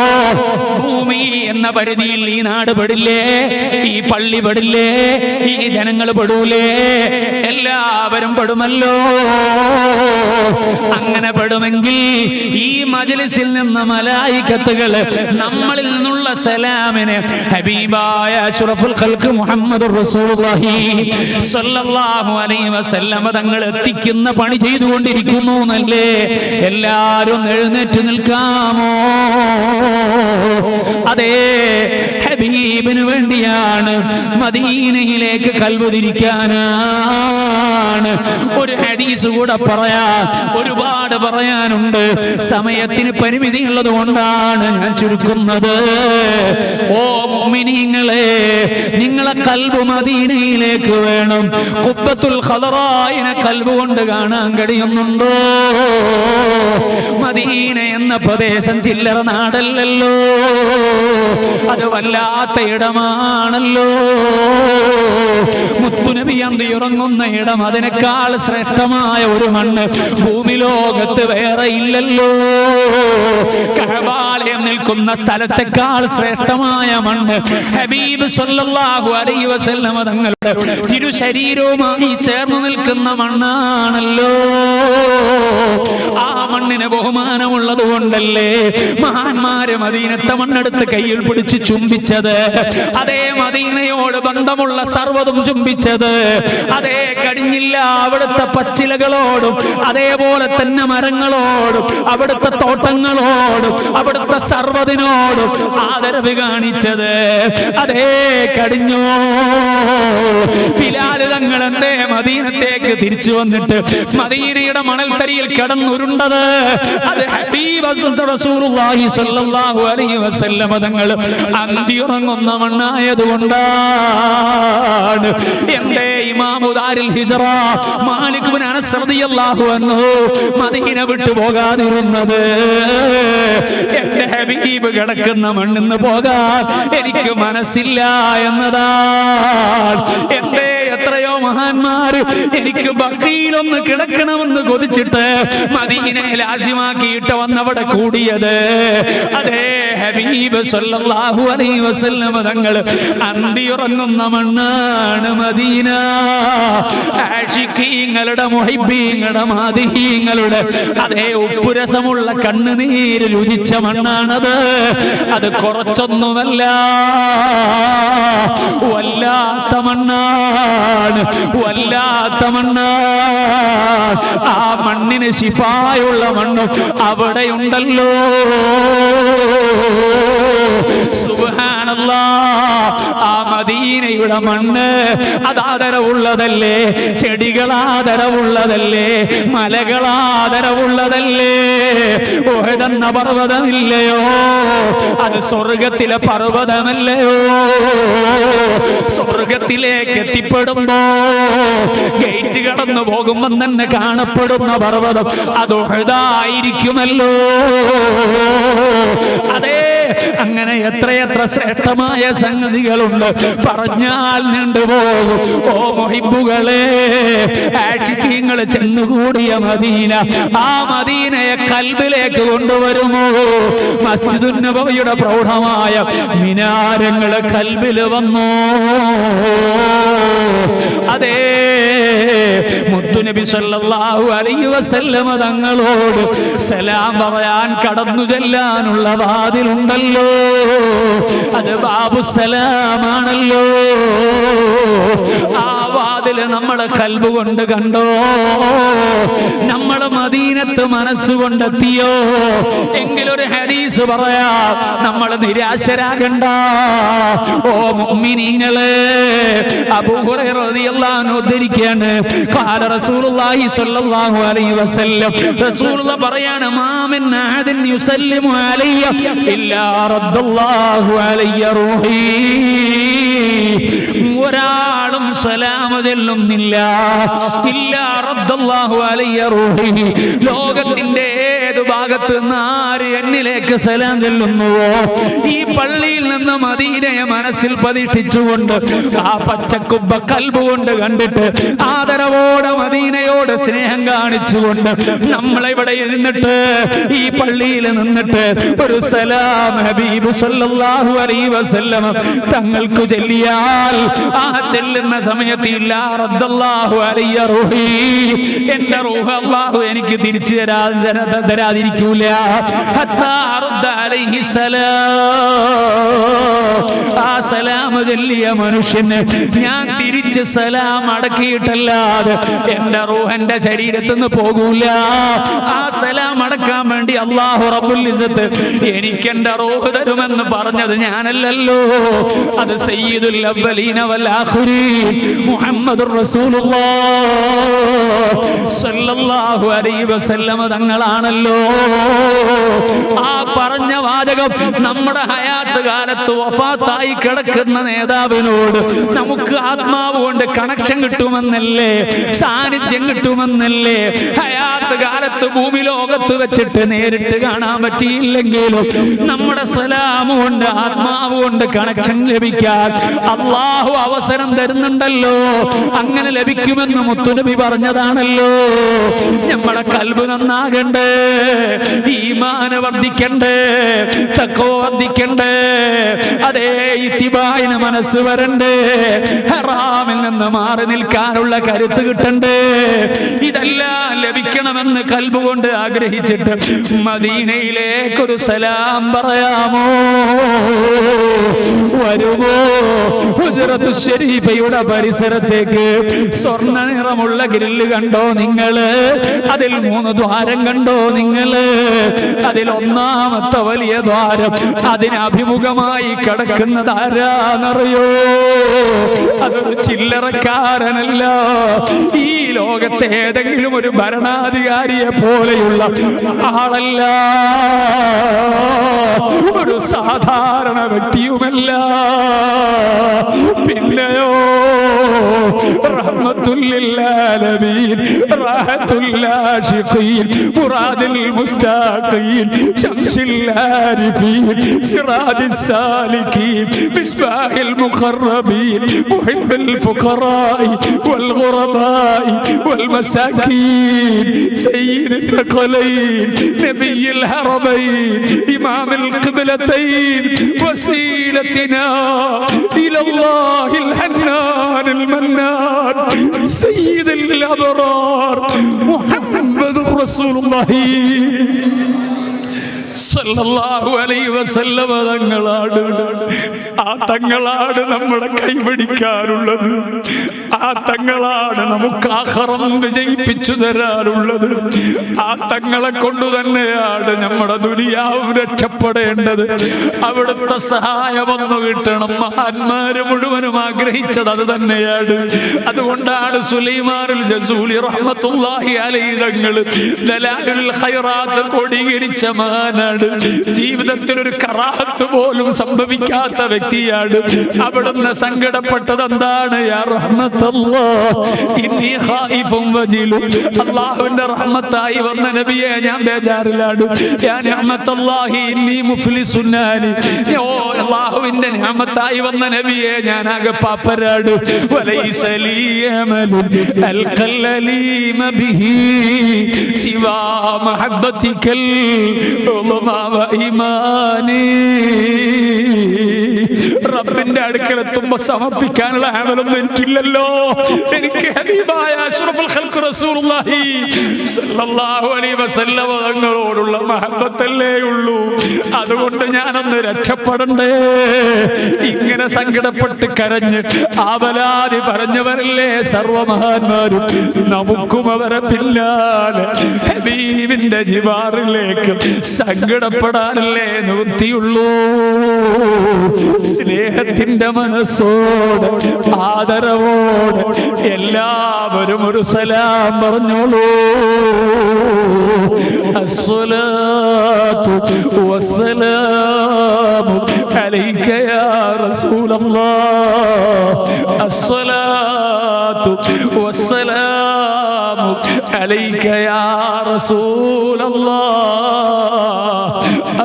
ഭൂമി എന്ന പരിധിയിൽ ഈ നാട് പെടില്ലേ, ഈ പള്ളി പെടില്ലേ, ഈ ജനങ്ങൾ പെടൂലേ? എല്ലാവരും പെടുമല്ലോ. അങ്ങനെ പെടുമെങ്കിൽ ഈ മജ്ലിസിൽ നിന്ന് മലായിക്കത്തുകൾ നമ്മളിൽ നിന്നുള്ള സലാമിനെ ഹബീബായ അഷ്റഫുൽ ഖൽഖ് മുഹമ്മദുർ റസൂലുള്ളാഹി സ്വല്ലല്ലാഹു അലൈഹി വസല്ലം തങ്ങൾ എത്തിക്കുന്ന പണി ചെയ്തുകൊണ്ടിരിക്കുന്നു എന്നല്ലേ? എല്ലാവരും എഴുന്നേറ്റ് നിൽക്കാമോ? അതെ, ഹബീബിന് വേണ്ടിയാണ്, മദീനയിലേക്ക് കൽബ് തിരിക്കാനാണ്. ഒരു ഹദീസ് കൂടെ പറയാൻ, ഒരുപാട് പറയാനുണ്ട്, സമയത്തിന് പരിമിതി ഉള്ളത് കൊണ്ടാണ് ഞാൻ ചുരുക്കുന്നത്. ഓ മുഅ്മിനീങ്ങളെ, നിങ്ങളെ കൽബ് മദീനയിലേക്ക് വേണം. ഖുബ്ബത്തുൽ ഖദറായിനെ കൽബ് കൊണ്ട് കാണാൻ കഴിയുന്നുണ്ടോ? മദീന എന്ന പ്രദേശം ചില്ലറ നാടല്ലല്ലോ, അത് വല്ലാത്ത ഇടമാണല്ലോ. മുത്തുനബി അന്തി ഉറങ്ങുന്ന ഇടം, അതിനേക്കാൾ ശ്രേഷ്ഠമായ ഒരു മണ്ണ് ഭൂമി ലോകത്ത് വേറെ ഇല്ലല്ലോ. കഅബാലയം നിൽക്കുന്ന സ്ഥലത്തെക്കാൾ ശ്രേഷ്ഠമായ മണ്ണ് ഹബീബ് സ്വല്ലല്ലാഹു അലൈഹി വസല്ലം തങ്ങളുടെ തിരുശരീരവുമായി ചേർന്ന് നിൽക്കുന്ന മണ്ണാണല്ലോ. ആ മണ്ണിന് ബഹുമാനമുള്ളത് കൊണ്ടല്ലേ മഹാന്മാര് മദീനത്തെ മണ്ണെടുത്ത് കയ്യിൽ പിടിച്ച് ചുംബിച്ചത്. അതേ മദീനയോട് ബന്ധമുള്ള സർവ്വതും ചുംബിച്ചത്. അതേ കഴിഞ്ഞില്ല, അവിടുത്തെ പച്ചിലകളോടും അതേപോലെ തന്നെ മരങ്ങളോടും അവിടുത്തെ തോട്ടങ്ങളോടും അവിടുത്തെ സർവ്വതിനോടും ആദരവ് കാണിച്ചത്. അതേ കഴിഞ്ഞു. ബിലാൽ തങ്ങൾ എന്തേ മദീനത്തേക്ക് തിരിച്ചു വന്നിട്ട് മദീനയുടെ മണൽത്തരിയിൽ കിടന്നുരുണ്ടത്? അത് ഹബീബ് റസൂലുള്ളാഹി സ്വല്ലല്ലാഹു അലൈഹി വസല്ലം തങ്ങൾ അന്തിയുറങ്ങുന്ന മണ്ണായതുകൊണ്ടാണ്. എന്റെ ഇമാമു ദാരിൽ ഹിജ്റ മാലിക് ഇബ്നു അനസ് റളിയല്ലാഹു അൻഹു മദീന വിട്ടു പോകാതിരുന്നത്. എന്റെ ഹബീബ് കിടക്കുന്ന മണ്ണിന്ന് പോകാൻ എനിക്ക് മനസ്സില്ല എന്നതാണ്. എന്റെ എത്രയോ മഹാന്മാർ എനിക്ക് ബഖീലൊന്ന് കിടക്കണമെന്ന് കൊതിച്ചിട്ട് മദീനയെ ലാസിമാക്കിയിട്ട് വന്നവിടെ കൂടിയത്. അതേ ഹബീബ് സ്വല്ലല്ലാഹു അലൈഹി വസല്ലം തങ്ങൾ അന്തിയുറങ്ങുന്ന മണ്ണാണ് മദീന. ആശിഖീങ്ങളുടെ മുഹിബ്ബീങ്ങളുടെ മാദിഹീങ്ങളുടെ അതേ ഉപ്പുരസമുള്ള കണ്ണുനീര് രുചിച്ച മണ്ണാണത്. അത് കുറച്ചൊന്നുമല്ല, വല്ലാത്ത മണ്ണാണ്, വല്ലാത്ത മണ്ണാണ്. ആ മണ്ണിന് ശിഫായുള്ള മണ്ണും അവിടെയുണ്ടല്ലോ. സുബ്ഹാനല്ലാഹ്. ആ മദീനയുടെ മണ്ണ് അതാദരവുള്ളതല്ലേ, ചെടികളാദരവുള്ളതല്ലേ, മലകളാദരവുള്ളതല്ലേ. ഉഹദെന്ന പർവ്വതമില്ലയോ, അത് സ്വർഗത്തിലെ പർവ്വതമല്ലയോ? സ്വർഗത്തിലേക്ക് എത്തിപ്പെടുമ്പോ ഗേറ്റ് കടന്നു പോകുമ്പോൾ തന്നെ കാണപ്പെടുന്ന പർവ്വതം അത് ഉഹദായിരിക്കുമല്ലോ. അതെ, അങ്ങനെ എത്രയെത്ര ശ്രേഷ്ഠമായ സംഗതികളുണ്ട്, പറഞ്ഞാൽ നീണ്ടുപോകും. ഓ മുഹിബ്ബുകളെ, ആശിഖീങ്ങൾ ചെന്നുകൂടിയ മദീന, ആ മദീനയെ കൽബിലേക്ക് കൊണ്ടുവരുമോ? മസ്ജിദുൻ നബവിയുടെ പ്രൗഢമായ മിനാരങ്ങൾ കൽബിൽ വന്നോ? അതേ, മുത്തുനബി സല്ലല്ലാഹു അലൈഹി വസല്ലം തങ്ങളോട് സലാം പറയാൻ കടന്നു ചെല്ലാനുള്ള വാതിലുണ്ടല്ലോ, അത് ബാബുസലാമാണല്ലോ. ആ വാതില് നമ്മളെ കൽബ് കൊണ്ട് കണ്ടോ? നമ്മളെ മദീനത്ത് മനസ്സുകൊണ്ടെത്തിയോ? എങ്കിലൊരു ഹദീസ് പറയാം, നമ്മൾ നിരാശരാകണ്ട. ഓ മുഅ്മിനീങ്ങളെ, അബൂ ഹുറൈറ റളിയല്ലാഹു അൻഹു ഉദ്ധരിക്കുകയാണ്, ഖാല റസൂലുള്ളാഹി സ്വല്ലല്ലാഹു അലൈഹി വസല്ലം, റസൂലുള്ളാഹി പറയാണ്, മാ മിൻ അഹദിൻ യുസല്ലിമു അലയ്യ ഇല്ലാ റദ്ദല്ലാഹു അലയ്യ റൂഹി. ഒരാളും സലാം ചെല്ലുന്നില്ല, ഇല്ലാ റദ്ദല്ലാഹു അലയ്യ റൂഹി. ലോകത്തിന്റെ ഏത് ഭാഗത്ത് നിന്ന് ആര് എന്നിലേക്ക് സലാം ചെല്ലുന്നുവോ ഈ പള്ളിയിൽ നിന്ന് മദീനയെ മനസ്സിൽ പ്രതിഷ്ഠിച്ചുകൊണ്ട് ആ പച്ചക്കുബ്ബ കൽബ് കൊണ്ട് കണ്ടിട്ട് ആദരവോടെ മദീനയോട് സ്നേഹം കാണിച്ചുകൊണ്ട് നമ്മളിവിടെ ഇരുന്നിട്ട് ഈ പള്ളിയിൽ നിന്നിട്ട് ഒരു സലാം ഹബീബ് സല്ലല്ലാഹു അലൈഹി വസല്ലം തങ്ങൾക്ക് ചൊല്ലിയാൽ ആ ചെല്ലുന്ന സമയത്ത് ഇല്ലാ റദ്ദല്ലാഹു അലയ്യ റൂഹി എന്റെ റൂഹ് അല്ലാഹു എനിക്ക് തിരിച്ചു തരാതിരിക്കൂല ഹത്താ അർദ അലൈഹി സലാം ആ സലാം ചൊല്ലിയ മനുഷ്യന് ഞാൻ തിരിച്ച് സലാം അടക്കിയിട്ടല്ലാതെ എന്റെ റൂഹന്റെ ശരീരത്തിൽ നിന്ന് പോകൂല. ആ സലാം അടക്കാൻ വേണ്ടി അല്ലാഹു റബ്ബുൽ ഇസ്സത്ത് എനിക്ക് എന്റെ റൂഹ് തരുമെന്ന് പറഞ്ഞത് ഞാനല്ലല്ലോ, അത് സയ്യിദുൽ അവ്വലീന വൽ ആഖിരീൻ മുഹമ്മദുർ റസൂലുള്ളാഹ് സ്വല്ലല്ലാഹു അലൈഹി വസല്ലം തങ്ങളാണല്ലോ. ആ പറഞ്ഞ വാചകം നമ്മുടെ ഹയാത്ത് കാലത്ത് വഫാത്തായി കിടക്കുന്ന നേതാവിനോട് നമുക്ക് ആത്മാവ് കൊണ്ട് കണക്ഷൻ കിട്ടുമെന്നല്ലേ, സാന്നിധ്യം കിട്ടുമെന്നല്ലേ. ഹയാത്ത് കാലത്ത് ഭൂമി ലോകത്ത് വെച്ചിട്ട് നേരിട്ട് കാണാൻ പറ്റിയില്ലെങ്കിലും നമ്മുടെ സലാം കൊണ്ട് ആത്മാവ് കൊണ്ട് കണക്ഷൻ ലഭിക്കാൻ അല്ലാഹു അവസരം തരുന്നുണ്ടല്ലോ. അങ്ങനെ ലഭിക്കുമെന്ന് മുത്തുനബി പറഞ്ഞതാണല്ലോ. നമ്മളെ കൽബ് നന്നാകണ്ടേ, ഈമാൻ വർദ്ധിക്കണ്ടേ, തഖ്വ വർദ്ധിക്കണ്ടേ, അതേ ഇത്തിബായിന് മനസ്സ് വരണ്ടേ, ഹറാമിൽ നിന്ന് മാറി നിൽക്കാനുള്ള കരുത്ത് കിട്ടണ്ടേ. ഇതെല്ലാം ലഭിക്കണമെന്ന് കൽബ് കൊണ്ട് ആഗ്രഹിച്ചിട്ട് മദീനയിലേക്കൊരു സലാം പറയാമോ? വരുമോ? ഹുജ്റത്തുൽ ശരീഫയുടെ പരിസരത്തേക്ക് സ്വർണ്ണ നിറമുള്ള ഗ്രില്ല് കണ്ടോ നിങ്ങള്? അതിൽ 3 ദ്വാരം കണ്ടോ നിങ്ങള്? അതിൽ ഒന്നാമത്തെ വലിയ ദ്വാരം അതിനഭിമുഖമായി കിടക്കുന്നത് ആരാന്നറിയോ? അതൊരു ചില്ലറക്കാരനല്ല, ഈ ലോകത്തെ ഏതെങ്കിലും ഒരു ഭരണാധികാരിയെ പോലെയുള്ള ആളല്ല, ഒരു സാധാരണ വ്യക്തിയുമല്ല. പിന്നെയോ റഹ്മത്തുൽ ലിൽ ആലമീൻ, റഹ്മത്തുൽ ആശിഖീൻ, മുറാദിൽ മുസ്താഖീൻ, ശംസുൽ ആരിഫീൻ, സിറാജുസ് സാലികീൻ, മിസ്ബാഹുൽ മുഖറബീൻ, മുഹിബ്ബുൽ ഫുഖറാഇ വൽ ഗുറബാഇ വൽ മസാകീൻ, സയ്യിദുൽ ثقلين نبي الحرمين إمام القبلتين وسيلتنا إلى الله الحنان المنان سيد الأبرار محمد رسول الله സല്ലല്ലാഹു അലൈഹി വസല്ലം തങ്ങളാണ്. ആ തങ്ങളാണ് നമ്മുടെ കൈപിടിക്കാനുള്ളത്. ആ തങ്ങളാണ് നമുക്ക് ആഖിറം വിജയിപ്പിച്ചു തരാനുള്ളത്. ആ തങ്ങളെ കൊണ്ട് തന്നെയാണ് നമ്മുടെ ദുനിയാവും രക്ഷപ്പെടേണ്ടത്. അവിടുത്തെ സഹായം ഒന്ന് കിട്ടണം. മഹാന്മാര് മുഴുവനും ആഗ്രഹിച്ചത് അത് തന്നെയാണ്. അതുകൊണ്ടാണ് സുലൈമാനുൽ ജസൂലി റഹ്മത്തുള്ളാഹി അലൈഹി തങ്ങൾ ദലായിലുൽ ഖൈറാത്ത് കോടീകരിച്ച മഹാനാണ്. ജീവിതത്തിൽ ഒരു കറാഹത്ത് പോലും സംഭവിക്കാത്ത വ്യക്തിയാണ്. അവിടുന്ന് സങ്കടപ്പെട്ടത് എന്താണ്? യാ റഹ്മത്തല്ലാഹ് ഇന്നി ഖായിഫുൻ വജീലുൻ, അല്ലാഹുവിന്റെ റഹ്മത്തായി വന്ന നബിയെ ഞാൻ ബേജാറിലാണ്. യാ നിഅമത്തല്ലാഹി ഇന്നി മുഫ്ലിസുൻ നാനി, ഓ അല്ലാഹുവിന്റെ നിഅമത്തായി വന്ന നബിയെ ഞാൻ ആകെ പാപ്പരാണ്. വലൈസ ലീ അമലുൻ അൽഖൽ അലീമ ബിഹി സിവാ മഹബ്ബതികൽ റബ്ബിന്റെ അടുക്കലെത്തുമ്പോ സമർപ്പിക്കാനുള്ള അമലൊന്നും എനിക്കില്ലല്ലോ. എനിക്ക് ഹബീബായ അഷ്റഫുൽ ഖൽഖ് റസൂലുള്ളാഹി സ്വല്ലല്ലാഹു അലൈഹി വസല്ലം തങ്ങളോടുള്ള മഹബ്ബത്തല്ലേ ഉള്ളൂ. അതുകൊണ്ട് ഞാനൊന്ന് രക്ഷപ്പെടണ്ടേ. ഇങ്ങനെ സങ്കടപ്പെട്ട് കരഞ്ഞ് ആവലാതി പറഞ്ഞവരല്ലേ സർവമഹാന്മാരും. നമുക്കും അവരെ പിന്നാലെ ഹബീബിന്റെ ജിവാറിലേക്ക് സങ്കടപ്പെടാനല്ലേ നിവൃത്തിയുള്ളൂ. സ്നേഹത്തിന്റെ മനസ്സോട് ആദരവോട് എല്ലാവരും ഒരു സലാം പറഞ്ഞോളൂ. അസ്സലാത്തു വസ്സലാമു അലൈക യാ റസൂലല്ലാഹ്. അസ്സലാത്തു വസ്സലാമു അലൈക യാ റസൂലല്ലാഹ്.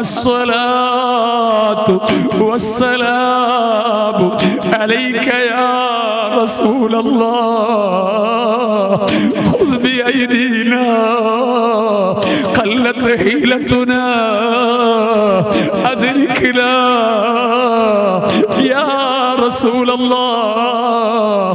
അസ്സലാത്തു വസ്സലാമു അലൈക യാ റസൂലല്ലാഹ്. ഖുദ് ബിഅയ്ദീനാ قلت حيلتنا أدركنا يا رسول الله.